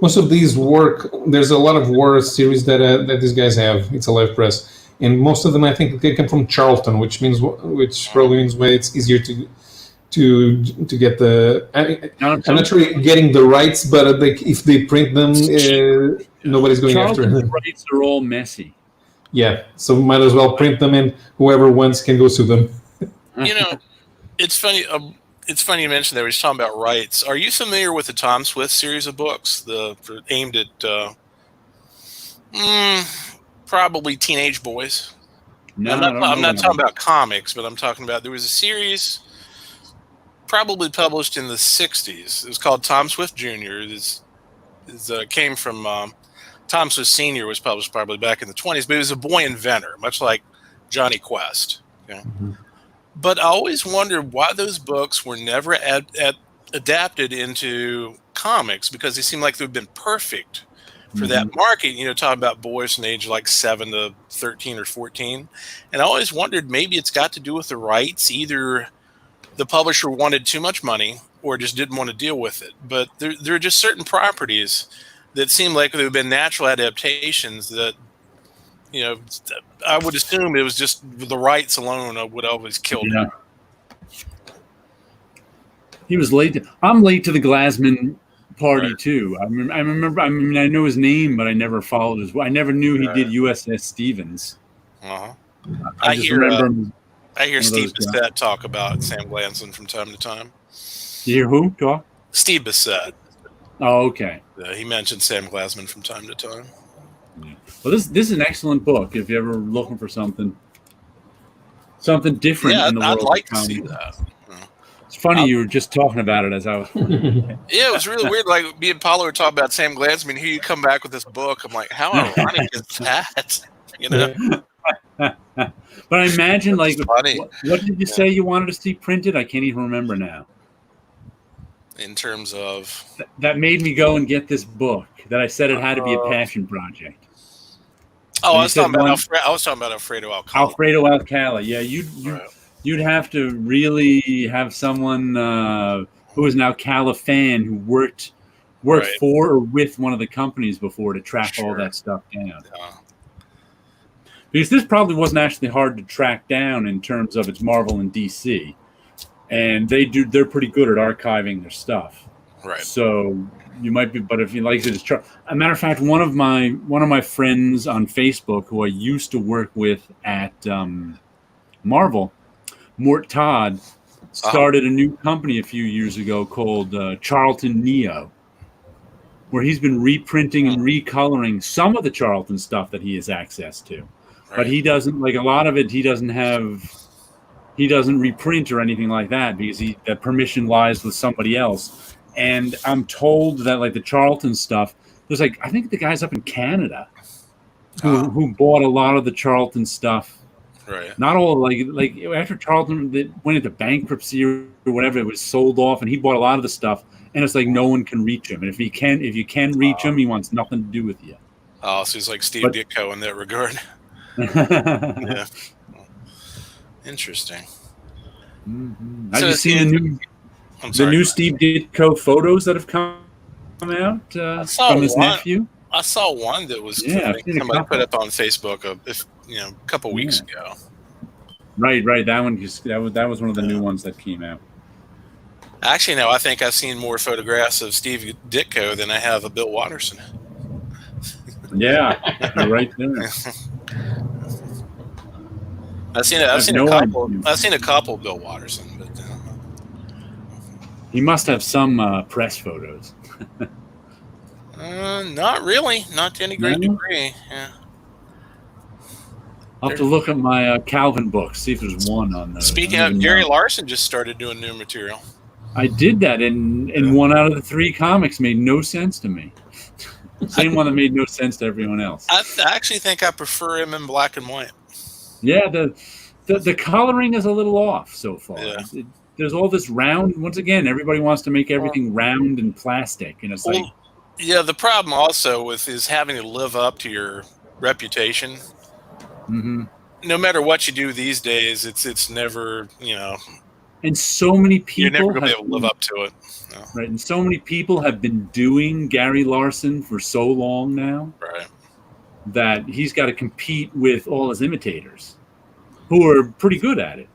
most of these work. There's a lot of war series that these guys have. It's a Live Press, and most of them I think they come from Charlton, which probably means why it's easier to get the. I'm not sure getting the rights, but if they print them, nobody's going after them. The rights are all messy. Yeah, so might as well print them, and whoever wants can go sue them. It's funny. It's funny you mentioned that. We're talking about rights. Are you familiar with the Tom Swift series of books, aimed at probably teenage boys? No, I'm not talking about comics, but I'm talking about there was a series probably published in the 60s. It was called Tom Swift Jr. It came from Tom Swift Sr. was published probably back in the 20s, but he was a boy inventor, much like Johnny Quest. Okay? Mm-hmm. But I always wondered why those books were never adapted into comics, because they seemed like they would have been perfect for that market, talking about boys from age like 7 to 13 or 14. And I always wondered, maybe it's got to do with the rights. Either the publisher wanted too much money or just didn't want to deal with it. But there are just certain properties that seem like there have been natural adaptations that, I would assume it was just the rights alone would always kill him. He was late. I'm late to the Glassman party too. I remember. I know his name, but I never followed his. I never knew he did USS Stevens. I hear Steve Bissett talk about Sam Glassman from time to time. You hear who talk? Steve Bissett. Oh, okay. He mentioned Sam Glassman from time to time. Yeah. Well, this is an excellent book if you're ever looking for something different in the world. I'd like to see that. It's funny you were just talking about it as I was. Yeah, it was really weird. Like me and Paulo were talking about Sam Glassman. Here you come back with this book. I'm like, how ironic is that? But I imagine, like, what did you say you wanted to see printed? I can't even remember now. In terms of that made me go and get this book. That I said it had to be a passion project. Oh, I was talking about Alfredo Alcala. Alfredo Alcala. Yeah, you'd have to really have someone who is an Alcala fan who worked for or with one of the companies before to track all that stuff down. Yeah. Because this probably wasn't actually hard to track down in terms of it's Marvel and DC, and they're pretty good at archiving their stuff. Right. So you might be, but if you like it, a matter of fact, one of my friends on Facebook who I used to work with at Marvel, Mort Todd, started a new company a few years ago called Charlton Neo, where he's been reprinting and recoloring some of the Charlton stuff that he has access to. Right. But he doesn't, like a lot of it, he doesn't reprint or anything like that because that permission lies with somebody else. And I'm told that like the Charlton stuff, there's like, I think the guy's up in Canada who bought a lot of the Charlton stuff. Right. Not all like after Charlton went into bankruptcy or whatever, it was sold off, and he bought a lot of the stuff. And it's like no one can reach him. And if you can reach him, he wants nothing to do with you. Oh, so he's like Steve Ditko in that regard. Yeah. Interesting. Mm-hmm. Have you seen the new Steve Ditko photos that have come out from his nephew? I saw one that was somebody put up on Facebook a couple weeks ago. Right. That one that was one of the new ones that came out. Actually, no. I think I've seen more photographs of Steve Ditko than I have of Bill Watterson. Yeah, you're right there. I've seen a couple of Bill Watterson, but he must have some press photos. Not really, not to any great degree. Yeah. I'll have to look at my Calvin books, see if there's one on those. Speaking of, Gary Larson just started doing new material. I did that, and one out of the 3 comics made no sense to me. Same one that made no sense to everyone else. I actually think I prefer him in black and white. Yeah, the coloring is a little off so far. Yeah. There's all this round. Once again, everybody wants to make everything round and plastic, and it's like. Yeah, the problem also is having to live up to your reputation. Mm-hmm. No matter what you do these days, it's never, And so many people you're never going to be able to live up to it. No. Right, and so many people have been doing Gary Larson for so long now. Right. that he's got to compete with all his imitators, who are pretty good at it.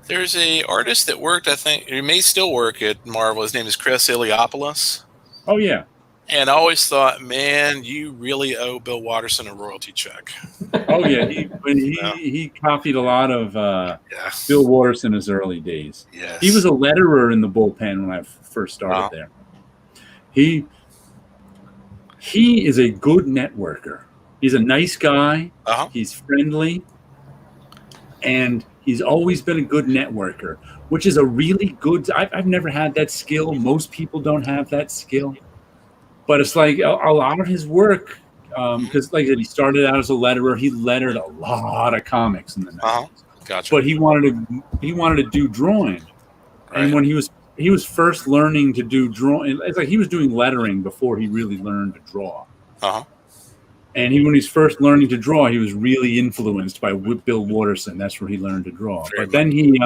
There's a artist that worked, I think, he may still work at Marvel. His name is Chris Iliopoulos. Oh, yeah. And I always thought, man, you really owe Bill Watterson a royalty check. Oh, yeah. He copied a lot of Bill Watterson in his early days. Yes. He was a letterer in the bullpen when I first started there. He is a good networker. He's a nice guy. He's friendly. And he's always been a good networker, which is a really good... I've never had that skill. Most people don't have that skill. But it's like a lot of his work, because like I said, he started out as a letterer. He lettered a lot of comics in the 90s. Gotcha. But he wanted to do drawing. Right. And when he was first learning to do drawing, it's like he was doing lettering before he really learned to draw. And when he's first learning to draw, he was really influenced by Bill Watterson. That's where he learned to draw. But then he,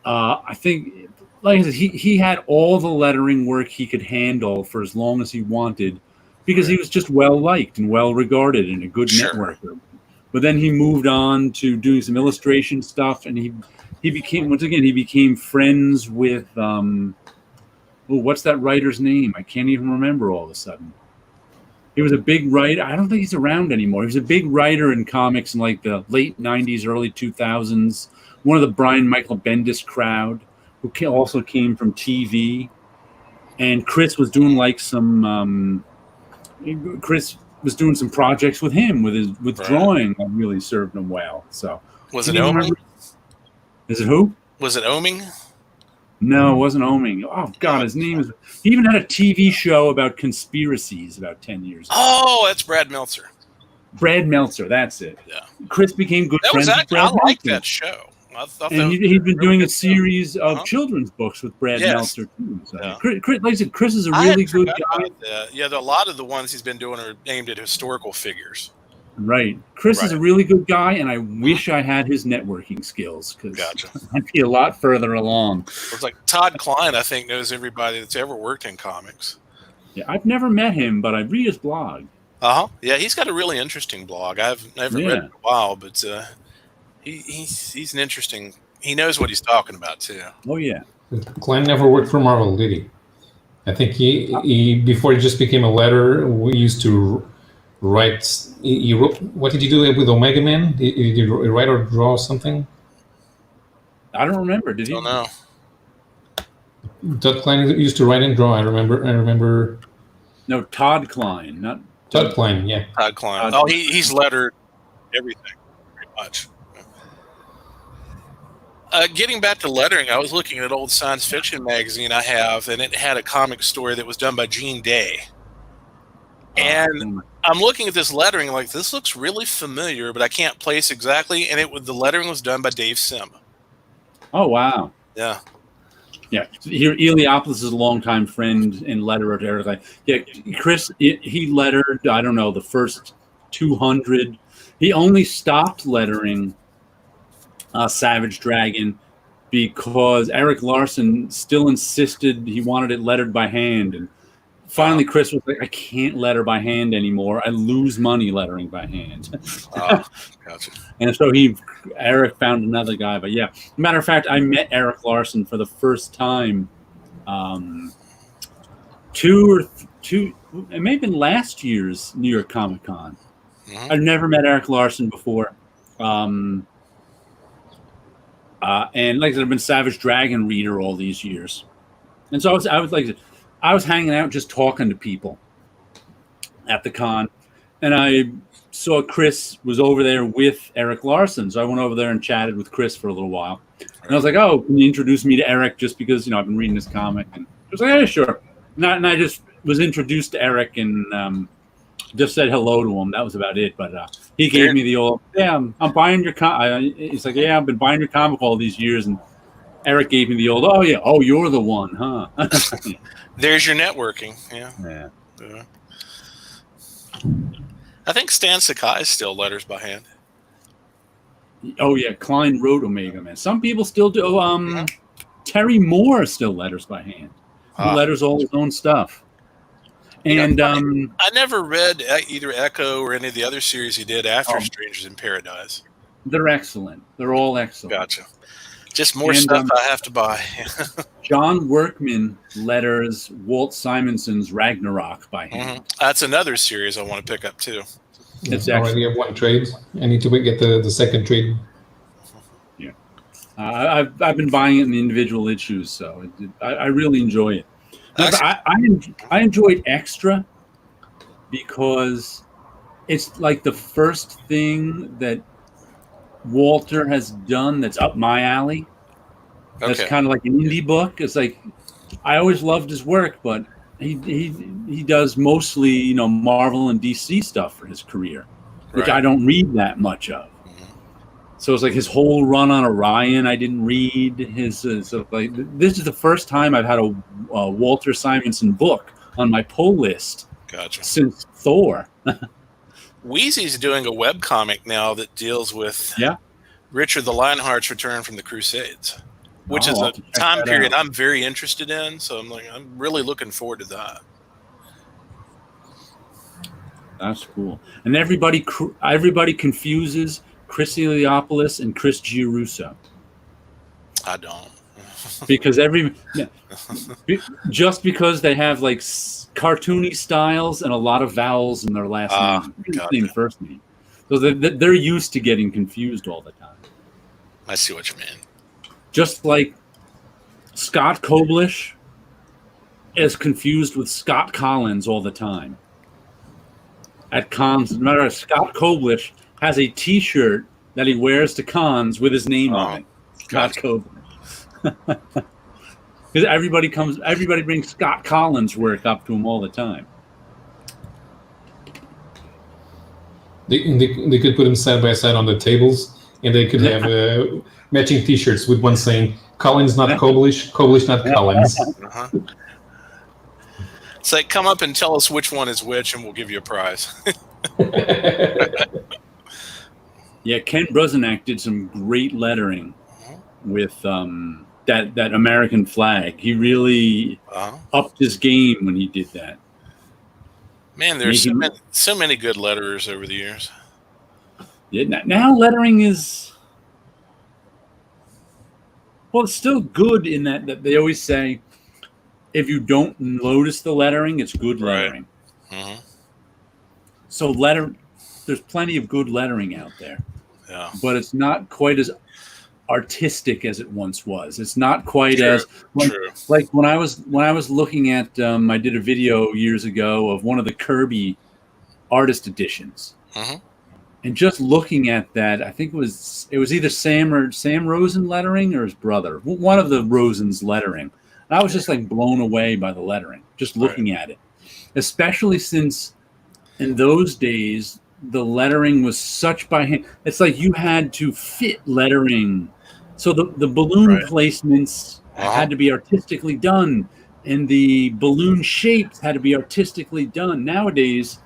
I think, like I said, he had all the lettering work he could handle for as long as he wanted, because he was just well liked and well regarded and a good networker. But then he moved on to doing some illustration stuff, and he became friends with what's that writer's name? I can't even remember all of a sudden. He was a big writer. I don't think he's around anymore. He was a big writer in comics in like the late 90s, early 2000s. One of the Brian Michael Bendis crowd, who also came from TV. And Chris was doing like some projects with him with drawing that really served him well. So was it Oming? Is it who? Was it Oming? No, it wasn't Oming. Oh God, his name is. He even had a TV show about conspiracies about 10 years ago. Oh, that's Brad Meltzer. Brad Meltzer, that's it. Yeah. Chris became good friends with Brad Meltzer. I like that show. And he's been doing a series of children's books with Brad Meltzer too. So Chris, like I said, Chris is a really good guy. Yeah, a lot of the ones he's been doing are aimed at historical figures. Right. Chris is a really good guy, and I wish I had his networking skills, because I'd be a lot further along. It's like Todd Klein, I think, knows everybody that's ever worked in comics. Yeah, I've never met him, but I read his blog. Yeah, he's got a really interesting blog. I've never read it in a while, but he's an interesting... He knows what he's talking about, too. Oh, yeah. Klein never worked for Marvel, did he? I think he before he just became a letterer, we used to... write. He wrote, what did he do with Omega Man? Did he write or draw something? I don't remember. Did he? I don't know. Todd Klein used to write and draw. I remember. No, Todd Klein, not Todd Klein. Yeah, Todd Klein. He's lettered everything, pretty much. Getting back to lettering, I was looking at an old science fiction magazine I have, and it had a comic story that was done by Gene Day. And I'm looking at this lettering like, this looks really familiar, but I can't place exactly. And the lettering was done by Dave Sim. Oh, wow. Yeah. Yeah. Here, Iliopoulos is a longtime friend and letterer to everything. Yeah, Chris, he lettered, I don't know, the first 200. He only stopped lettering Savage Dragon because Eric Larson still insisted he wanted it lettered by hand. And finally, Chris was like, I can't letter by hand anymore. I lose money lettering by hand. Gotcha. And so Eric found another guy. But yeah, matter of fact, I met Eric Larson for the first time it may have been last year's New York Comic Con. I've never met Eric Larson before. And like I said, I've been Savage Dragon reader all these years. And so I was hanging out just talking to people at the con, and I saw Chris was over there with Eric Larson. So I went over there and chatted with Chris for a little while. And I was like, oh, can you introduce me to Eric, just because, I've been reading this comic? And he was like, yeah, sure. And I just was introduced to Eric and just said hello to him. That was about it. But he gave me the old, I'm buying your comic. He's like, yeah, I've been buying your comic all these years. And Eric gave me the old, oh, yeah, oh, you're the one, huh? There's your networking. Yeah. I think Stan Sakai still letters by hand. Oh, yeah. Klein wrote Omega Man. Some people still do. Terry Moore still letters by hand. He letters all his own stuff. And I never read either Echo or any of the other series he did after Strangers in Paradise. They're excellent. They're all excellent. Gotcha. Just more stuff I have to buy. John Workman letters Walt Simonson's Ragnarok by him. That's another series I want to pick up too. It's I already have one trade. I need to get the second trade. Yeah, I've been buying it in individual issues, so I really enjoy it. I enjoyed Extra because it's like the first thing that Walter has done that's up my alley. That's kind of like an indie book. It's like I always loved his work, but he does mostly Marvel and DC stuff for his career, which I don't read that much of. So it's like his whole run on Orion I didn't read. This is the first time I've had a Walter Simonson book on my pull list since Thor. Wheezy's doing a webcomic now that deals with Richard the Lionheart's return from the Crusades, which is a time period I'm very interested in. So I'm really looking forward to that. That's cool. And everybody confuses Chris Eliopoulos and Chris Giarusso. I don't. Because just because they have like cartoony styles and a lot of vowels in their last name, first name. So they're used to getting confused all the time. I see what you mean. Just like Scott Koblish is confused with Scott Collins all the time. At cons, no matter Scott Koblish has a T-shirt that he wears to cons with his name on it. Scott Koblish. Because everybody brings Scott Collins' work up to him all the time. They could put them side by side on the tables, and they could have matching T-shirts with one saying "Collins not Koblish, Koblish not Collins." It's like, come up and tell us which one is which, and we'll give you a prize. Yeah, Ken Bruzenak did some great lettering with that American flag. He really upped his game when he did that. Man, there's so many good letterers over the years. Yeah, now lettering is it's still good in that they always say if you don't notice the lettering, it's good lettering. Mm-hmm. So there's plenty of good lettering out there. Yeah. But it's not quite as artistic as it once was. It's not quite as like when I was looking at I did a video years ago of one of the Kirby artist editions. And just looking at that, I think it was either Sam Rosen lettering or his brother, one of the Rosens lettering. And I was just like blown away by the lettering, just looking at it, especially since in those days the lettering was such by hand. It's like you had to fit lettering, so the balloon placements had to be artistically done, and the balloon shapes had to be artistically done. Nowadays,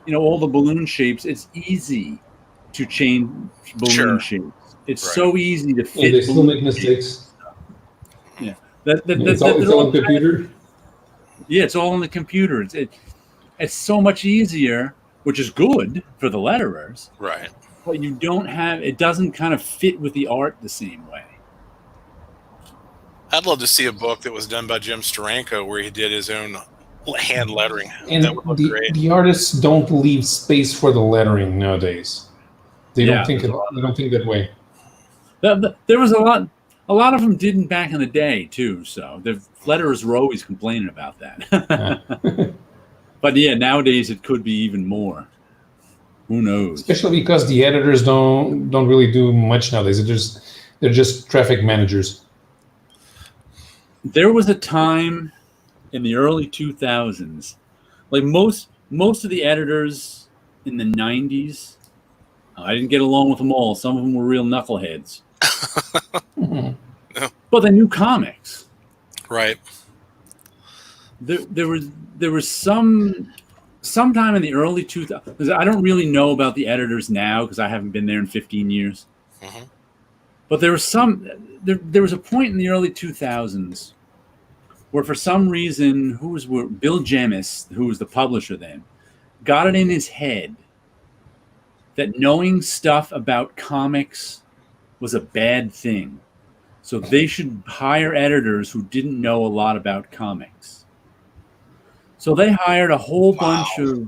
all the balloon shapes, it's easy to change balloon shapes. It's so easy to fit. And they still make mistakes. Yeah, it's all on the computer. Yeah, it's all on the computer. It's so much easier, which is good for the letterers. Right. But it doesn't kind of fit with the art the same way. I'd love to see a book that was done by Jim Steranko where he did his own hand lettering. And that would look great. The artists don't leave space for the lettering nowadays. They don't think that way. There was a lot of them didn't back in the day too. So the letterers were always complaining about that. But yeah, nowadays it could be even more. Who knows? Especially because the editors don't really do much nowadays. They're just traffic managers. There was a time in the early 2000s, like most of the editors in the 90s, I didn't get along with them all. Some of them were real knuckleheads. But they knew comics. Right. There was sometime in the early 2000s. I don't really know about the editors now because I haven't been there in 15 years. But there was there was a point in the early 2000s where for some reason, Bill Jemis, who was the publisher then, got it in his head that knowing stuff about comics was a bad thing. So they should hire editors who didn't know a lot about comics. So they hired a whole bunch of,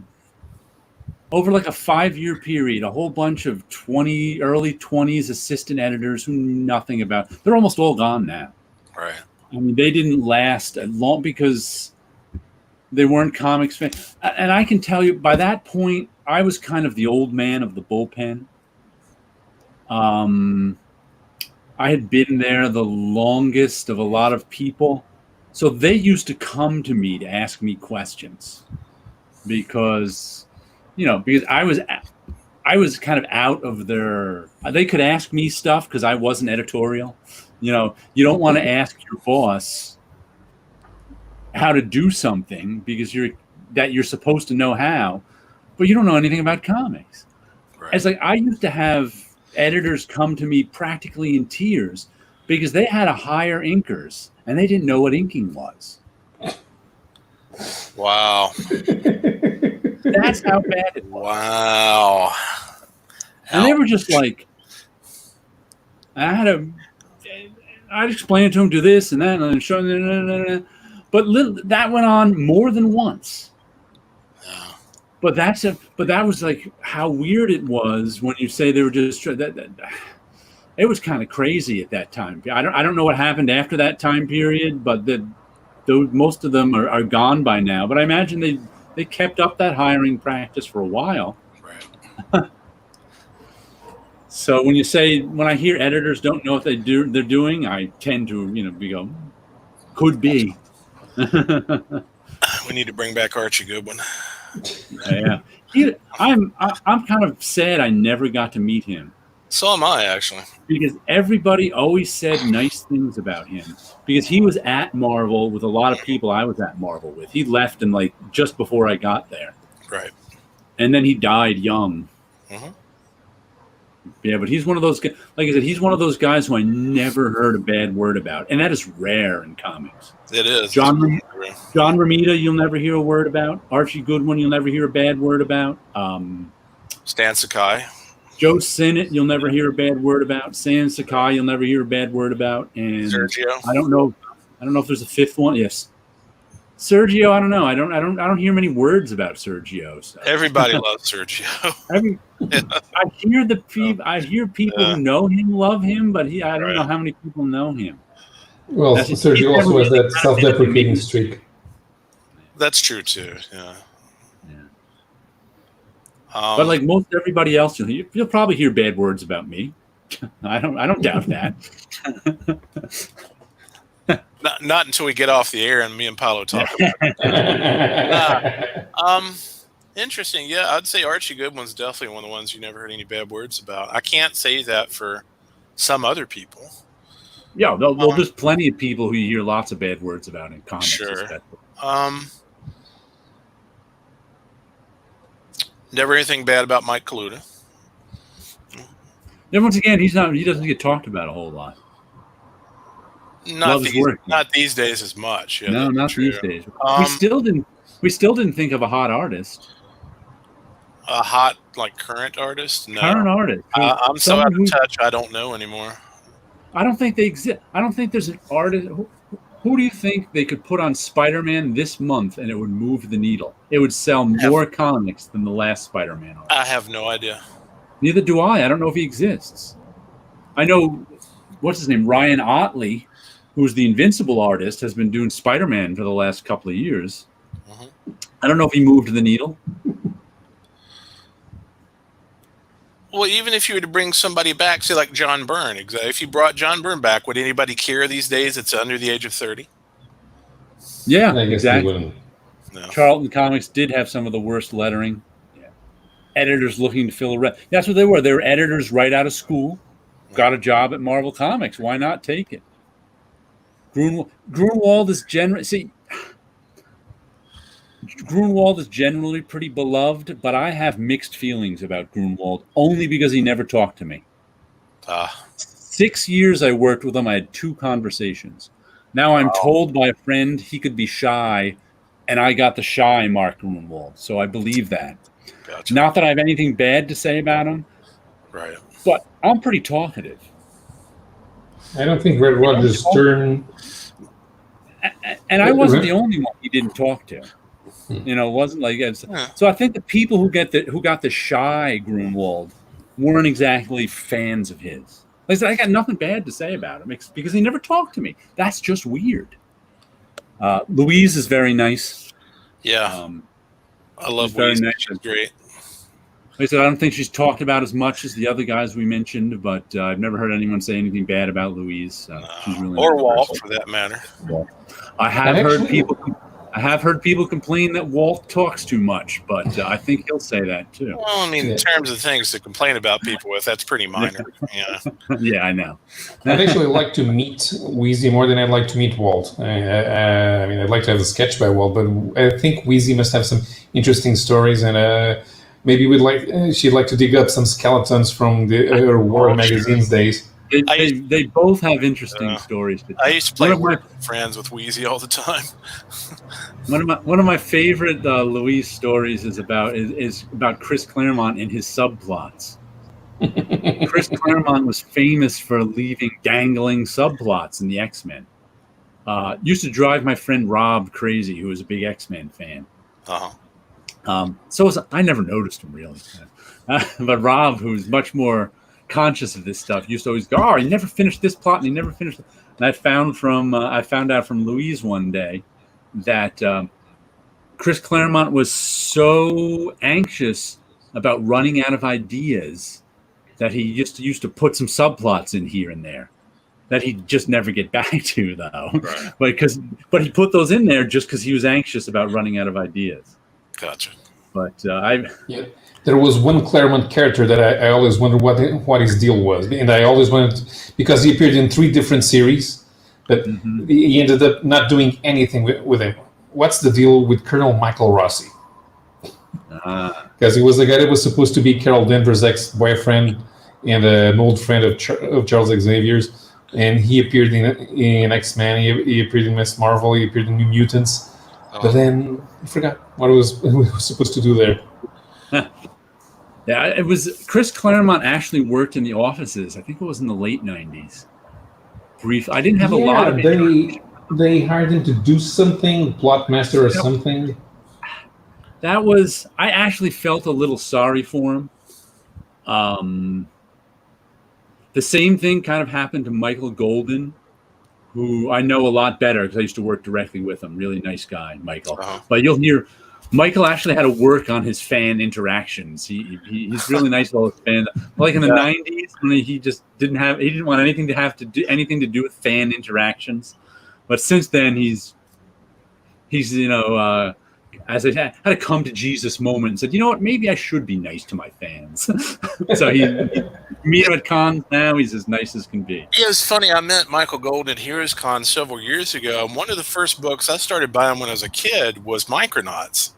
over like a 5-year period, a whole bunch of early 20s assistant editors who knew nothing about. They're almost all gone now. Right. I mean, they didn't last long because they weren't comics fans. And I can tell you, by that point, I was kind of the old man of the bullpen. I had been there the longest of a lot of people. So they used to come to me to ask me questions because I was kind of out of they could ask me stuff because I wasn't editorial. You don't want to ask your boss how to do something because you're supposed to know how, but you don't know anything about comics. Right. It's like I used to have editors come to me practically in tears because they had to hire inkers and they didn't know what inking was. Wow. That's how bad it was. Wow. And they were just like, I'd explain it to them, do this and that, and show them, but that went on more than once. Yeah. But that was like how weird it was when you say they were just that. It was kind of crazy at that time. I don't know what happened after that time period, but most of them are gone by now. But I imagine they kept up that hiring practice for a while. Right. So when I hear editors don't know what they're doing, I tend to go, could be. We need to bring back Archie Goodwin. Yeah, I'm kind of sad I never got to meet him. So am I, actually. Because everybody always said nice things about him. Because he was at Marvel with a lot of people I was at Marvel with. He left just before I got there. Right. And then he died young. Mm-hmm. Yeah, but he's one of those guys. Like I said, he's one of those guys who I never heard a bad word about, and that is rare in comics. It is. John Romita, you'll never hear a word about. Archie Goodwin, you'll never hear a bad word about. Stan Sakai. Joe Sinnott, you'll never hear a bad word about. Stan Sakai, you'll never hear a bad word about. And Sergio. I don't know if there's a fifth one. Yes. Sergio, I don't know. I don't hear many words about Sergio. So. Everybody loves Sergio. I hear people who know him love him, but I don't know how many people know him. Well, Sergio also has that self-deprecating streak. That's true too. Yeah. But like most everybody else, you'll probably hear bad words about me. I don't doubt that. Not until we get off the air and me and Paolo talk about it. Interesting. Yeah, I'd say Archie Goodwin's definitely one of the ones you never heard any bad words about. I can't say that for some other people. Yeah, there's plenty of people who you hear lots of bad words about in comics. Sure. Never anything bad about Mike Kaluta. Then once again, he doesn't get talked about a whole lot. Not these days as much. Yeah, no, not these days. We still didn't think of a hot artist. A hot, current artist? No. Current artist. I'm so out of touch, I don't know anymore. I don't think they exist. I don't think there's an artist. Who do you think they could put on Spider-Man this month and it would move the needle? It would sell more comics than the last Spider-Man artist. I have no idea. Neither do I. I don't know if he exists. I know, what's his name? Ryan Otley, who's the Invincible artist, has been doing Spider-Man for the last couple of years. Mm-hmm. I don't know if he moved the needle. Well, even if you were to bring somebody back, say like John Byrne, if you brought John Byrne back, would anybody care these days that's under the age of 30? Yeah, exactly. No. Charlton Comics did have some of the worst lettering. Yeah. Editors looking to fill a red. That's what they were. They were editors right out of school, got a job at Marvel Comics. Why not take it? Grunwald is Grunwald is generally pretty beloved, but I have mixed feelings about Grunwald only because he never talked to me. 6 years I worked with him. I had 2 conversations. Now I'm told by a friend he could be shy, and I got the shy Mark Grunwald, so I believe that. Gotcha. Not that I have anything bad to say about him, Right? but I'm pretty talkative. I don't think Red Roger's turn. And I wasn't the only one he didn't talk to. You know, it wasn't like so. I think the people who got the shy Grunwald weren't exactly fans of his. Like I said, I got nothing bad to say about him because he never talked to me. That's just weird. Louise is very nice. Yeah, I love very Louise. Nice. She's great. Like I said, I don't think she's talked about as much as the other guys we mentioned, but I've never heard anyone say anything bad about Louise. She's really or nice Walt, person. for that matter. I have heard people complain that Walt talks too much, but I think he'll say that too. Well, I mean, in terms of things to complain about people with, that's pretty minor. Yeah. Yeah, I know. I'd actually like to meet Wheezy more than I'd like to meet Walt. I mean, I'd like to have a sketch by Walt, but I think Wheezy must have some interesting stories, and maybe she'd like to dig up some skeletons from the war magazines days. They both have interesting stories to tell. I used to play with friends with Wheezy all the time. One of my favorite Louise stories is about Chris Claremont and his subplots. Chris Claremont was famous for leaving dangling subplots in the X-Men. Used to drive my friend Rob crazy, who was a big X-Men fan. I never noticed him really, but Rob, who's much more conscious of this stuff, used to always go, "Oh, he never finished this plot, and he never finished." And I found out from Louise one day that Chris Claremont was so anxious about running out of ideas that he used to put some subplots in here and there that he'd just never get back to, though. Right. But he put those in there just because he was anxious about running out of ideas. Gotcha. But there was one Claremont character that I always wondered what his deal was, and I always wanted, because he appeared in 3 different series, but he ended up not doing anything with him. What's the deal with Colonel Michael Rossi? Because he was the guy that was supposed to be Carol Danvers' ex-boyfriend and an old friend of Charles Xavier's, and he appeared in X-Men, he appeared in Miss Marvel, he appeared in New Mutants, but then I forgot what we were supposed to do there. Yeah, it was Chris Claremont actually worked in the offices. I think it was in the late 90s. I didn't have a lot of they hired him to do something, plot master or something. I actually felt a little sorry for him. The same thing kind of happened to Michael Golden, who I know a lot better because I used to work directly with him. Really nice guy, Michael. But you'll hear Michael actually had to work on his fan interactions. He's really nice with all his fans. Like in the 90s, when he just didn't want anything to do with fan interactions. But since then, he's as I had a come to Jesus moment and said, you know what, maybe I should be nice to my fans. So he meet him at cons now. He's as nice as can be. Yeah, it's funny. I met Michael Golden at Heroes Con several years ago. And one of the first books I started buying when I was a kid was Micronauts.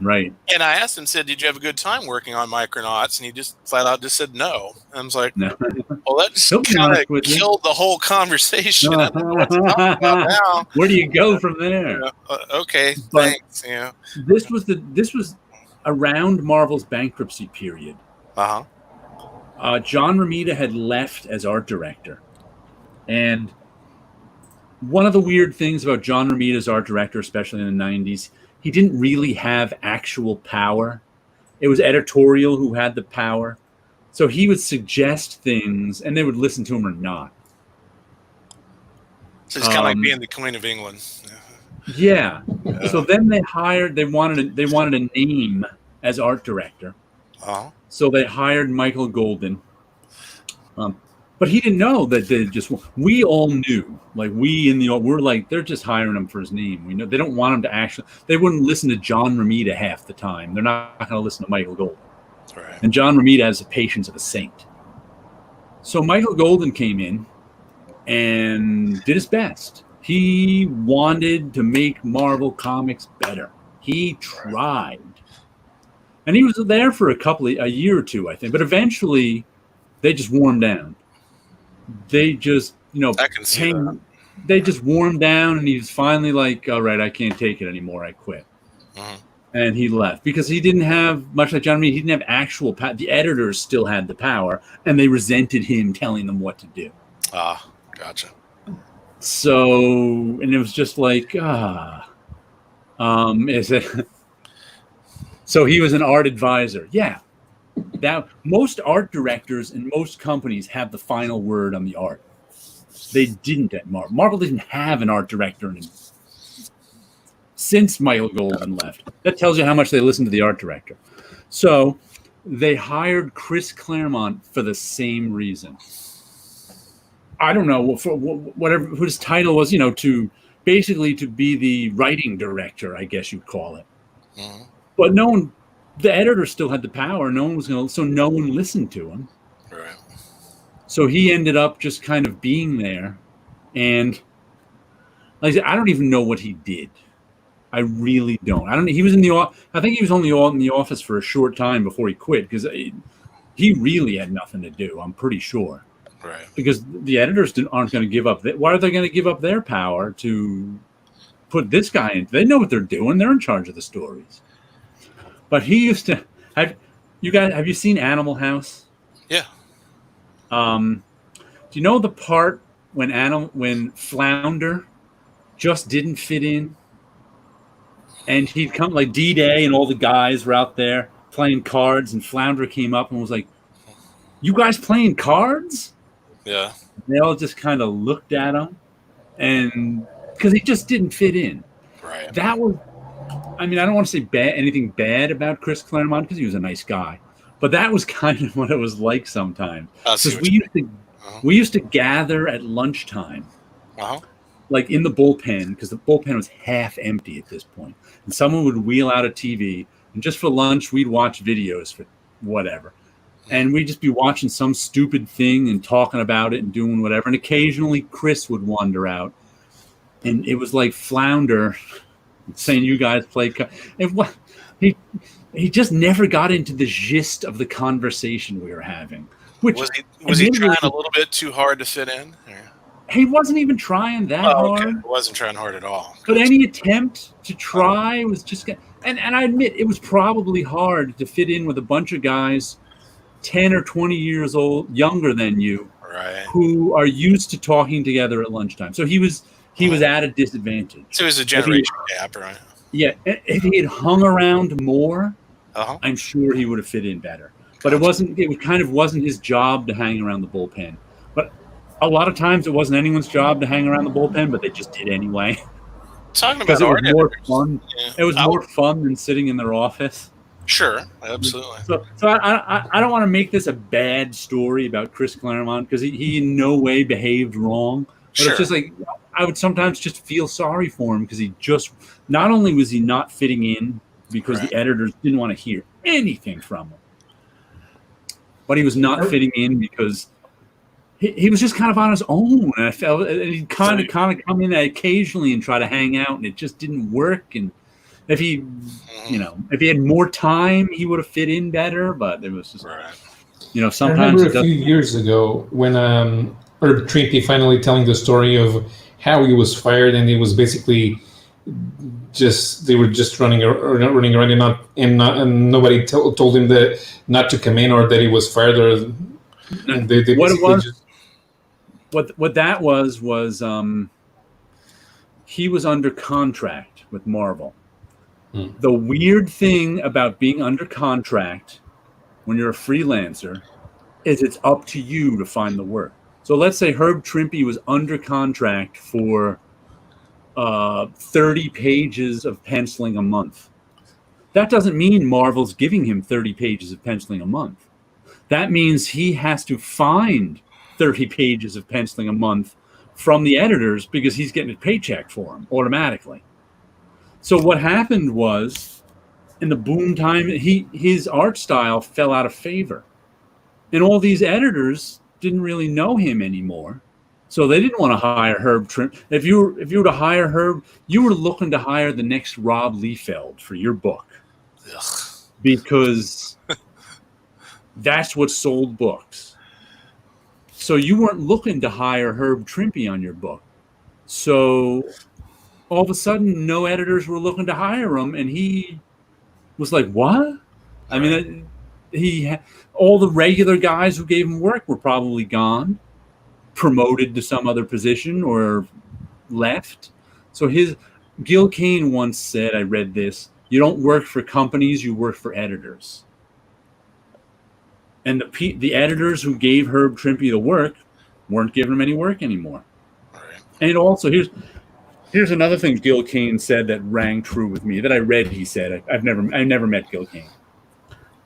Right. And I asked him, said, did you have a good time working on Micronauts? And he just flat out just said no. And I was like, no. Well, that just kind of killed the whole conversation. I don't know what to talk about now. Where do you go from there? Okay, thanks. Yeah. This was around Marvel's bankruptcy period. John Romita had left as art director. And one of the weird things about John Romita's art director, especially in the 90s, he didn't really have actual power. It was editorial who had the power. So he would suggest things and they would listen to him or not. So it's kind of like being the Queen of England. Yeah. So then they wanted a name as art director. So they hired Michael Golden. But he didn't know that we all knew, like we're like, they're just hiring him for his name. We know they don't want him to they wouldn't listen to John Romita half the time. They're not going to listen to Michael Golden. Right. And John Romita has the patience of a saint. So Michael Golden came in and did his best. He wanted to make Marvel Comics better. He tried. And he was there for a year or two, I think. But eventually they just wore him down. They just, I can see that. they just wore him down, and he was finally like, all right, I can't take it anymore. I quit. And he left because he didn't have much like John Reed. He didn't have actual power. The editors still had the power, and they resented him telling them what to do. Ah, gotcha. So, and it was just like, is it? So he was an art advisor. Yeah. That most art directors and most companies have the final word on the art. They didn't at Marvel. Marvel didn't have an art director since Michael Golden left. That tells you how much they listened to the art director. So they hired Chris Claremont for the same reason. I don't know, for whatever his title was, to basically to be the writing director, I guess you'd call it. But no one, the editor still had the power. No one was going to, so no one listened to him. Right. So he ended up just kind of being there. And like I said, I don't even know what he did. I really don't. He was I think he was only in the office for a short time before he quit because he really had nothing to do, I'm pretty sure. Right. Because the editors aren't going to give up. Why are they going to give up their power to put this guy in? They know what they're doing. They're in charge of the stories. But he used to have you seen Animal House? Yeah. Do you know the part when Flounder just didn't fit in? And he'd come like D-Day and all the guys were out there playing cards, and Flounder came up and was like, "You guys playing cards?" Yeah. They all just kind of looked at him, and because he just didn't fit in. Right. That was, I mean, I don't want to say anything bad about Chris Claremont because he was a nice guy, but that was kind of what it was like sometimes. Because we used to gather at lunchtime, like in the bullpen, because the bullpen was half empty at this point, and someone would wheel out a TV, and just for lunch we'd watch videos for whatever. And we'd just be watching some stupid thing and talking about it and doing whatever. And occasionally Chris would wander out. And it was like Flounder saying, "You guys play." He just never got into the gist of the conversation we were having. Was he trying a little bit too hard to fit in? Or? He wasn't even trying that hard. He wasn't trying hard at all. But any attempt to try was just... And I admit, it was probably hard to fit in with a bunch of guys 10 or 20 years old, younger than you, right, who are used to talking together at lunchtime. So he was at a disadvantage. So it was a generation gap, right? Yeah, if he had hung around more, I'm sure he would have fit in better. But it wasn't his job to hang around the bullpen. But a lot of times it wasn't anyone's job to hang around the bullpen, but they just did anyway. Talking about art, it was more fun. Yeah. It was more fun than sitting in their office. Sure, absolutely. So I don't want to make this a bad story about Chris Claremont because he in no way behaved wrong. But it's just like I would sometimes just feel sorry for him because he just not only was he not fitting in because the editors didn't want to hear anything from him, but he was not fitting in because he was just kind of on his own. And I felt he'd kind of come in occasionally and try to hang out, and it just didn't work. And if he had more time, he would have fit in better. But it was just, sometimes. I remember a few years ago when Herb Trimpe finally telling the story of how he was fired, and he was basically they were just running around and nobody told him that not to come in or that he was fired. Or what that was he was under contract with Marvel. The weird thing about being under contract when you're a freelancer is it's up to you to find the work. So let's say Herb Trimpe was under contract for 30 pages of penciling a month. That doesn't mean Marvel's giving him 30 pages of penciling a month. That means he has to find 30 pages of penciling a month from the editors because he's getting a paycheck for them automatically. So what happened was, in the boom time, his art style fell out of favor. And all these editors didn't really know him anymore. So they didn't want to hire Herb Trimpe. If you were to hire Herb, you were looking to hire the next Rob Liefeld for your book. Ugh. Because that's what sold books. So you weren't looking to hire Herb Trimpe on your book. So all of a sudden, no editors were looking to hire him, and he was like, "What?" I mean, all the regular guys who gave him work were probably gone, promoted to some other position, or left. So Gil Kane once said, I read this, you don't work for companies, you work for editors. And the editors who gave Herb Trimpe the work weren't giving him any work anymore. Right. And also, here's another thing Gil Kane said that rang true with me, that I read he said. I've never met Gil Kane.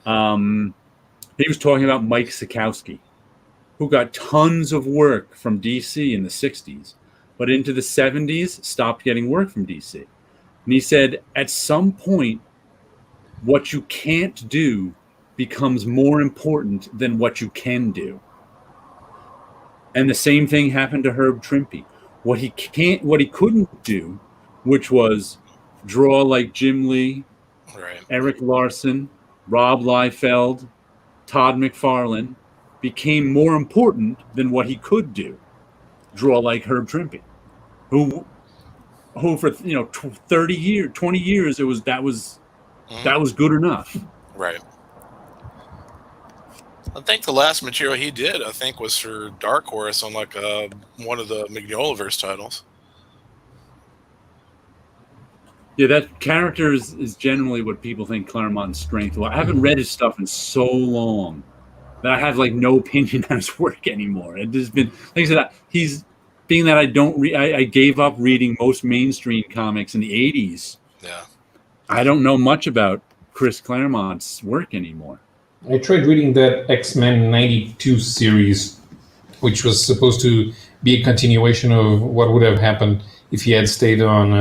He was talking about Mike Sikowski, who got tons of work from DC in the 60s, but into the 70s stopped getting work from DC. And he said, at some point, what you can't do becomes more important than what you can do. And the same thing happened to Herb Trimpe. What he couldn't do, which was draw like Jim Lee, right, Eric Larson, Rob Liefeld, Todd McFarlane, became more important than what he could do, draw like Herb Trimpe, who for 30 years, 20 years, that was good enough. Right. I think the last material he did, was for Dark Horse on like one of the Mignolaverse titles. Yeah, that character is generally what people think Claremont's strength was. I haven't read his stuff in so long that I have like no opinion on his work anymore. It has been, like I said, being that I gave up reading most mainstream comics in the 80s. Yeah. I don't know much about Chris Claremont's work anymore. I tried reading that X-Men 92 series, which was supposed to be a continuation of what would have happened if he had stayed on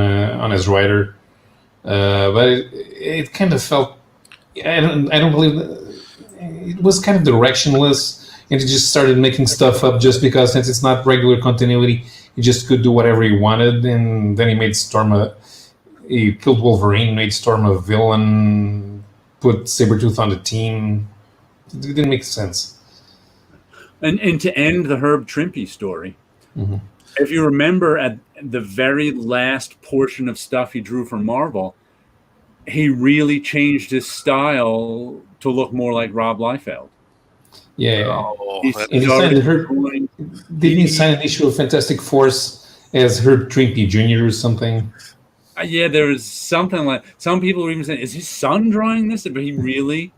as writer. But it kind of felt, I don't believe it was kind of directionless, and he just started making stuff up just because, since it's not regular continuity, he just could do whatever he wanted. And then he made he killed Wolverine, made Storm a villain, put Sabretooth on the team. It didn't make sense. And to end the Herb Trimpe story, if you remember at the very last portion of stuff he drew for Marvel, he really changed his style to look more like Rob Liefeld. Yeah. Didn't he sign an issue of Fantastic Force as Herb Trimpe Jr. or something? Yeah, there was something like, some people were even saying, is his son drawing this? But he really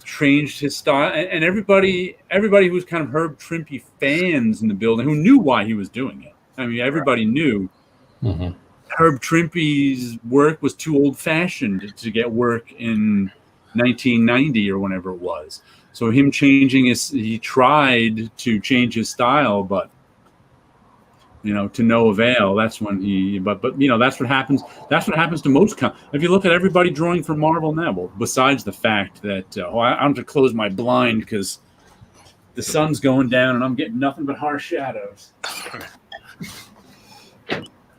changed his style. And everybody who was kind of Herb Trimpe fans in the building, who knew why he was doing it. I mean, everybody knew Herb Trimpe's work was too old-fashioned to get work in 1990 or whenever it was. So him he tried to change his style, but to no avail. That's when but that's what happens. That's what happens to most. If you look at everybody drawing for Marvel now, well, besides the fact that I have to close my blind because the sun's going down and I'm getting nothing but harsh shadows.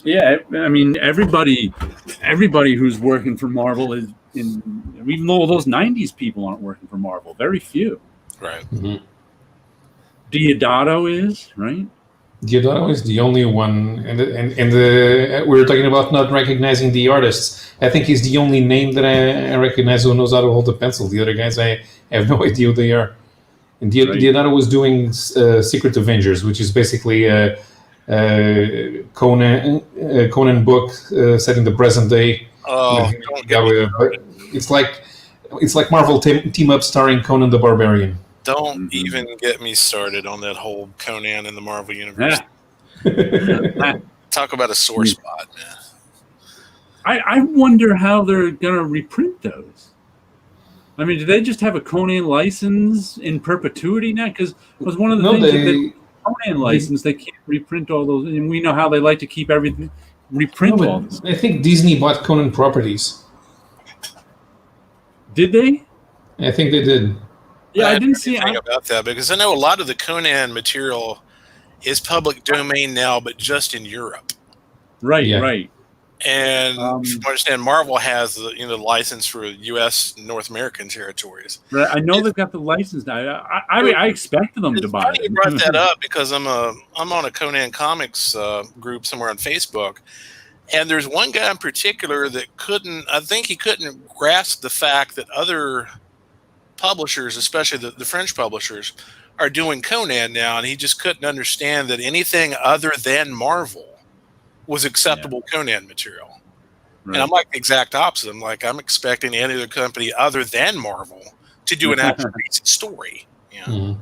Yeah, I mean everybody who's working for Marvel is even though those 90s people aren't working for Marvel, very few. Right. Diodato is, right? Diodato is the only one, and we were talking about not recognizing the artists. I think he's the only name that I recognize who knows how to hold a pencil. The other guys, I have no idea who they are. And Diodato was doing Secret Avengers, which is basically a Conan book set in the present day. Oh, it's like Marvel team up starring Conan the Barbarian. Don't even get me started on that whole Conan in the Marvel Universe. Talk about a sore spot, man. I wonder how they're going to reprint those. I mean, do they just have a Conan license in perpetuity now? Because it was one of the things that the Conan license, they can't reprint all those. And we know how they like to keep everything, reprint all this. I think Disney bought Conan properties. Did they? I think they did. Yeah, I didn't see anything about that because I know a lot of the Conan material is public domain now, but just in Europe. Right, right. And from what I understand, Marvel has the license for U.S. North American territories. Right. I know they've got the license now. I expected them to buy it. You brought that up because I'm on a Conan Comics group somewhere on Facebook, and there's one guy in particular that I think he couldn't grasp the fact that other publishers, especially the French publishers, are doing Conan now, and he just couldn't understand that anything other than Marvel was acceptable Conan material. Right. And I'm like the exact opposite. I'm expecting any other company other than Marvel to do an actual decent story. Yeah. Mm-hmm.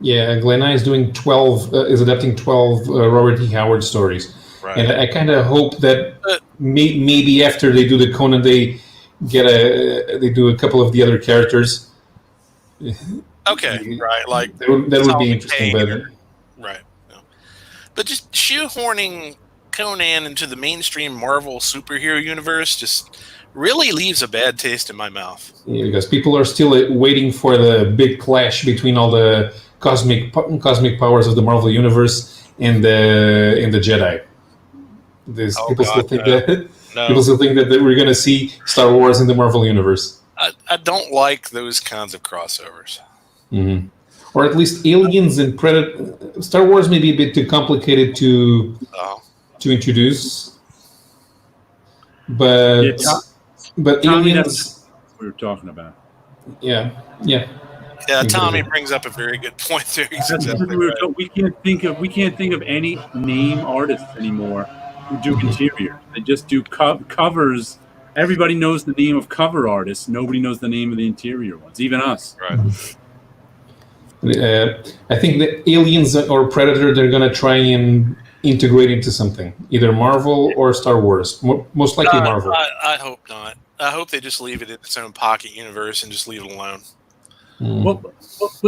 Yeah, Glen is doing 12, is adapting 12 Robert E. Howard stories. Right. And I kind of hope that maybe after they do the Conan, they do a couple of the other characters. Okay, right. Like that would be interesting, right. No. But just shoehorning Conan into the mainstream Marvel superhero universe just really leaves a bad taste in my mouth. Yeah, because people are still waiting for the big clash between all the cosmic powers of the Marvel universe and the Jedi. People still think that we're going to see Star Wars in the Marvel universe. I don't like those kinds of crossovers. Mm-hmm. Or at least Aliens and Predator. Star Wars may be a bit too complicated to introduce, but Tommy, Aliens. We were talking about. Yeah. Tommy brings up a very good point there. Exactly right. We can't think of any name artists anymore who do interior. They just do covers. Everybody knows the name of cover artists. Nobody knows the name of the interior ones, even us. Right. I think the Aliens or Predator, they're going to try and integrate into something, either Marvel or Star Wars. Most likely Marvel. I hope not. I hope they just leave it in its own pocket universe and just leave it alone. Well,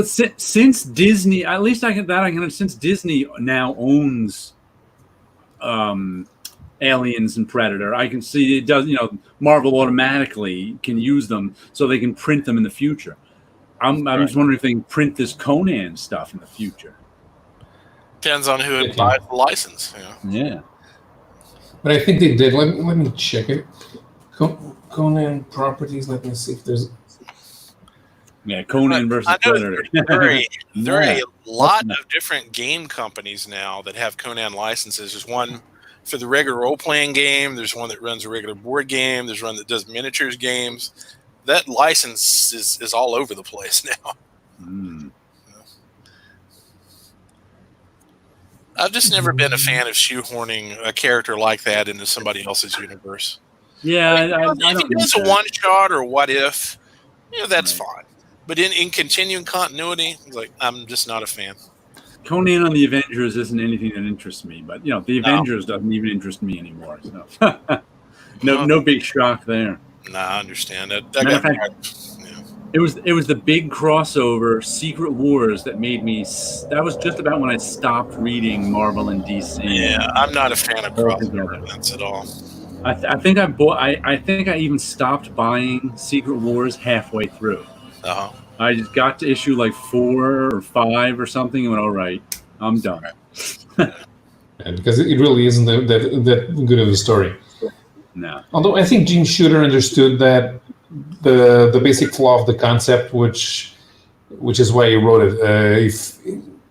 since Disney, at least I can. Since Disney now owns Aliens and Predator, I can see it does. Marvel automatically can use them, so they can print them in the future. I'm just wondering if they can print this Conan stuff in the future. Depends on who buys the license. Yeah. But I think they did. Let me check it. Conan properties. Let me see if there's. Yeah, Conan versus Predator. There are a lot of different game companies now that have Conan licenses. There's one for the regular role-playing game. There's one that runs a regular board game. There's one that does miniatures games. That license is all over the place now. Mm. I've just never been a fan of shoehorning a character like that into somebody else's universe. Yeah, if it was a one-shot or what if, that's fine. But in continuing continuity, I'm just not a fan. Conan on the Avengers isn't anything that interests me, but the Avengers doesn't even interest me anymore. So no big shock there. Nah, I understand that. It was the big crossover Secret Wars that made me. That was just about when I stopped reading Marvel and DC. Yeah, I'm not a fan of crossover events at all. I think I bought. I think I even stopped buying Secret Wars halfway through. Uh-huh. I just got to issue like 4 or 5 or something, and went, all right, I'm done. Because it really isn't that good of a story. No. Although I think Jim Shooter understood that the basic flaw of the concept, which is why he wrote it.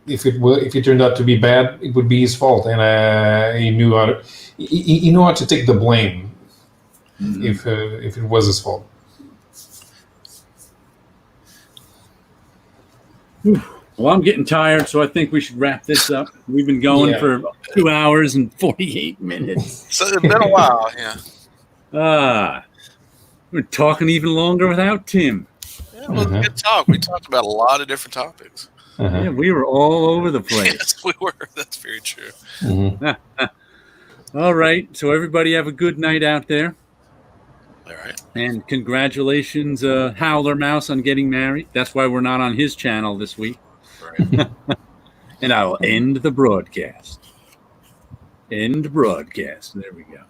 If it turned out to be bad, it would be his fault, and he knew how to take the blame if it was his fault. Well, I'm getting tired, so I think we should wrap this up. We've been going for 2 hours and 48 minutes. So it's been a while, yeah. We're talking even longer without Tim. Yeah, it was a good talk. We talked about a lot of different topics. Yeah, we were all over the place. Yes, we were. That's very true. All right. So everybody have a good night out there. All right. And congratulations, Howler Mouse, on getting married. That's why we're not on his channel this week. Right. And I will end the broadcast. End broadcast. There we go.